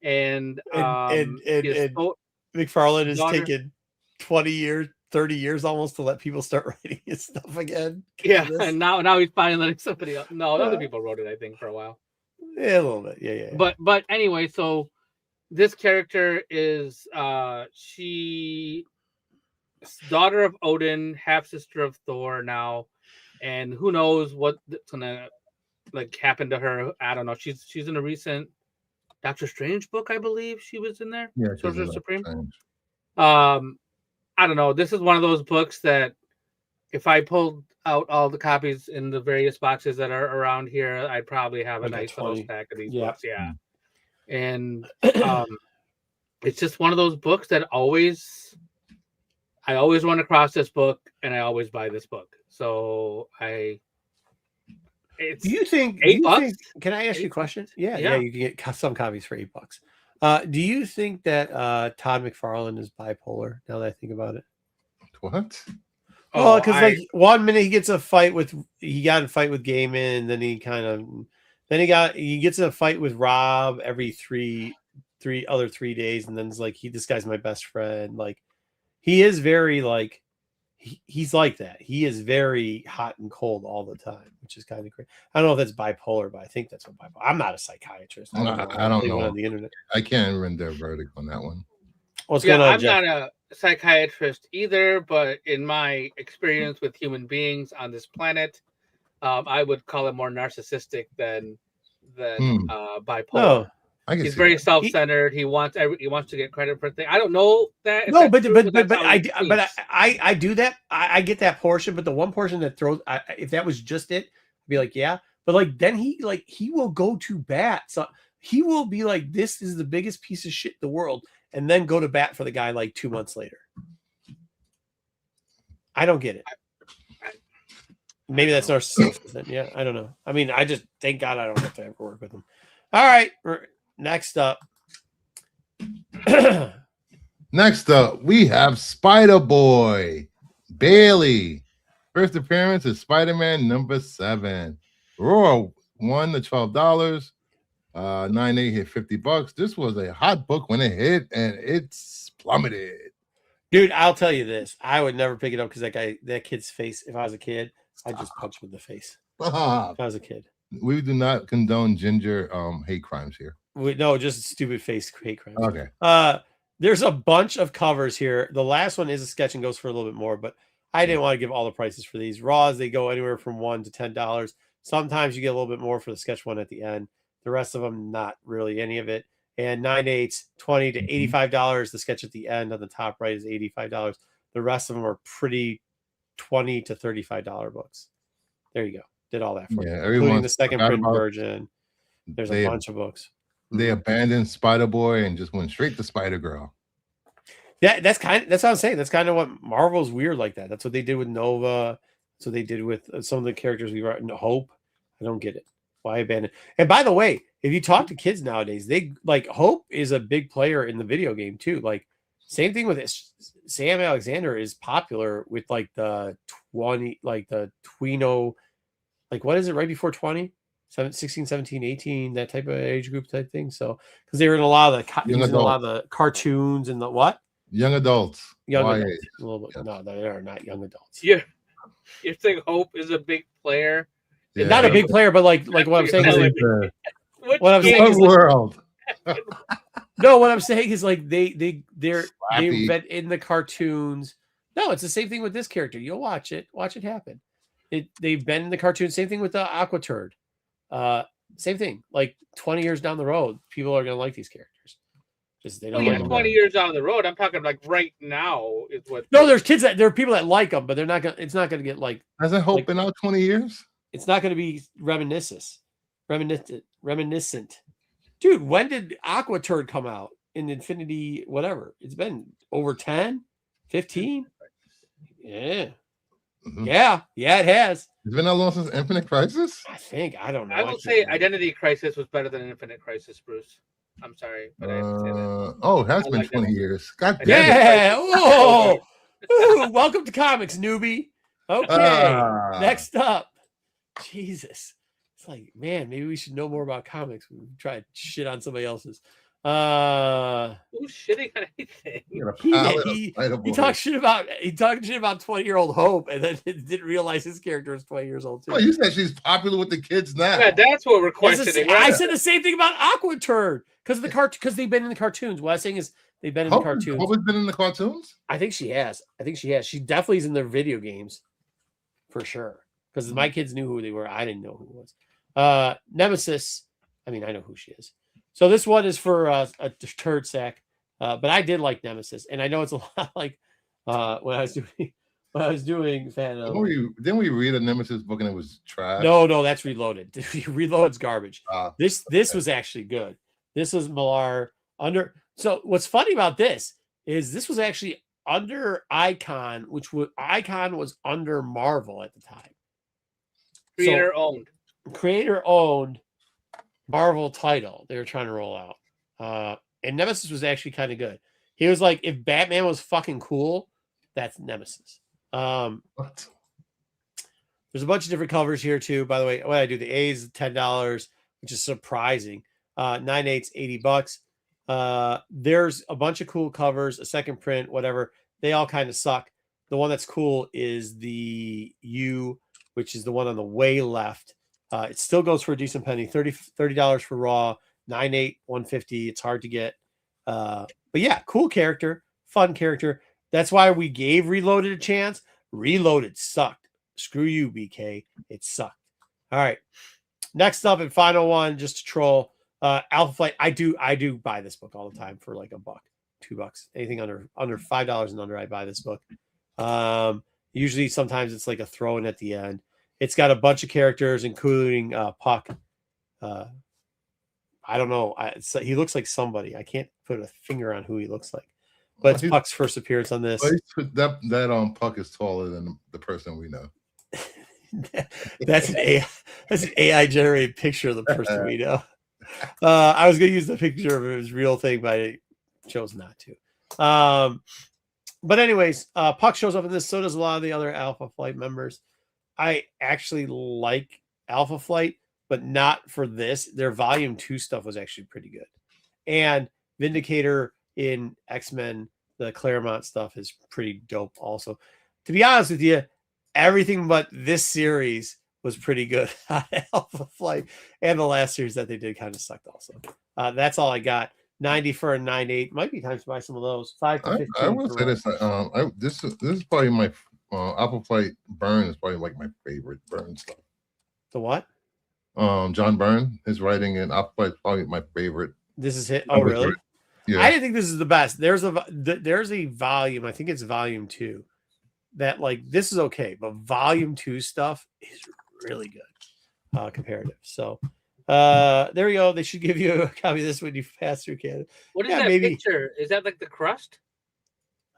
And McFarlane has taken 20 years, 30 years almost to let people start writing his stuff again. Yeah, and now he's finally letting somebody else. No, other people wrote it, I think, for a while. Yeah, a little bit. Yeah. But anyway, so this character is she daughter of Odin, half sister of Thor now, and who knows what's gonna like happen to her. I don't know. She's in a recent Doctor Strange book, I believe she was in there. Yeah, Sorcerer Supreme. Strange. I don't know. This is one of those books that if I pulled out all the copies in the various boxes that are around here, I'd probably have a Like a nice little 20. stack of these Yeah. books. Yeah. And it's just one of those books that I always run across this book and I always buy this book. So it's Do you think? $8? Can I ask you a question? Yeah, Yeah. you can get some copies for $8. Do you think that Todd McFarlane is bipolar? Now that I think about it. What? Oh, because like 1 minute he gets a fight with he got in a fight with Gaiman, and then he gets in a fight with Rob every three days, and then it's like this guy's my best friend. Like he is very like he's like that. He is very hot and cold all the time, which is kind of crazy. I don't know if that's bipolar, but I think that's what bipolar. I'm not a psychiatrist. I don't know. On the internet. I can't render a verdict on that one. What's going on, I'm Jeff? not a psychiatrist either, but in my experience with human beings on this planet, I would call him more narcissistic than bipolar. No. He's very self-centered. He wants to get credit for things. I don't know that. No, but I do that. I get that portion, but the one portion that throws, if that was just it, I'd be like, yeah. But like then he will go to bat. So he will be like, this is the biggest piece of shit in the world, and then go to bat for the guy like 2 months later. I don't get it. Maybe that's narcissism. Yeah, I don't know. I mean, I just thank God I don't have to ever work with him. All right. Next up. Next up, we have Spider-Boy Bailey. First appearance is Spider-Man number 7. Roar won the $12. 9.8 hit $50. This was a hot book when it hit, and it's plummeted. Dude, I'll tell you this. I would never pick it up because that kid's face, if I was a kid, I'd just punch him in the face. If I was a kid. We do not condone ginger hate crimes here. No, just stupid face hate crimes. Okay. There's a bunch of covers here. The last one is a sketch and goes for a little bit more, but I didn't want to give all the prices for these. Raws, they go anywhere from $1 to $10. Sometimes you get a little bit more for the sketch one at the end. The rest of them, not really any of it. And 9/8, $20 to $85. The sketch at the end on the top right is $85. The rest of them are pretty $20 to $35 books. There you go. Did all that for you, including the second print version. There's a bunch of books. They abandoned Spider-Boy and just went straight to Spider-Girl. Yeah, that's what I'm saying. That's kind of what Marvel's weird like that. That's what they did with Nova. That's what they did with some of the characters we wrote in Hope. I don't get it. Why abandon? And by the way, if you talk to kids nowadays, they like Hope is a big player in the video game too. Like same thing with this. Sam Alexander is popular with like the 20, like the Twino, like what is it right before 20? 16, 17, 18, that type of age group type thing. So because they were in a lot of the cartoons and the what? Young adults. Young adults. A little bit. Yes. No, they are not young adults. Yeah. You think Hope is a big player? Yeah. Not a big player, but like what I'm saying is what I'm saying is world. No, what I'm saying is like they've been in the cartoons. No, it's the same thing with this character. You'll watch it happen. They've been in the cartoons. Same thing with the Aquaturd. Same thing. Like 20 years down the road, people are gonna like these characters. Just they don't. 20 years down the road. I'm talking like right now is what. No, there are people that like them, but they're not gonna. It's not gonna get like. Hasn't Hope been out 20 years? It's not gonna be reminiscent. Dude, when did Aquaturd come out in Infinity? Whatever. It's been over 10, 15. Yeah. Mm-hmm. Yeah, it has. It's been that long since Infinite Crisis? I think. I don't know. I will say Identity Crisis was better than Infinite Crisis, Bruce. I'm sorry, but I have to say that. Oh, it has been 20 years. God damn it. Oh, welcome to comics, newbie. Okay, next up. Jesus. It's like, man, maybe we should know more about comics. We try to shit on somebody else's. Who's shitting on anything? He talked shit about 20-year-old Hope, and then didn't realize his character was 20 years old too. Well, you said she's popular with the kids now. Yeah, that's what we're questioning. I said the same thing about Aquaturd because because they've been in the cartoons. What I'm saying is they've been in the cartoons. Hope has been in the cartoons? I think she has. She definitely is in their video games for sure. because my kids knew who they were. I didn't know who it was. Nemesis. I mean, I know who she is. So this one is for a turd sack. But I did like Nemesis, and I know it's a lot like when I was doing Phantom. Didn't we read a Nemesis book and it was trash? No, that's Reloaded. Reloaded's garbage. This Okay. was actually good. This was Millar under. So what's funny about this is this was actually under Icon, Icon was under Marvel at the time. Creator owned Marvel title they were trying to roll out. And Nemesis was actually kind of good. He was like, if Batman was fucking cool, that's Nemesis. What? There's a bunch of different covers here too. By the way, what I do, the A is $10, which is surprising. 9/8's $80. There's a bunch of cool covers, a second print, whatever. They all kind of suck. The one that's cool is the U, which is the one on the way left. It still goes for a decent penny. $30 for raw. 9/8, $150. It's hard to get. But yeah, cool character, fun character. That's why we gave Reloaded a chance. Reloaded sucked. Screw you, BK. It sucked. All right. Next up and final one, just to troll. Alpha Flight. I do buy this book all the time for like $1, $2. Anything under $5 and under, I buy this book. Usually sometimes it's like a throw in at the end. It's got a bunch of characters, including Puck. I don't know. He looks like somebody. I can't put a finger on who he looks like. But it's Puck's first appearance on this. That Puck is taller than the person we know. That's an AI generated picture of the person we know. I was going to use the picture of his real thing, but I chose not to. But anyways, Puck shows up in this. So does a lot of the other Alpha Flight members. I actually like Alpha Flight, but not for this. Their Volume 2 stuff was actually pretty good. And Vindicator in X-Men, the Claremont stuff is pretty dope also. To be honest with you, everything but this series was pretty good on Alpha Flight. And the last series that they did kind of sucked also. That's all I got. 90 for a 9/8. Might be time to buy some of those. 5 to 15. I will say this. This is probably my Alpha Flight Burn is probably like my favorite Burn stuff. The what? John Byrne, his writing in Alpha Flight is probably my favorite. This is it. Oh, really? Yeah. I didn't think this is the best. There's a volume. I think it's Volume 2. That like this is okay, but Volume 2 stuff is really good. Comparative. So there we go. They should give you a copy of this when you pass through Canada. What is that picture? Is that like the crust?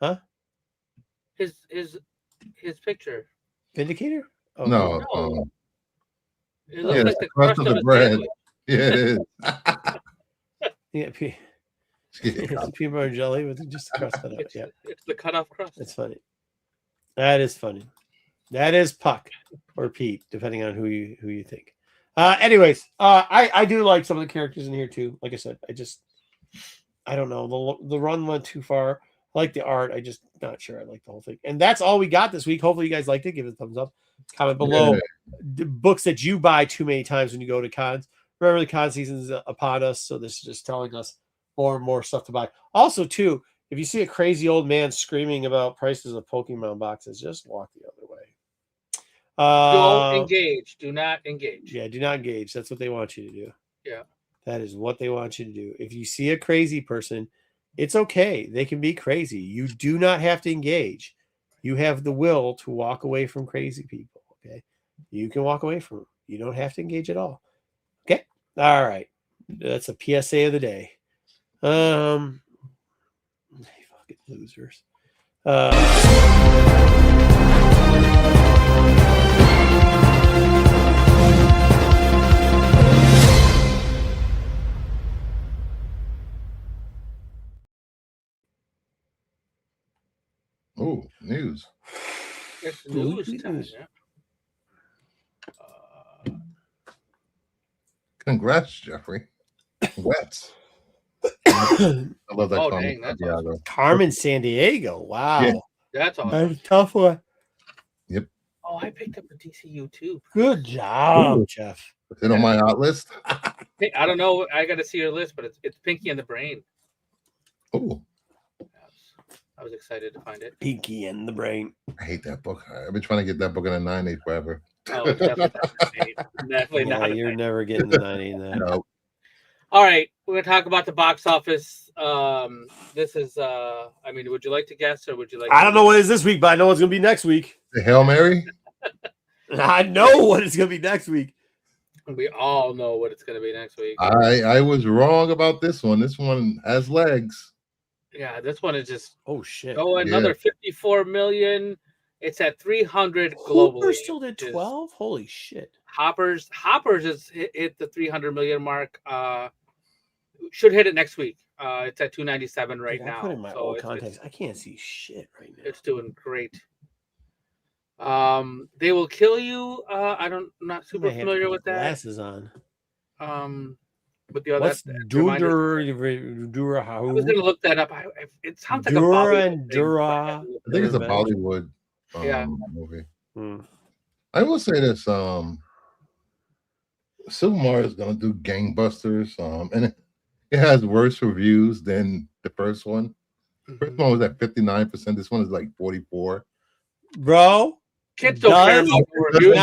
Huh? His picture. Vindicator? Oh, no. It looks like the crust of the bread. Yeah, it is. Yeah, it's peanut butter and jelly with just the crust cut out. Yeah, it's the cut off crust. It's funny. That is funny. That is Puck or Pete, depending on who you think. Anyways, I do like some of the characters in here too. Like I said, I don't know. The run went too far. I like the art. I just not sure I like the whole thing. And that's all we got this week. Hopefully you guys liked it. Give it a thumbs up. Comment below the books that you buy too many times when you go to cons. Remember, the con season is upon us, so this is just telling us more and more stuff to buy. Also, too, if you see a crazy old man screaming about prices of Pokemon boxes, just walk the other way. Don't engage. Do not engage. Yeah, do not engage. That's what they want you to do. Yeah. That is what they want you to do. If you see a crazy person, it's okay. They can be crazy. You do not have to engage. You have the will to walk away from crazy people. Okay. You can walk away from them. You don't have to engage at all. Okay. All right. That's a PSA of the day. Fucking losers. Oh, news. It's news time. Yeah. Congrats, Jeffrey. Congrats. I love that. Oh, dang, that's awesome. Carmen Sandiego. Wow. Yeah. That's awesome. That's a tough one. Yep. Oh, I picked up a DCU too. Good job, Ooh. Jeff. Is it on my hot list? Hey, I don't know. I got to see your list, but it's Pinky and the Brain. Oh, I was excited to find it. Pinky and the Brain. I hate that book. I've been trying to get that book in a 9/8 forever. Oh, it's definitely not 8. Definitely Yeah, not. a you're 9. never getting the 9 in that. No. All right, we're gonna talk about the box office. This is. I mean, would you like to guess, or would you like? I don't know what it is this week, but I know it's gonna be next week. The Hail Mary? I know what it's gonna be next week. We all know what it's gonna be next week. I was wrong about this one. This one has legs. Yeah, this one is just Oh shit! another 54 million. It's at 300 globally. Hooper still did 12. Holy shit! Hoppers has hit the 300 million mark. Should hit it next week. It's at 297 right now. I put in my old it's- contacts. I can't see shit right now. It's doing great. They Will Kill You. I'm not super familiar with that. Glasses on. With the other. What's Dura? I was gonna look that up. It sounds like a Bollywood Dura. thing. I think it's a Bollywood movie. I will say this: Super Mario is gonna do gangbusters, and it has worse reviews than the first one. The first one was at 59%. This one is like 44. Bro, kids don't care about the reviews.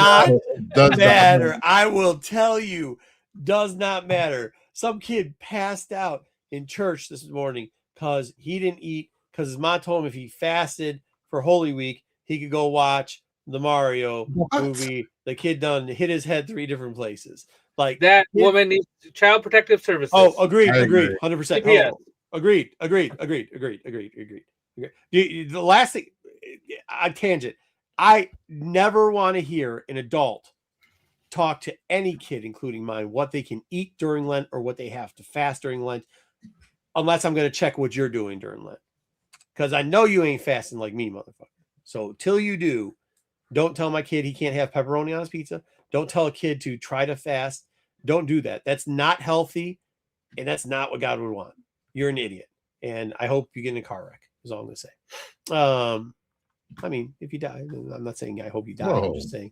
Does not matter. I will tell you, does not matter. Some kid passed out in church this morning because he didn't eat, because his mom told him if he fasted for Holy Week, he could go watch the Mario movie. The kid done hit his head 3 different places. Like that woman needs Child Protective Services. Oh, agreed, 100%. Yeah. Agreed. The last thing, I tangent. I never want to hear an adult talk to any kid, including mine, what they can eat during Lent or what they have to fast during Lent, unless I'm going to check what you're doing during Lent. Because I know you ain't fasting like me, motherfucker. So till you do, don't tell my kid he can't have pepperoni on his pizza. Don't tell a kid to try to fast. Don't do that. That's not healthy, and that's not what God would want. You're an idiot, and I hope you get in a car wreck, is all I'm going to say. I mean, if you die, I'm not saying I hope you die. I'm just saying.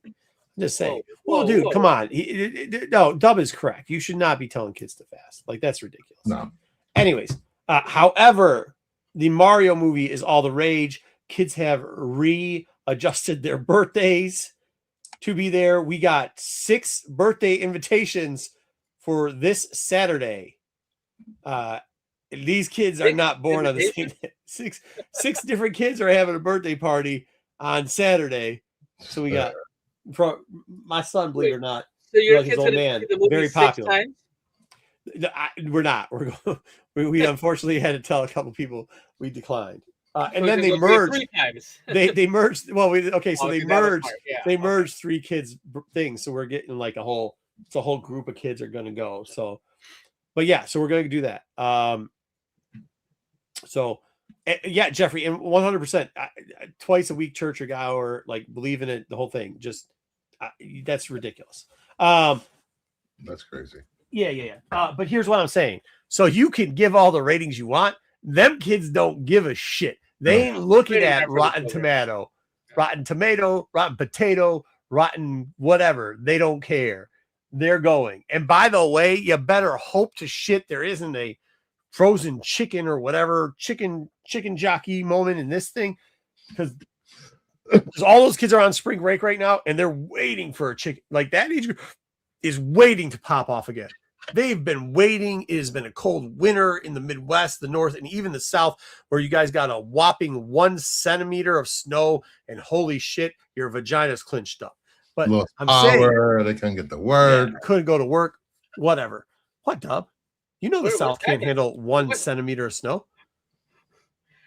Well, dude, come on. No, Dub is correct. You should not be telling kids to fast. Like, that's ridiculous. No. Anyways, however, the Mario movie is all the rage. Kids have readjusted their birthdays to be there. We got 6 birthday invitations for this Saturday. These kids are not born on the same day. Six different kids are having a birthday party on Saturday. So we got my son, believe it or not. So your his old man, very popular. We're not. We unfortunately had to tell a couple people we declined. And then they merged 3 times. they merged. Well, they merged. They merged 3 kids things. So we're getting like a whole group of kids are going to go. So, but yeah, so we're going to do that. So yeah, Jeffrey, and 100% twice a week church or hour, like believe in it, the whole thing. Just that's ridiculous. That's crazy. Yeah. But here's what I'm saying. So you can give all the ratings you want. Them kids don't give a shit. They ain't looking at Rotten Tomato, Rotten Potato, Rotten whatever. They don't care. They're going. And by the way, you better hope to shit there isn't a frozen chicken or whatever chicken jockey moment in this thing, because all those kids are on spring break right now and they're waiting for a chicken. Like that age group is waiting to pop off again. They've been waiting. It has been a cold winter in the Midwest, the North, and even the South, where you guys got a whopping 1 centimeter of snow, and holy shit, your vagina's clinched up. But I'm saying they couldn't get the word. Couldn't go to work, whatever. What, Dub? You know the South can't handle 1 centimeter of snow.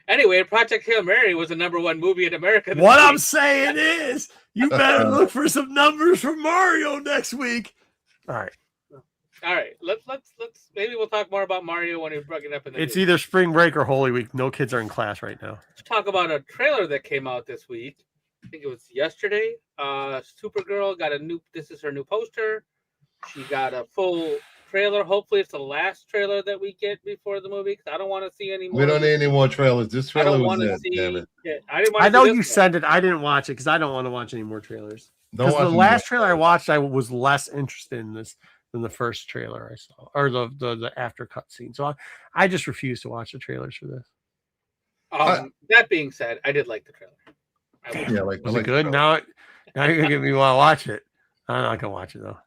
Anyway, Project Hail Mary was the #1 movie in America. What I'm saying is, you better look for some numbers for Mario next week. All right. Let's maybe we'll talk more about Mario when we bring it up in the It's either spring break or Holy Week. No kids are in class right now. Let's talk about a trailer that came out this week. I think it was yesterday. Supergirl got this is her new poster. She got a full trailer. Hopefully it's the last trailer that we get before the movie, because I don't want to see any more. We don't need any more trailers. This trailer was it. Damn it. Yeah, I know you sent it. I didn't watch it because I don't want to watch any more trailers. Because the last trailer I watched, I was less interested in this than the first trailer I saw, or the after cut scene. So I just refuse to watch the trailers for this. That being said, I did like the trailer. Was it good? Now you're gonna get me want to watch it. I'm not gonna watch it though.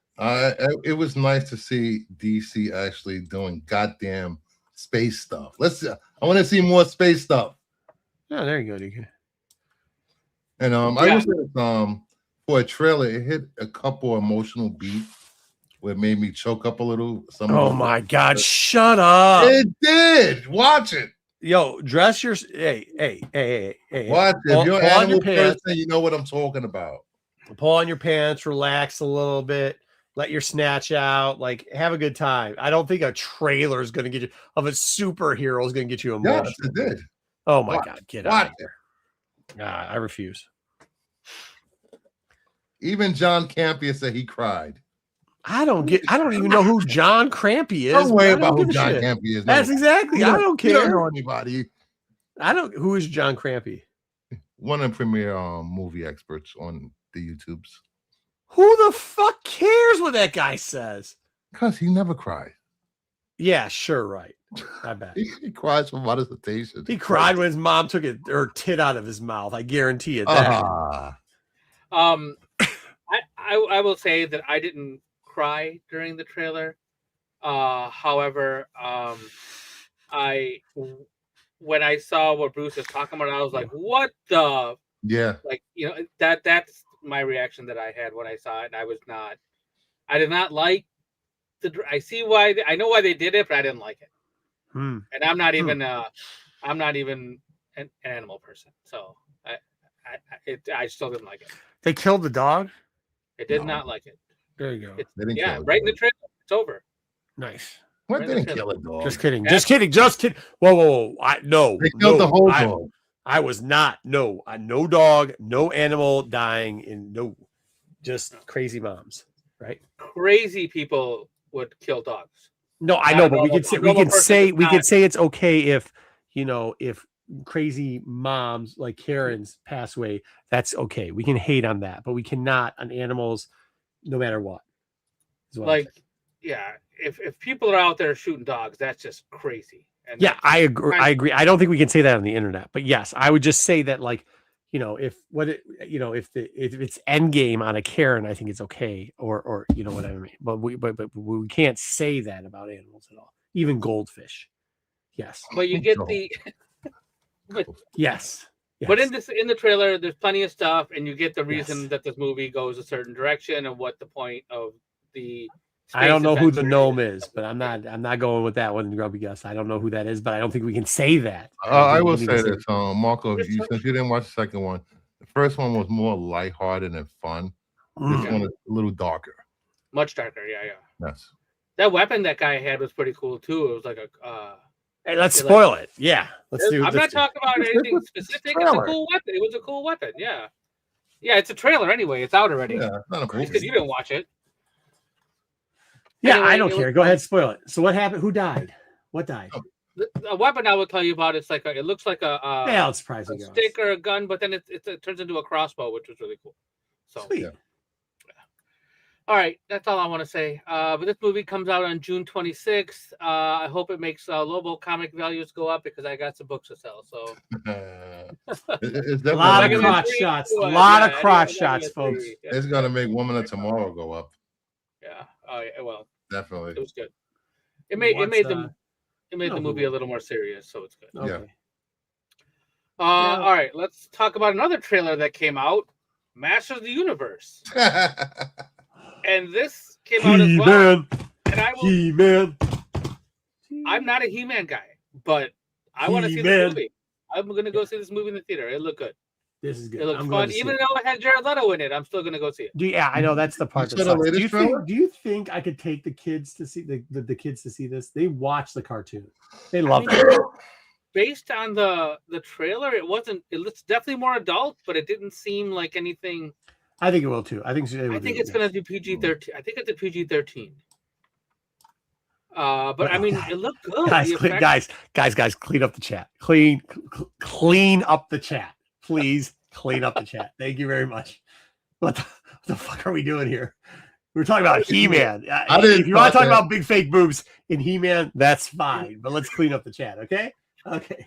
It was nice to see DC actually doing goddamn space stuff. I want to see more space stuff. Oh, there you go, DK. And I was for a trailer, it hit a couple emotional beats where it made me choke up a little. Oh my God, shut up. It did. Watch it. Yo, dress your hey. Watch it. If you're an animal person, you know what I'm talking about. Pull on your pants, relax a little bit, let your snatch out, like have a good time. I don't think a trailer is going to get you of a superhero is going to get you emotional. Yes, it did. Oh my God, get out of it. here. I refuse. Even John Campion said he cried. I don't even know who John Crampy is. Don't worry about who John Crampy is. That's exactly. I don't care. You don't know anybody. Who is John Crampy? One of the premier movie experts on the YouTubes. Who the fuck cares what that guy says? Because he never cried. Yeah, sure, right. I bet. He cries from molestation. He cried when his mom took her tit out of his mouth. I guarantee it. I will say that I didn't cry during the trailer. However, when I saw what Bruce was talking about, I was like, "What the?" Yeah. Like, you know, that's my reaction that I had when I saw it. And I did not like I see why I know why they did it, but I didn't like it. And I'm not even an animal person, so I still didn't like it. They killed the dog. I did not like it. There you go. Right in the trailer. It's over. Nice. What didn't kill a dog? Just kidding. Just kidding. Whoa. They killed the whole dog. I was not. No dog, no animal dying, and no, just crazy moms. Right? Crazy people would kill dogs. No, I know, but we can say it's okay if if crazy moms like Karen's pass away. That's okay. We can hate on that, but we cannot on animals, no matter what. Like, yeah, if people are out there shooting dogs, that's just crazy. And yeah, I agree. I don't think we can say that on the internet, but yes, I would just say that, like, if it's Endgame on a Karen, I think it's okay, or you know what I mean. But we can't say that about animals at all, even goldfish. Yes, but you get yes. But in the trailer, there's plenty of stuff, and you get the reason that this movie goes a certain direction and what the point of the. I don't know who the gnome is, but I'm not going with that one, Grubby Gus. I don't know who that is, but I don't think we can say that. I will say this, Marco, since you didn't watch the second one, the first one was more lighthearted and fun. This one is a little darker. Much darker, yeah. Yes. That weapon that guy had was pretty cool too. It was like a. Hey, let's spoil it. Yeah, let's do. I'm not talking about anything specific. It's a cool weapon. It was a cool weapon. Yeah, it's a trailer anyway. It's out already. Yeah, not a movie. You didn't watch it. Yeah, anyway, I don't care. Go ahead, spoil it. So what happened? Who died? What died? The weapon I will tell you about. It's like it looks like a surprising stick or a gun, but then it turns into a crossbow, which was really cool. So sweet. Yeah. All right, that's all I want to say. But this movie comes out on June 26th. I hope it makes Lobo comic values go up because I got some books to sell. So a lot of crotch shots. A lot of crotch shots, folks. It's gonna make Woman of Tomorrow go up. Yeah. Oh, yeah. Well, definitely. It was good. It made the movie a little more serious, so it's good. Okay. Yeah. All right, let's talk about another trailer that came out, Masters of the Universe. And this came out as well. And He-Man. I'm not a He-Man guy, but I want to see this movie. I'm going to go see this movie in the theater. It looked good. This is good. It looked fun. Even though it had Jared Leto in it, I'm still going to go see it. Yeah, I know that's the part. Do you think I could take the kids to see the kids to see this? They watch the cartoon. They love it. Based on the trailer, it looks definitely more adult, but it didn't seem like anything. I think it will too. I think it's going to do PG-13. I think it's a PG-13. But I mean, it looked good. Guys, clean up the chat. Clean up the chat. Please clean up the chat. Thank you very much. What the fuck are we doing here? We're talking about He-Man. If you want to talk about big fake boobs in He-Man, that's fine. But let's clean up the chat, okay? Okay.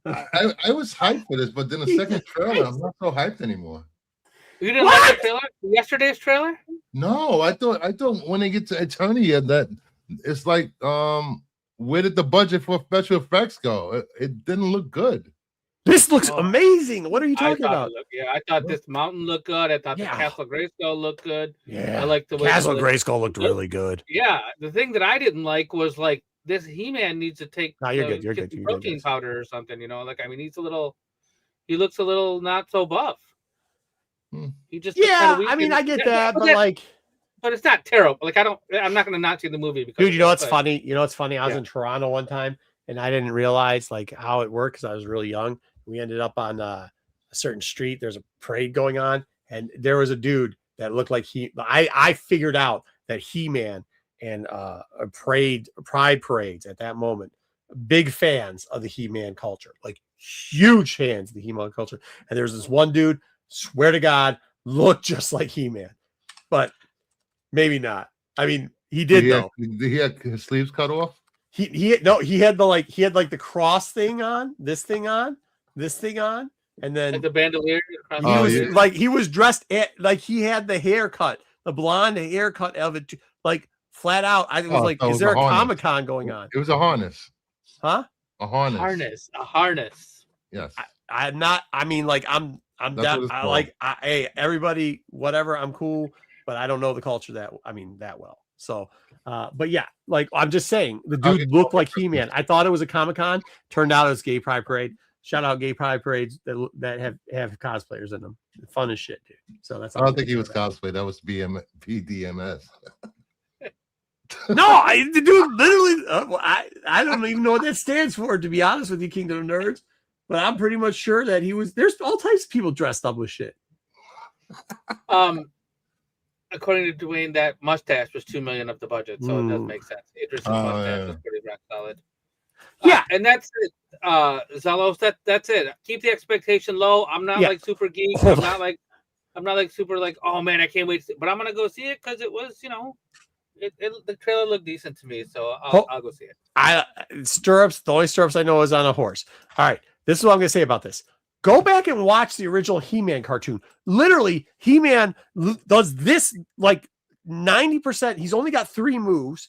I was hyped for this, but then the second trailer, I'm not so hyped anymore. You didn't like the trailer? Yesterday's trailer? No, I thought when they get to Eternia that it's like where did the budget for special effects go? It didn't look good. This looks amazing. What are you talking about? I thought this mountain looked good. I thought the Yeah. Castle Grayskull looked good. Yeah, I like the way Castle Grayskull looked really good. Yeah, the thing that I didn't like was like this He-Man needs to take No, you're good. You're get good. some You're good, protein guys. powder or something. You know, like I mean, he looks a little not so buff. He just looks Yeah, kinda weak I mean, and- I get yeah, that, but like, but it's not terrible. Like I'm not going to not see the movie because dude, you know of what's it, but- funny? You know what's funny? I was Yeah. in Toronto one time, and I didn't realize like how it worked because I was really young. We ended up on a certain street. There's a parade going on, and there was a dude that looked like I figured out that He-Man and pride parades at that moment, big fans of the He-Man culture, like huge fans of the He-Man culture. And there's this one dude, swear to God, looked just like He-Man, but maybe not. I mean, he did though. Did he have his sleeves cut off? He had the cross thing on, this thing on, and then like the bandolier. he was dressed like he had the haircut, the blonde haircut of it, like flat out. I was like, is there a Comic-Con going on? It was a harness. Huh? A harness. A harness. Yes. I'm not. I mean, like I'm down. Hey, everybody, whatever. I'm cool, but I don't know the culture that well. So, but yeah, like I'm just saying, the dude looked like He-Man. I thought it was a Comic-Con. Turned out it was Gay Pride Parade. Shout out Gay Pride Parades that have cosplayers in them. Fun as shit, dude. So that's. I don't think he was cosplay. That was BDMS. No, the dude literally. I don't even know what that stands for. To be honest with you, Kingdom of Nerds, but I'm pretty much sure that he was. There's all types of people dressed up with shit. According to Dwayne, that mustache was $2 million of the budget, so it does make sense. Idris' mustache was pretty rock solid. Yeah, and that's it. Zelos, that's it. Keep the expectation low. I'm not like super geek. I'm not like super like, oh man, I can't wait. But I'm gonna go see it because it was, the trailer looked decent to me, so I'll go see it. Stirrups. The only stirrups I know is on a horse. All right, this is what I'm gonna say about this. Go back and watch the original He-Man cartoon. Literally, He-Man does this like 90%. He's only got 3 moves.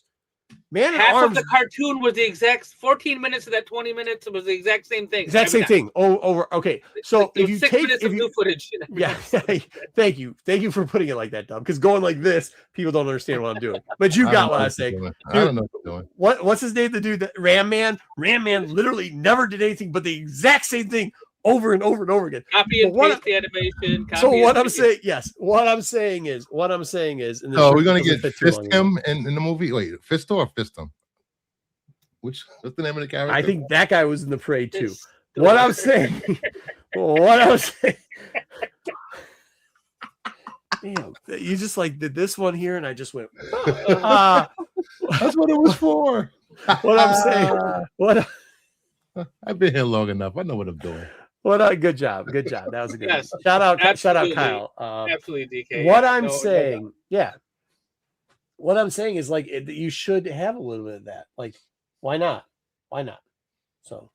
Man, half of the cartoon was the exact 14 minutes of that 20 minutes was the exact same thing. Exact same thing. Over. Okay, so if you take new footage, yeah, thank you for putting it like that, Dub. Because going like this, people don't understand what I'm doing. But you got what I'm saying. I don't know what I'm doing. What's his name? The dude that Ram Man literally never did anything but the exact same thing over and over and over again. Copy and paste the animation. So what I'm saying, what I'm saying is, and so we're gonna get Fist him in the movie. Wait, Fisto or Fistum? What's the name of the character? I think that guy was in the parade too. What I'm saying, damn, you just like did this one here, and I just went. That's what it was for. What I'm saying, I've been here long enough. I know what I'm doing. Good job. That was a good one. Shout out Kyle. Absolutely, DK. What I'm saying, what I'm saying is like you should have a little bit of that. Like, why not? So,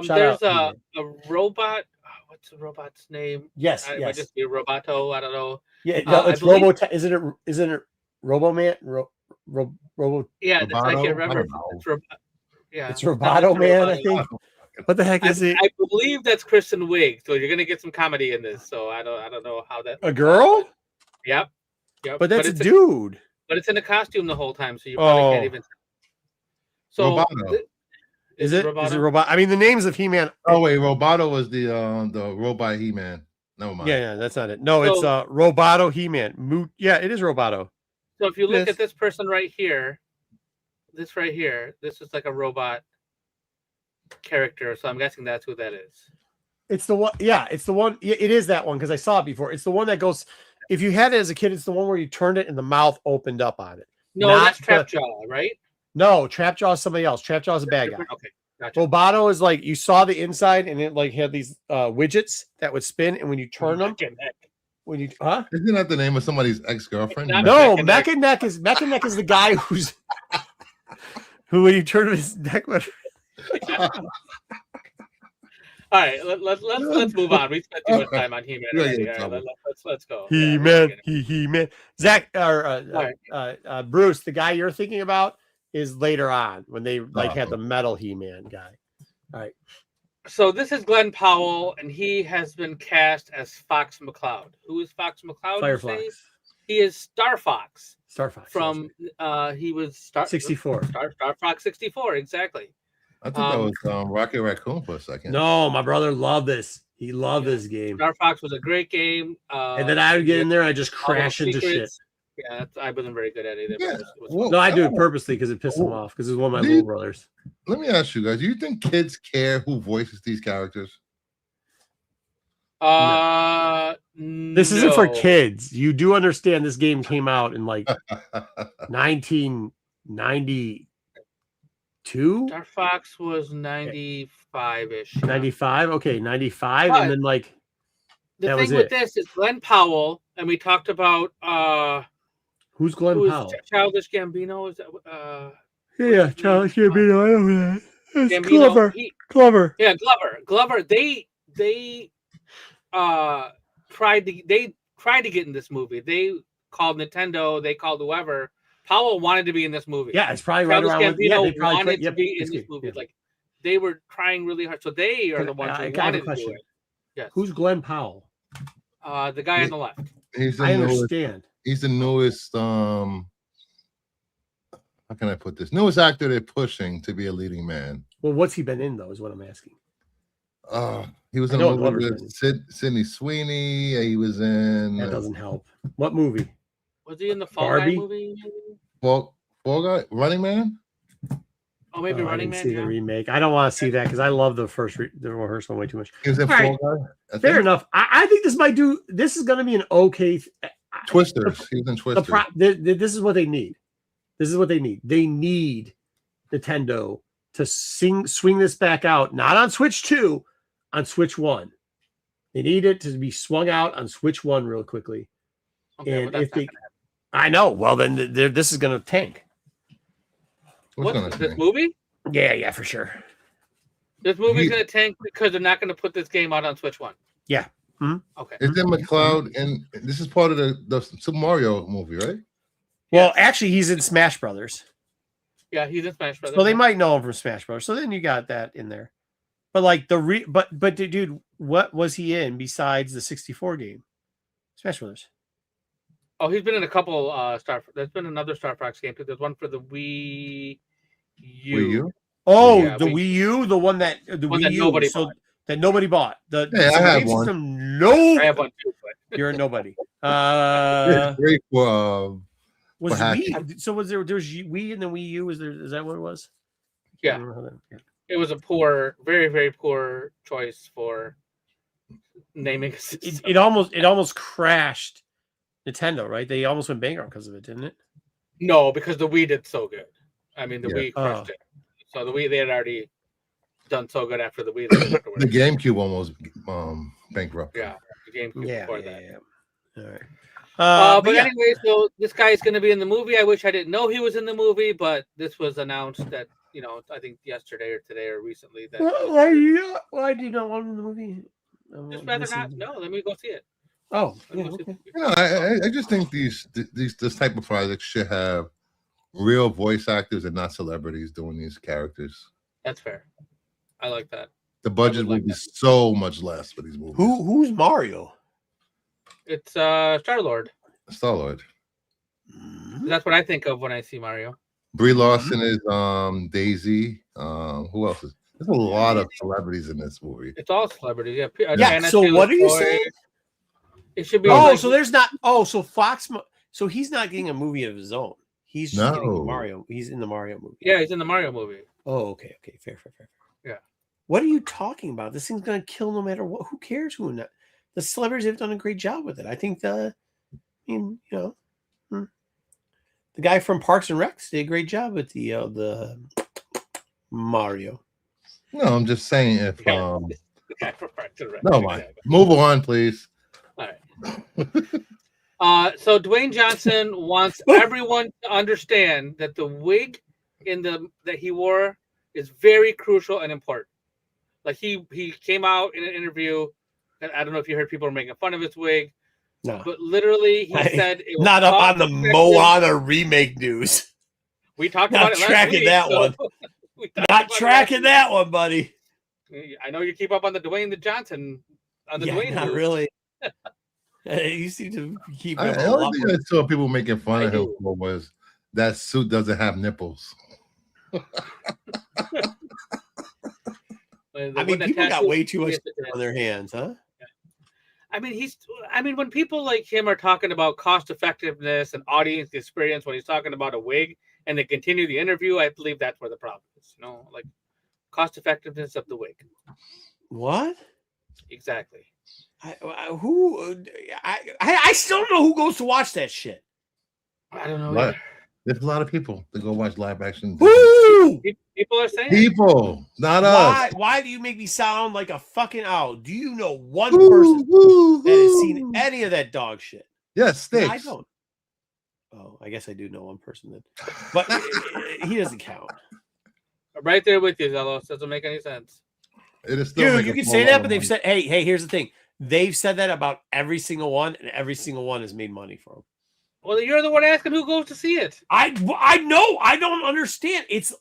there's a robot. What's the robot's name? Yes, it might just be Roboto. I don't know. Yeah, no, it's Robo. Isn't it Robo-Man? Robo. Yeah, Roboto? I can't remember. It's Roboto Man. I think. What the heck is it? I believe that's Kristen Wiig. So you're gonna get some comedy in this. So I don't know how that. A girl? Yep. But that's a dude. But it's in a costume the whole time, so you probably can't even. So Roboto. Is it Robot? I mean, the names of He-Man. Oh wait, Roboto was the robot He-Man. Never mind. Yeah, that's not it. No, it's Roboto He-Man. Yeah, it is Roboto. So if you look at this person right here, this is like a robot character. So I'm guessing that's who that is. It's the one. Yeah, it's the one. It is that one because I saw it before. It's the one that goes. If you had it as a kid, it's the one where you turned it and the mouth opened up on it. No, that's Trapjaw, right? No, Trapjaw is somebody else. Trapjaw is a bad guy. Okay, gotcha. Roboto is like you saw the inside and it like had these widgets that would spin, and when you turn them, isn't that the name of somebody's ex-girlfriend? No, Mech and Neck is the guy who when you turn his neck. All right, let's move on. We spent too much time on He-Man Yeah, already. yeah, All right, let's go. He Yeah, Man, he Man. Zach or right. Bruce, the guy you're thinking about is later on when they like had Oh. the metal He-Man guy. All right. So this is Glenn Powell, and he has been cast as Fox McCloud. Who is Fox McCloud? You say? Firefox. He is Star Fox Star Fox. from. He was Star 64. Star Fox 64. Exactly. I thought that was Rocket Raccoon for a second. No, my brother loved this. He loved this game. Star Fox was a great game. And then I would get in there, I just crash into shit. Yeah, I wasn't very good at it either. Yeah. But it was Well, No, I do it purposely because it pissed him off because it was one of my little brothers. Let me ask you guys: do you think kids care who voices these characters? This isn't for kids. You do understand this game came out in like 1992. Star Fox was 95-ish. 95. Okay, 95, But and then like the that thing was with it. this is Glenn Powell, and we talked about Who's Glenn who is Powell? Childish Gambino. Is that Yeah, Childish Gambino. I know that. It's Gambino? Clever. Yeah, Glover. They tried to get in this movie. They called Nintendo. They called whoever. Powell wanted to be in this movie. Yeah, it's probably right Childish around. Gambino They probably wanted to be in this movie. Yeah. Like they were trying really hard. So they are the ones who wanted to do it. Yes. Who's Glenn Powell? The guy on the left. I understand. He's the newest. How can I put this? Newest actor they're pushing to be a leading man. Well, what's he been in though? Is what I'm asking. He was in a movie with Sydney Sweeney. He was in. That doesn't help. What movie? Was he in the Fall Guy movie? Fall Guy, Running Man. Oh, maybe Running Man. I didn't see the remake. I don't want to see that because I love the first the rehearsal way too much. He was in Fall Guy. Fair enough. I think this might do. This is going to be an okay. Twisters. He was in Twisters. This is what they need. This is what they need. They need Nintendo to swing this back out, not on Switch 2, on Switch 1. They need it to be swung out on Switch 1 real quickly. Okay, and if they, I know. Well, then this is going to tank. What's this movie? Yeah, for sure. This movie's going to tank because they're not going to put this game out on Switch 1. Yeah. Mm-hmm. Okay. It's in McCloud, and this is part of the Super Mario movie, right? Well, actually, he's in Smash Brothers. Yeah, he's in Smash Brothers. So they might know him from Smash Brothers. So then you got that in there. But like but dude, what was he in besides the 64 game? Smash Brothers. Oh, he's been in a couple there's been another Star Fox game too. There's one for the Wii U. Wii U? Oh, yeah, the Wii U, the one that Wii U nobody bought. That nobody bought. I have one. I have one too, but you're a nobody. It's great for was Wii? So was there was Wii and then Wii U? Is that what it was? Yeah. It was a poor, very, very poor choice for naming a system. It almost crashed Nintendo, right? They almost went bankrupt because of it, didn't it? No, because the Wii did so good. I mean, the Wii crushed it. So the Wii, they had already done so good after the Wii. The GameCube almost bankrupt. Yeah, the GameCube before that. Yeah. All right. But anyway, so this guy is going to be in the movie. I wish I didn't know he was in the movie, but this was announced that, I think yesterday or today or recently. That why do you not want him in the movie? Just rather not. No, let me go see it. Oh, yeah, okay. I just think this type of project should have real voice actors and not celebrities doing these characters. That's fair. I like that. The budget would be so much less for these movies. Who's Mario? It's Star-Lord. Star-Lord. That's what I think of when I see Mario. Brie Larson is Daisy. Who else is? There's a lot of celebrities in this movie. It's all celebrities. Yeah. Yeah. So what are you saying? It should be. So there's not. Oh, so Fox. So he's not getting a movie of his own. He's just getting Mario. He's in the Mario movie. Yeah, he's in the Mario movie. Oh, okay. Fair. Yeah. What are you talking about? This thing's gonna kill no matter what. Who cares who? The celebrities have done a great job with it. I think the guy from Parks and Recs did a great job with the Mario. No, I'm just saying if The guy from Parks and Recs. no mind. Move on, please. All right. So Dwayne Johnson wants everyone to understand that the wig that he wore is very crucial and important. Like he came out in an interview, and I don't know if you heard people were making fun of his wig, No, but literally he said it was not up on the cost-effective. Moana remake news. We talked Not about it last tracking week. that one. We talked Not about it tracking last that one, buddy. week. I know you keep up on the Dwayne Johnson Dwayne not news. really. You seem to keep up The a only lot thing more. I saw people making fun I of him do. for was that suit doesn't have nipples. I mean, people got way too much on their hands, huh? I mean, when people like him are talking about cost effectiveness and audience experience, when he's talking about a wig and they continue the interview, I believe that's where the problem is. You know, like cost effectiveness of the wig. What? Exactly. I still don't know who goes to watch that shit. I don't know. Right. There's a lot of people that go watch live action. Who? People are saying People, not us. Why do you make me sound like a fucking owl? Do you know one person that has seen any of that dog shit? Yes, No, Sticks. I don't. Oh, I guess I do know one person then, but he doesn't count. I'm right there with you, Zelos. Doesn't make any sense. It is still Dude, making you can a say lot that, of but they've money. said, hey, here's the thing. They've said that about every single one, and every single one has made money for them. Well, you're the one asking who goes to see it. I know. I don't understand. It's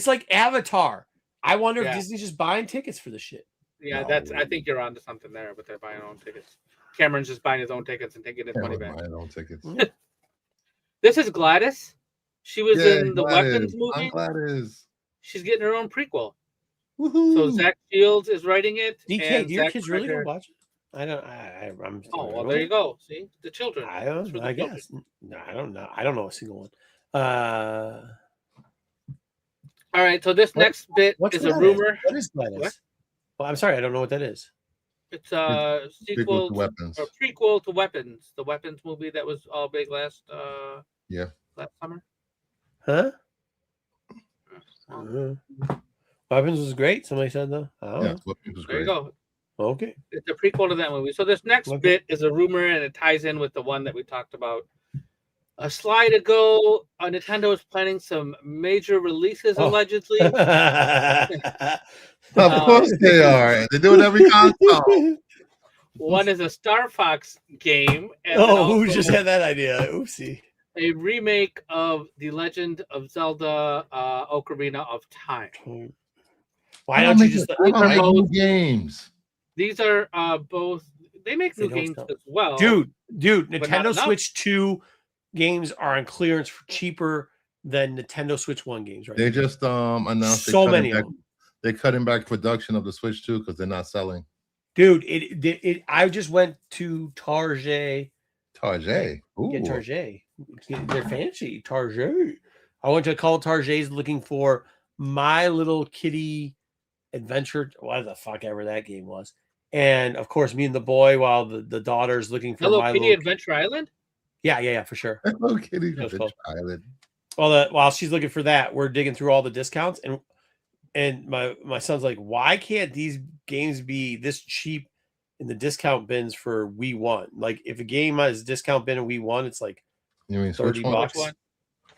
like Avatar. I wonder if Disney's just buying tickets for the shit. Yeah, No. I think you're onto something there, but they're buying their own tickets. Cameron's just buying his own tickets and taking his money back. Buying their own tickets. This is Gladys. She was in the Gladys. Weapons movie. I'm Gladys. She's getting her own prequel. Woohoo. So Zach Shields is writing it. DK, and do your Zach kids really Snyder- go watch it? I'm. Oh, well, there you go. See, the children. I It's don't. for the I children. guess. No, I don't know. I don't know a single one. All right. So this next bit What's is a Gladys? rumor. What is Gladys? What? Well, I'm sorry, I don't know what that is. It's a sequel to Weapons. or prequel to Weapons, the Weapons movie that was all big last summer. Huh? Well, Weapons was great. Somebody said though. Oh, Yeah, Weapons was there you great. go. okay. It's a prequel to that movie. So this next bit is a rumor, and it ties in with the one that we talked about a slide ago. Nintendo is planning some major releases, allegedly. Of course they are. They do it every console. One is a Star Fox game. And who also just had that idea? Oopsie. a remake of The Legend of Zelda Ocarina of Time. Why don't you just I don't make new games? These are both. They make They new don't games sell. as well. Dude, not Nintendo enough. Switch 2 games are on clearance for cheaper than Nintendo Switch 1 games right They now. just announced So many of them. they're cutting back production of the Switch 2 because they're not selling. Dude, I just went to Target. Target. Ooh. Get Target. They're fancy. Target. I went to call Target's looking for My Little Kitty Adventure. What the fuck ever that game was. And of course, me and the boy, while the daughter's looking for Hello My Kitty Little Adventure Island. Yeah, for sure. Hello Kitty That was Adventure cool. Island. Well, while she's looking for that, we're digging through all the discounts, and my son's like, why can't these games be this cheap in the discount bins for Wii 1? Like, if a game has discount bin in Wii 1, it's like You mean 30 Switch one? bucks.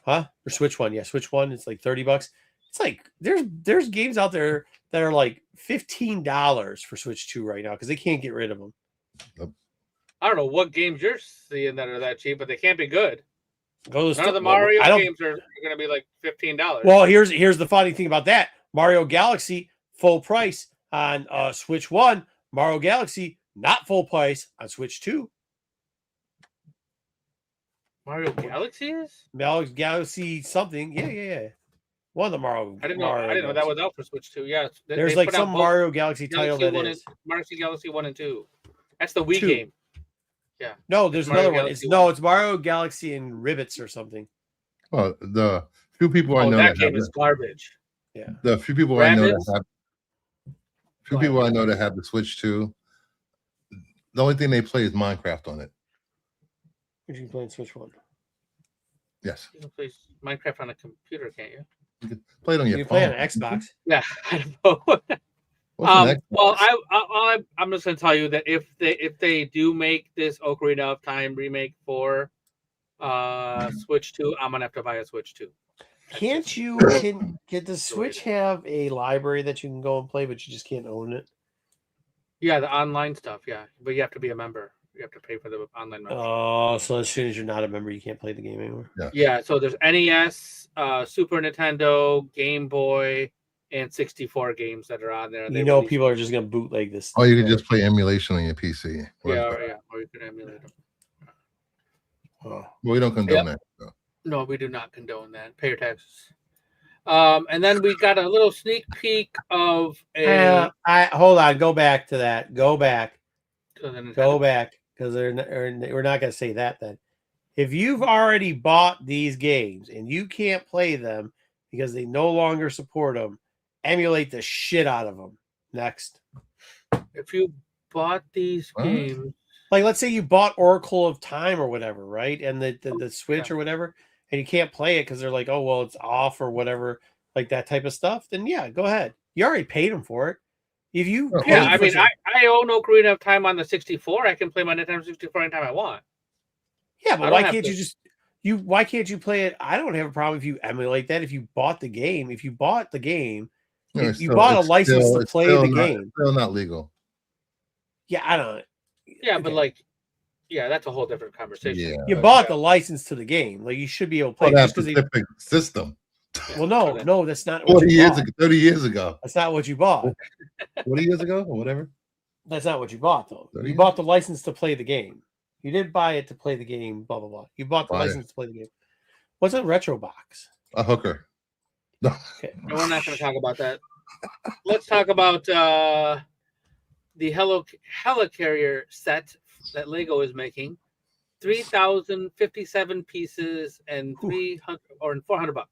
Huh? Or Switch 1. Yeah, Switch 1, it's like 30 bucks. It's like there's games out there that are like $15 for Switch 2 right now because they can't get rid of them. I don't know what games you're seeing that are that cheap, but they can't be good. None None of the Mario games are going to be like $15. Well, here's the funny thing about that. Mario Galaxy, full price on Switch 1. Mario Galaxy, not full price on Switch 2. Mario Galaxy is? Mario Galaxy something. Yeah. One of the Mario. I didn't know that was out for Switch 2. Yeah. There's like some Mario Galaxy title that is. Mario Galaxy 1 and 2. That's the Wii 2. game. Yeah. No, there's Mario another one. Galaxy It's Mario Galaxy and Ribbits or something. Well, the few people I know that that game is garbage. Yeah. the few people I know Rabbids? that have I know that have the Switch 2. The only thing they play is Minecraft on it. You can play on Switch 1. Yes. You can play Minecraft on a computer, can't you? You can play it on You your can play phone. on Xbox. Yeah, I don't know. What's the next Well, one? I'm just going to tell you that if they do make this Ocarina of Time remake for Switch 2, I'm going to have to buy a Switch 2. Can't you get the Switch have a library that you can go and play, but you just can't own it? Yeah, the online stuff. Yeah, but you have to be a member. You have to pay for the online membership. Oh, so as soon as you're not a member, you can't play the game anymore. Yeah, so there's NES, Super Nintendo, Game Boy, and 64 games that are on there. You know, people are just gonna bootleg this. Oh, you can just play emulation on your PC. Yeah, or you can emulate them. Oh. Well, we don't condone that. So. No, we do not condone that. Pay your taxes. And then we got a little sneak peek of a. Hold on. Go back to that. Go back. Go back, because we're not going to say that then. If you've already bought these games and you can't play them because they no longer support them, emulate the shit out of them. Next. If you bought these games, like let's say you bought Oracle of Time or whatever, right? And the Switch or whatever, and you can't play it because they're like, oh well, it's off or whatever, like that type of stuff. Then yeah, go ahead. You already paid them for it. If you I mean, I own Ocarina of Time on the 64. I can play my Nintendo 64 anytime I want. Yeah, but why can't why can't you play it? I don't have a problem if you emulate that. If you bought the game, you bought a license to play the game. It's still not legal. Yeah, I don't. Yeah, but that's a whole different conversation. Yeah, you bought the license to the game. Like you should be able to play that specific system. Well, no, that's not. 30 years ago. That's not what you bought. 40 years ago or whatever. That's not what you bought, though. You bought the license to play the game. You didn't buy it to play the game. Blah blah blah. You bought the license to play the game. What's a retro box? A hooker. No. Okay, we're not going to talk about that. Let's talk about the Helicarrier set that Lego is making. 3,057 pieces and $400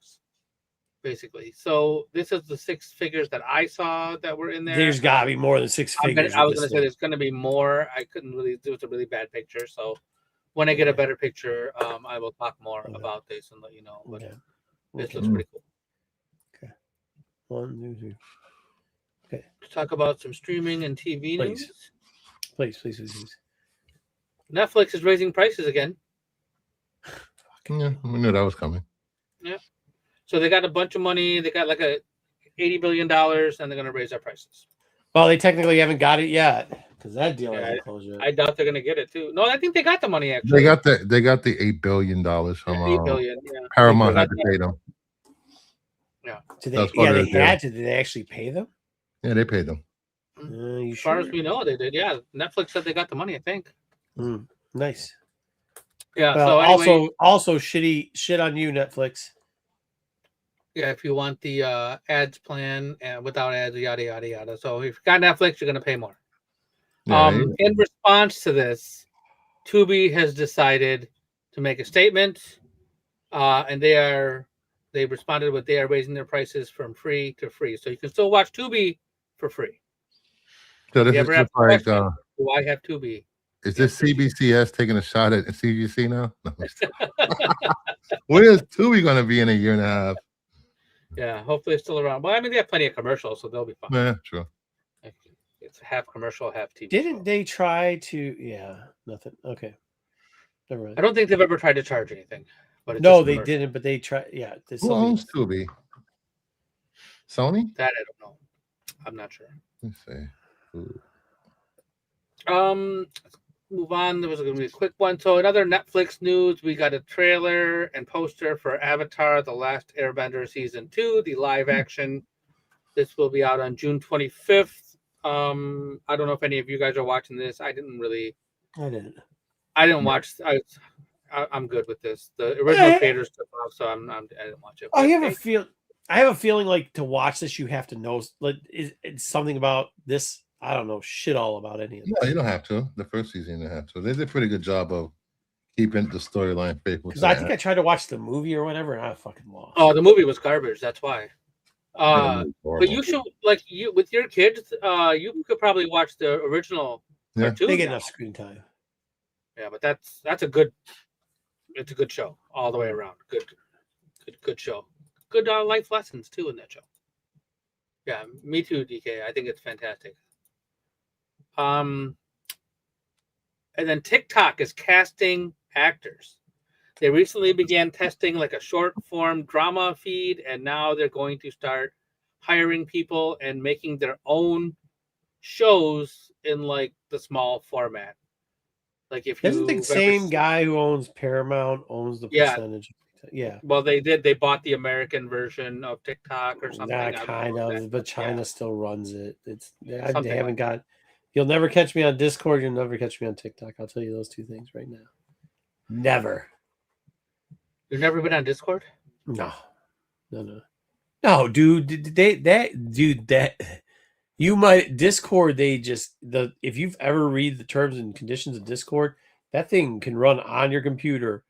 basically. So this is the 6 figures that I saw that were in there. There's got to be more than 6 figures. I was going to say there's going to be more. I couldn't really do. It's a really bad picture. So when I get a better picture, I will talk more about this and let you know. But this looks pretty cool. Okay. 1, 2, 3. Okay. Let's talk about some streaming and TV news. Please. Netflix is raising prices again. Yeah, we knew that was coming. Yeah. So they got a bunch of money. They got like $80 billion, and they're going to raise their prices. Well, they technically haven't got it yet because that deal hasn't closed yet. I doubt they're going to get it too. No, I think they got the money actually. They got the $8 billion from $8 billion. Yeah. Paramount had to pay them. Yeah. Did they actually pay them? Yeah, they paid them. As far as we know, they did. Yeah, Netflix said they got the money. I think. Nice. Yeah. Well, so anyway, also shit on you, Netflix. Yeah, if you want the ads plan and without ads, yada yada yada. So if you got Netflix, you're gonna pay more. In response to this, Tubi has decided to make a statement, and they responded with they are raising their prices from free to free, so you can still watch Tubi for free. So this is just like, do I have Tubi? Is this CBCS taking a shot at CGC now? No, when is Tubi going to be in a year and a half? Yeah, hopefully it's still around. Well, I mean, they have plenty of commercials, so they'll be fine. Yeah, true. It's half commercial, half TV. Didn't they try to? Yeah, nothing. Okay. Never mind. I don't think they've ever tried to charge anything. But no, they didn't. But they tried. Yeah. Who owns Tubi? Sony? That I don't know. I'm not sure. Let's see. Move on. There was going to be a quick one. So, in other Netflix news, we got a trailer and poster for Avatar: The Last Airbender Season 2, the live action. This will be out on June 25th. I don't know if any of you guys are watching this. I didn't watch. I'm good with this. The original creators took off, so I didn't watch it. I have a feeling like to watch this, you have to know it's something about this. I don't know shit all about any of it. No, you don't have to. The first season, you don't have to. They did a pretty good job of keeping the storyline faithful. Because I think I tried to watch the movie or whatever, and I fucking lost. Oh, the movie was garbage. That's why. But you should with your kids. You could probably watch the original. Yeah, they get enough screen time. Yeah, but that's a good. It's a good show all the way around. Good show. Good life lessons too in that show. Yeah, me too, DK. I think it's fantastic. And then TikTok is casting actors. They recently began testing like a short form drama feed, and now they're going to start hiring people and making their own shows in like the small format. Like if Isn't the you've ever same seen, guy who owns Paramount owns the yeah, percentage? Yeah, well they did. They bought the American version of TikTok or something. yeah, I don't know kind exactly, of, but China yeah, still runs it. It's they something haven't like got. You'll never catch me on Discord. You'll never catch me on TikTok. I'll tell you those two things right now. Never. You've never been on Discord? No. No, dude. That you might Discord. They just if you've ever read the terms and conditions of Discord, that thing can run on your computer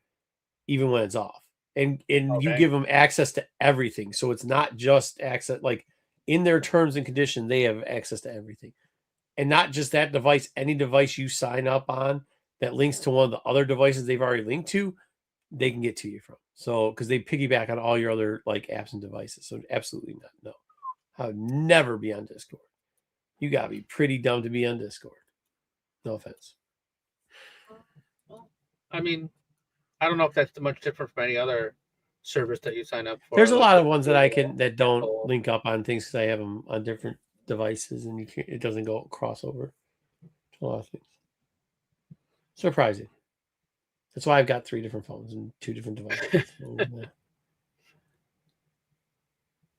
even when it's off, and you Okay. give them access to everything. So it's not just access. Like in their terms and conditions, they have access to everything, and not just that device. Any device you sign up on that links to one of the other devices they've already linked to, they can get to you from. So because they piggyback on all your other like apps and devices. So absolutely not. No, I would never be on Discord. You gotta be pretty dumb to be on Discord. No offense. Well, I mean, I don't know if that's much different from any other service that you sign up for. There's a like lot with of ones that I Google, can that don't Apple. link up on things because I have them on different devices and it doesn't go crossover to a lot of things. Surprising. That's why I've got 3 different phones and 2 different devices.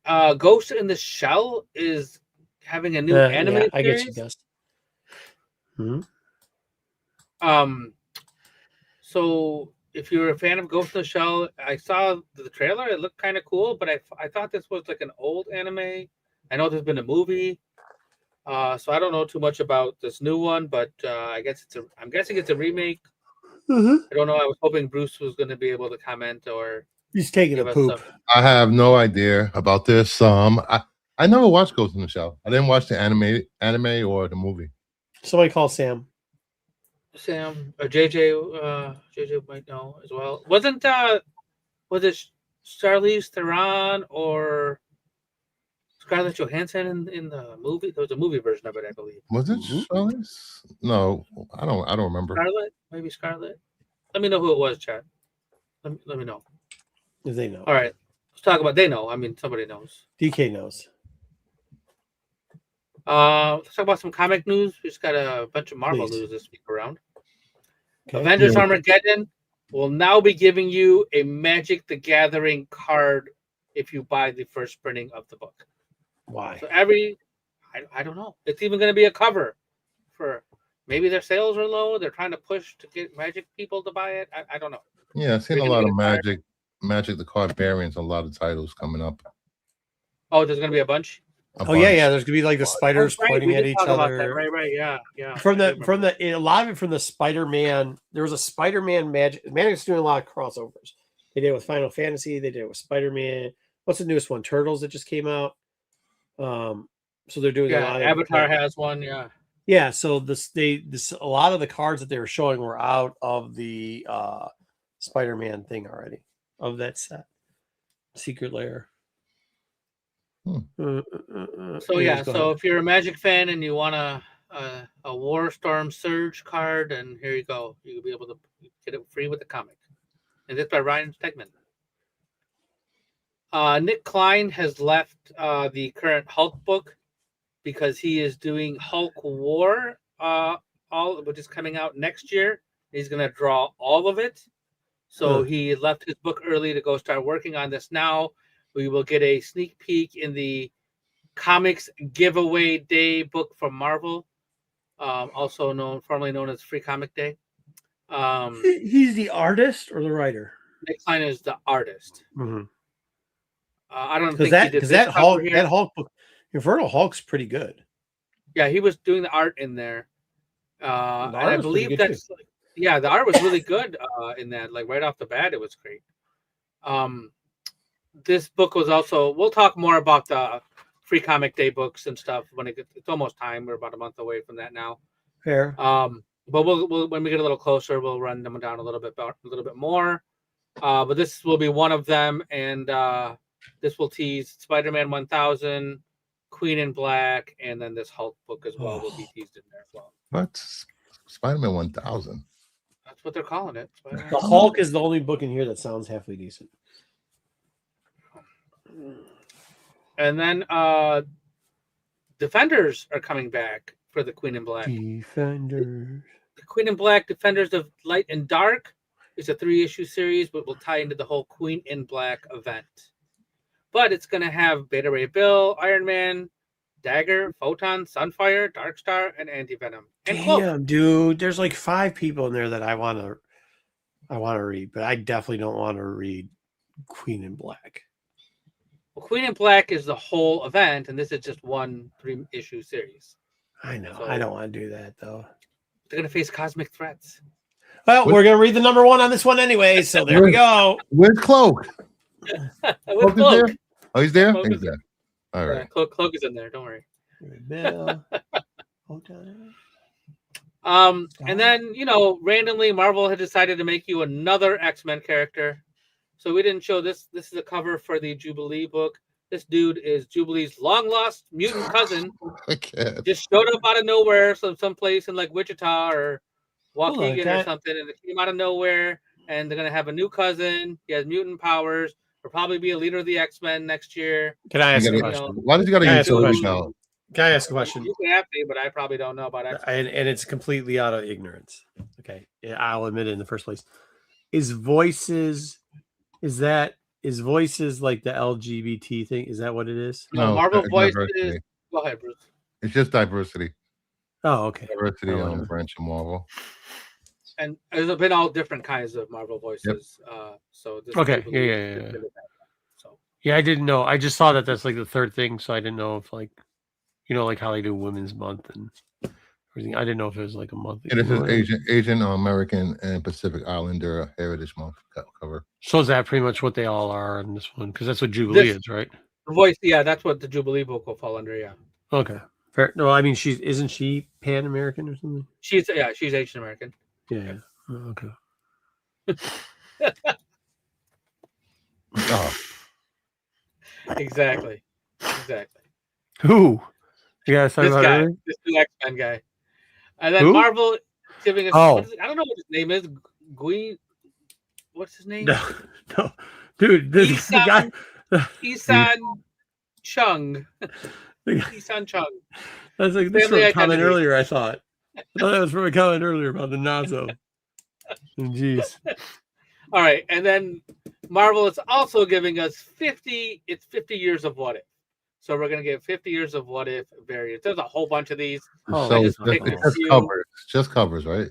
So, Ghost in the Shell is having a new anime yeah, I get you, series. Gus. Hmm? So if you're a fan of Ghost in the Shell, I saw the trailer. It looked kind of cool, but I thought this was like an old anime. I know there's been a movie, so I don't know too much about this new one. But I'm guessing it's a remake. I don't know. I was hoping Bruce was going to be able to comment or He's taking a give us poop. some. I have no idea about this. I never watched Ghost in the Shell. I didn't watch the anime or the movie. Somebody call Sam. Sam or JJ might know as well. Was it Charlize Theron or Scarlett Johansson in the movie? There was a movie version of it, I believe. Was it Mhm. Charlize? No, I don't remember. Scarlett, maybe Scarlett. Let me know who it was, Chad. Let me know. If they know. All right, let's talk about. They know. I mean, somebody knows. DK knows. Let's talk about some comic news. We just got a bunch of Marvel Please. news this week around. Okay. Avengers Yeah. Armageddon will now be giving you a Magic the Gathering card if you buy the first printing of the book. Why? So I don't know. It's even going to be a cover for maybe their sales are low. They're trying to push to get Magic people to buy it. I don't know. Yeah, I've seen We're a gonna lot get of a card. Magic the card variants, a lot of titles coming up. Oh, there's going to be a bunch. A Oh yeah, bunch. yeah. There's gonna be like the spiders Right, pointing we at did each talk about other. that. Right. Yeah. From I do remember a lot of it from the Spider-Man. There was a Spider-Man Magic. Magic's doing a lot of crossovers. They did it with Final Fantasy. They did it with Spider-Man. What's the newest one? Turtles that just came out. So they're doing a yeah, lot of Avatar has one. Yeah. yeah. So a lot of the cards that they were showing were out of the Spider-Man thing already of that set. Secret Lair. So Anyways, go so ahead. if you're a Magic fan and you want a War Storm Surge card, and here you go, you'll be able to get it free with the comic. And this by Ryan Stegman. Nick Klein has left the current Hulk book because he is doing Hulk War, which is coming out next year. He's going to draw all of it. So he left his book early to go start working on this now. We will get a sneak peek in the Comics Giveaway Day book from Marvel, formerly known as Free Comic Day. He's the artist or the writer? Nick Klein is the artist. Mm-hmm. I don't think he did because this that cover here. Hulk book, Infernal Hulk's pretty good. Yeah, he was doing the art in there, and I believe that's the art was really good in that. Like right off the bat, it was great. This book was also. We'll talk more about the Free Comic Day books and stuff when it's almost time. We're about a month away from that now. Fair. But we'll when we get a little closer, we'll run them down a little bit more. But this will be one of them, and this will tease Spider-Man 1000, Queen in Black, and then this Hulk book as well will be teased in there as well. What? Spider-Man 1000. That's what they're calling it. The Hulk is the only book in here that sounds halfway decent. And then Defenders are coming back for the Queen in Black. Defenders. The Queen in Black, Defenders of Light and Dark is a 3-issue series, but will tie into the whole Queen in Black event. But it's going to have Beta Ray Bill, Iron Man, Dagger, Photon, Sunfire, Darkstar, and Anti-Venom. And Cloak. Damn, dude. There's like 5 people in there that I want to read, but I definitely don't want to read Queen in Black. Well, Queen in Black is the whole event, and this is just one 3-issue series. I know. So- I don't want to do that, though. They're going to face cosmic threats. Well, we're going to read the number 1 on this one anyway, so there we go. Where's Cloak? With Cloak. There? Oh, he's there? Cloak He's is there. All Yeah, right. Cloak is in there. Don't worry. Bill. And then, randomly Marvel had decided to make you another X-Men character. So we didn't show this. This is a cover for the Jubilee book. This dude is Jubilee's long lost mutant cousin. I can't. Just showed up out of nowhere, someplace in like Wichita or Waukegan or that- something, and it came out of nowhere. And they're gonna have a new cousin. He has mutant powers. Will probably be a leader of the X-Men next year. Can I ask You a gotta- question? Why does he got to Can I use ask a Jubilee question? now? Can I ask a question? You can ask me, but I probably don't know about X-Men. And it's completely out of ignorance. Okay, yeah, I'll admit it in the first place. Is voices like the LGBT thing? Is that what it is? No, Marvel it's Voices. diversity. Go ahead, Bruce. It's just diversity. Oh, okay. Diversity Oh, on whatever. branch of Marvel. And there's been all different kinds of Marvel voices. So this Okay, Jubilee yeah. is limited to that. So Yeah, I didn't know. I just saw that that's like the 3rd thing, so I didn't know if like how they do Women's Month and everything. I didn't know if it was like a month. And this is Asian American and Pacific Islander Heritage Month cover. So is that pretty much what they all are in this one? Because that's what Jubilee is, right? the voice, yeah, that's what the Jubilee book will fall under. Yeah, Okay. Fair. No, I mean isn't she Pan American or something? she's Asian American. Yeah. Oh, okay. Oh, Exactly. Who? Yeah, This guy, this new X-Men guy, and then Who? Marvel giving us. Oh. I don't know what his name is. What's his name? No, dude, this the guy. Isan Chung. The guy- Isan Chung. That's like this Family from a comment identity. earlier. I thought that was from a comment earlier about the Nazo. Jeez. All right, and then Marvel is also giving us 50 years of What If. So we're gonna get 50 years of What If variants. There's a whole bunch of these. Oh, so I it's just picked a just few. covers. It's just covers, right?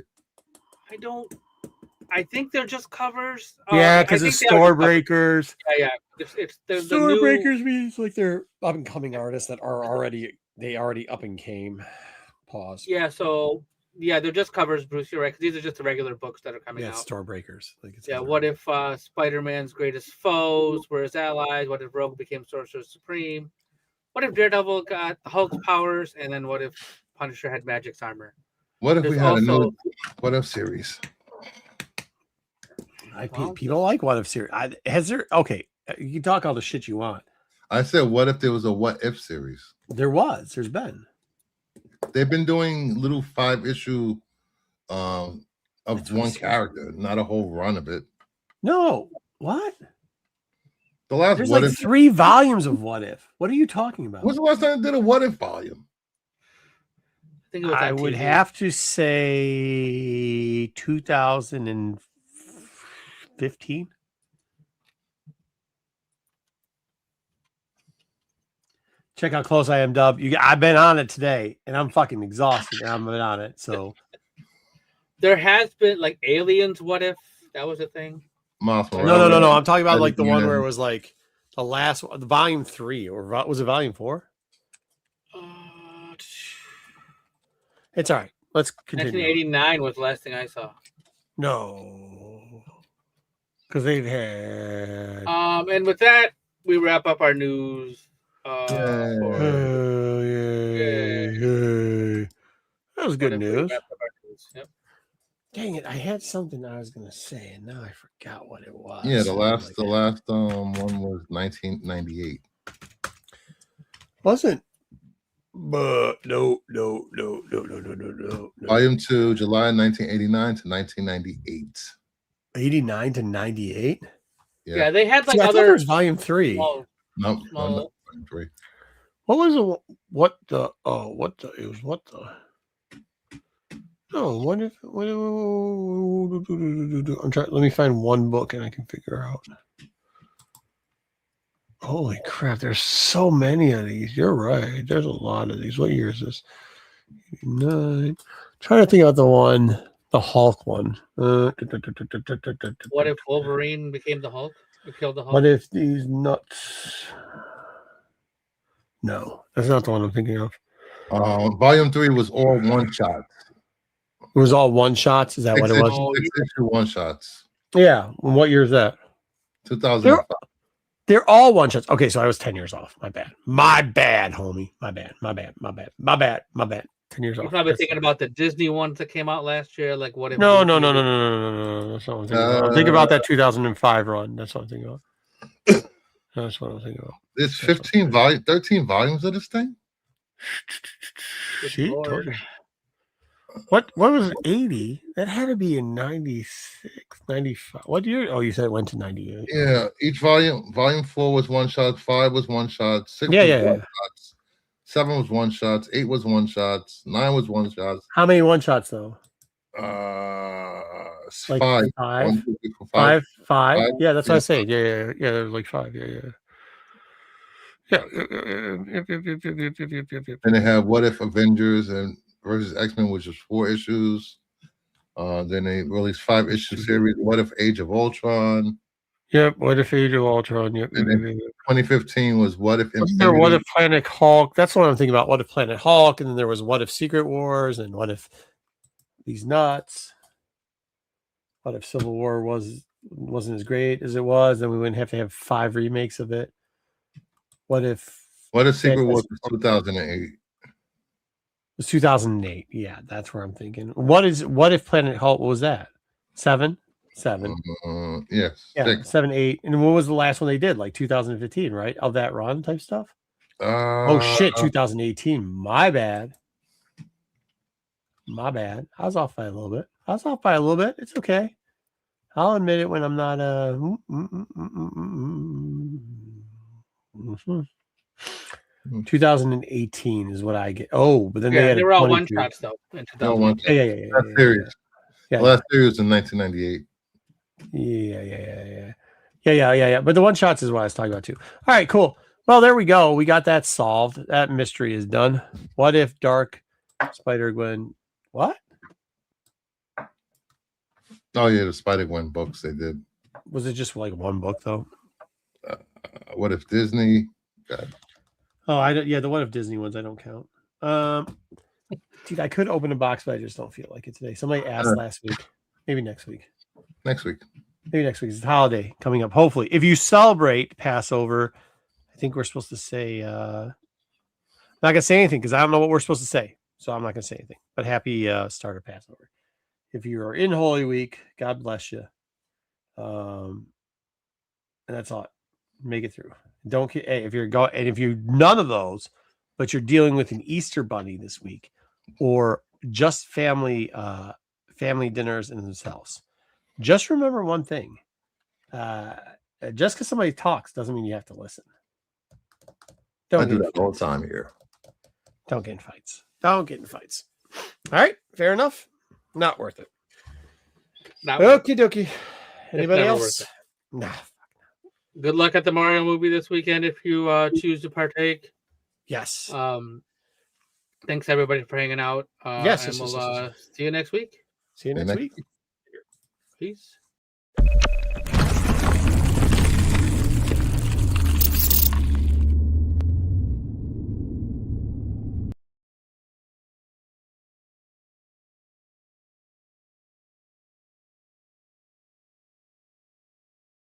I think they're just covers. Yeah, I because think it's they are store just covers. breakers. Yeah. It's the Store new, breakers means like they're up and coming artists that are already up and came. Pause. Yeah, so they're just covers, Bruce. You're right. 'Cause these are just the regular books that are coming Yeah, it's out. store breakers. Like it's Yeah, what if Spider-Man's greatest foes were his allies? What if Rogue became Sorcerer Supreme? What if Daredevil got Hulk's powers? And then what if Punisher had Magic's armor? What if There's we had also- another What If series? People like what if series. Has there? Okay, you can talk all the shit you want. I said, what if there was a What If series? There's been. They've been doing little 5-issue of That's what one it seems character, not a whole run of it. No, what? The last There's What like If. 3 volumes of what if. What are you talking about? When's the last time they did a What If volume? I think it was I on would TV. have to say 2015. Check how close I am, Dub. I've been on it today, and I'm fucking exhausted. And I've been on it, so There has been like Aliens. What if that was a thing? Miles no. Morales. I'm talking about like the one Yeah. where it was like the last, the volume 3, or was it volume 4? It's all right. Let's continue. 1989 was the last thing I saw. No, because they've had. And with that, we wrap up our news. Yay. For Oh, yay. That was good what if we news. wrap up our news. Yep. Dang it! I had something I was gonna say, and now I forgot what it was. Yeah, the Something last like the that. last one was 1998. wasn't. But no. Volume 2, July 1989 to 1998. 89 to 98. Yeah, they had like See, I thought there other was volume 3. small, No, small. Volume 3. What was the it was what the no, what if I'm trying, let me find one book and I can figure out. Holy crap, there's so many of these. You're right. There's a lot of these. What year is this? 89. Trying to think about the Hulk one. What if Wolverine became the Hulk? Or killed the Hulk? What if these nuts? No, that's not the one I'm thinking of. Volume 3 was all one shot. It was all one shots. Is that what it was? Six issue one shots. Yeah. What year is that? 2005. They're all one shots. Okay, so I was 10 years off. My bad, homie. My bad. 10 years You're off. probably thinking about the Disney ones that came out last year. Like what if? No. Disney- That's not what I'm thinking about. I'm thinking about that 2005 run. That's what I'm thinking about. That's what I'm thinking about. There's 13 volumes of this thing? Good See, Lord. told you. What was 80? That had to be in 96, 95. What year? Oh, you said it went to 98. Yeah, each volume 4 was one shot, 5 was one shot, 6 was Yeah. one shots, 7 was one shots, 8 was one shots, 9 was one shots. How many one shots though? Like 5. five? 1, 2, 3, 4, 5. 5. Yeah, that's what I Yeah. say. Yeah. There's like 5. Yeah. And they have What If Avengers and versus X-Men, which was 4 issues. Then they released 5 issue series. What If Age of Ultron? Yep. What if Age of Ultron? Yep. And then 2015 was What If Wasn't there Infinity? What If Planet Hulk? That's what I'm thinking about. What If Planet Hulk? And then there was What If Secret Wars? And What If these nuts? What if Civil War wasn't as great as it was? Then we wouldn't have to have 5 remakes of it. What if Secret Wars was 2008? It was 2008. Yeah, that's where I'm thinking. What if Planet Hulk? What was that? 7. Yes. Yeah, 6. 7, 8. And what was the last one they did? Like 2015, right? Of that run type stuff. Oh shit, 2018. My bad. I was off by a little bit. It's okay. I'll admit it when I'm not 2018 is what I get. Oh, but then they were all one shots though. No one. Yeah. Last series. Yeah. Last series in 1998. Yeah. But the one shots is what I was talking about too. All right, cool. Well, there we go. We got that solved. That mystery is done. What if Dark Spider-Gwen? What? Oh yeah, the Spider-Gwen books they did. Was it just like one book though? What if Disney? God. Oh, I don't. Yeah, the What If Disney ones I don't count. Dude, I could open a box, but I just don't feel like it today. Somebody asked last week. Maybe next week. Next week. Maybe next week. It's a holiday coming up. Hopefully, if you celebrate Passover, I think we're supposed to say. I'm not gonna say anything because I don't know what we're supposed to say, so I'm not gonna say anything. But happy start of Passover. If you are in Holy Week, God bless you. And that's all. Make it through. Don't get. Hey, if you're going, and if you're none of those, but you're dealing with an Easter bunny this week, or just family dinners in themselves, just remember one thing. Just because somebody talks doesn't mean you have to listen. I do that all the time here. Don't get in fights. All right, fair enough. Not worth it. Okie dokie. Anybody else? Nah. Good luck at the Mario movie this weekend if you choose to partake. Yes. Thanks everybody for hanging out. Yes. And we'll see you next week. See you next week. Peace.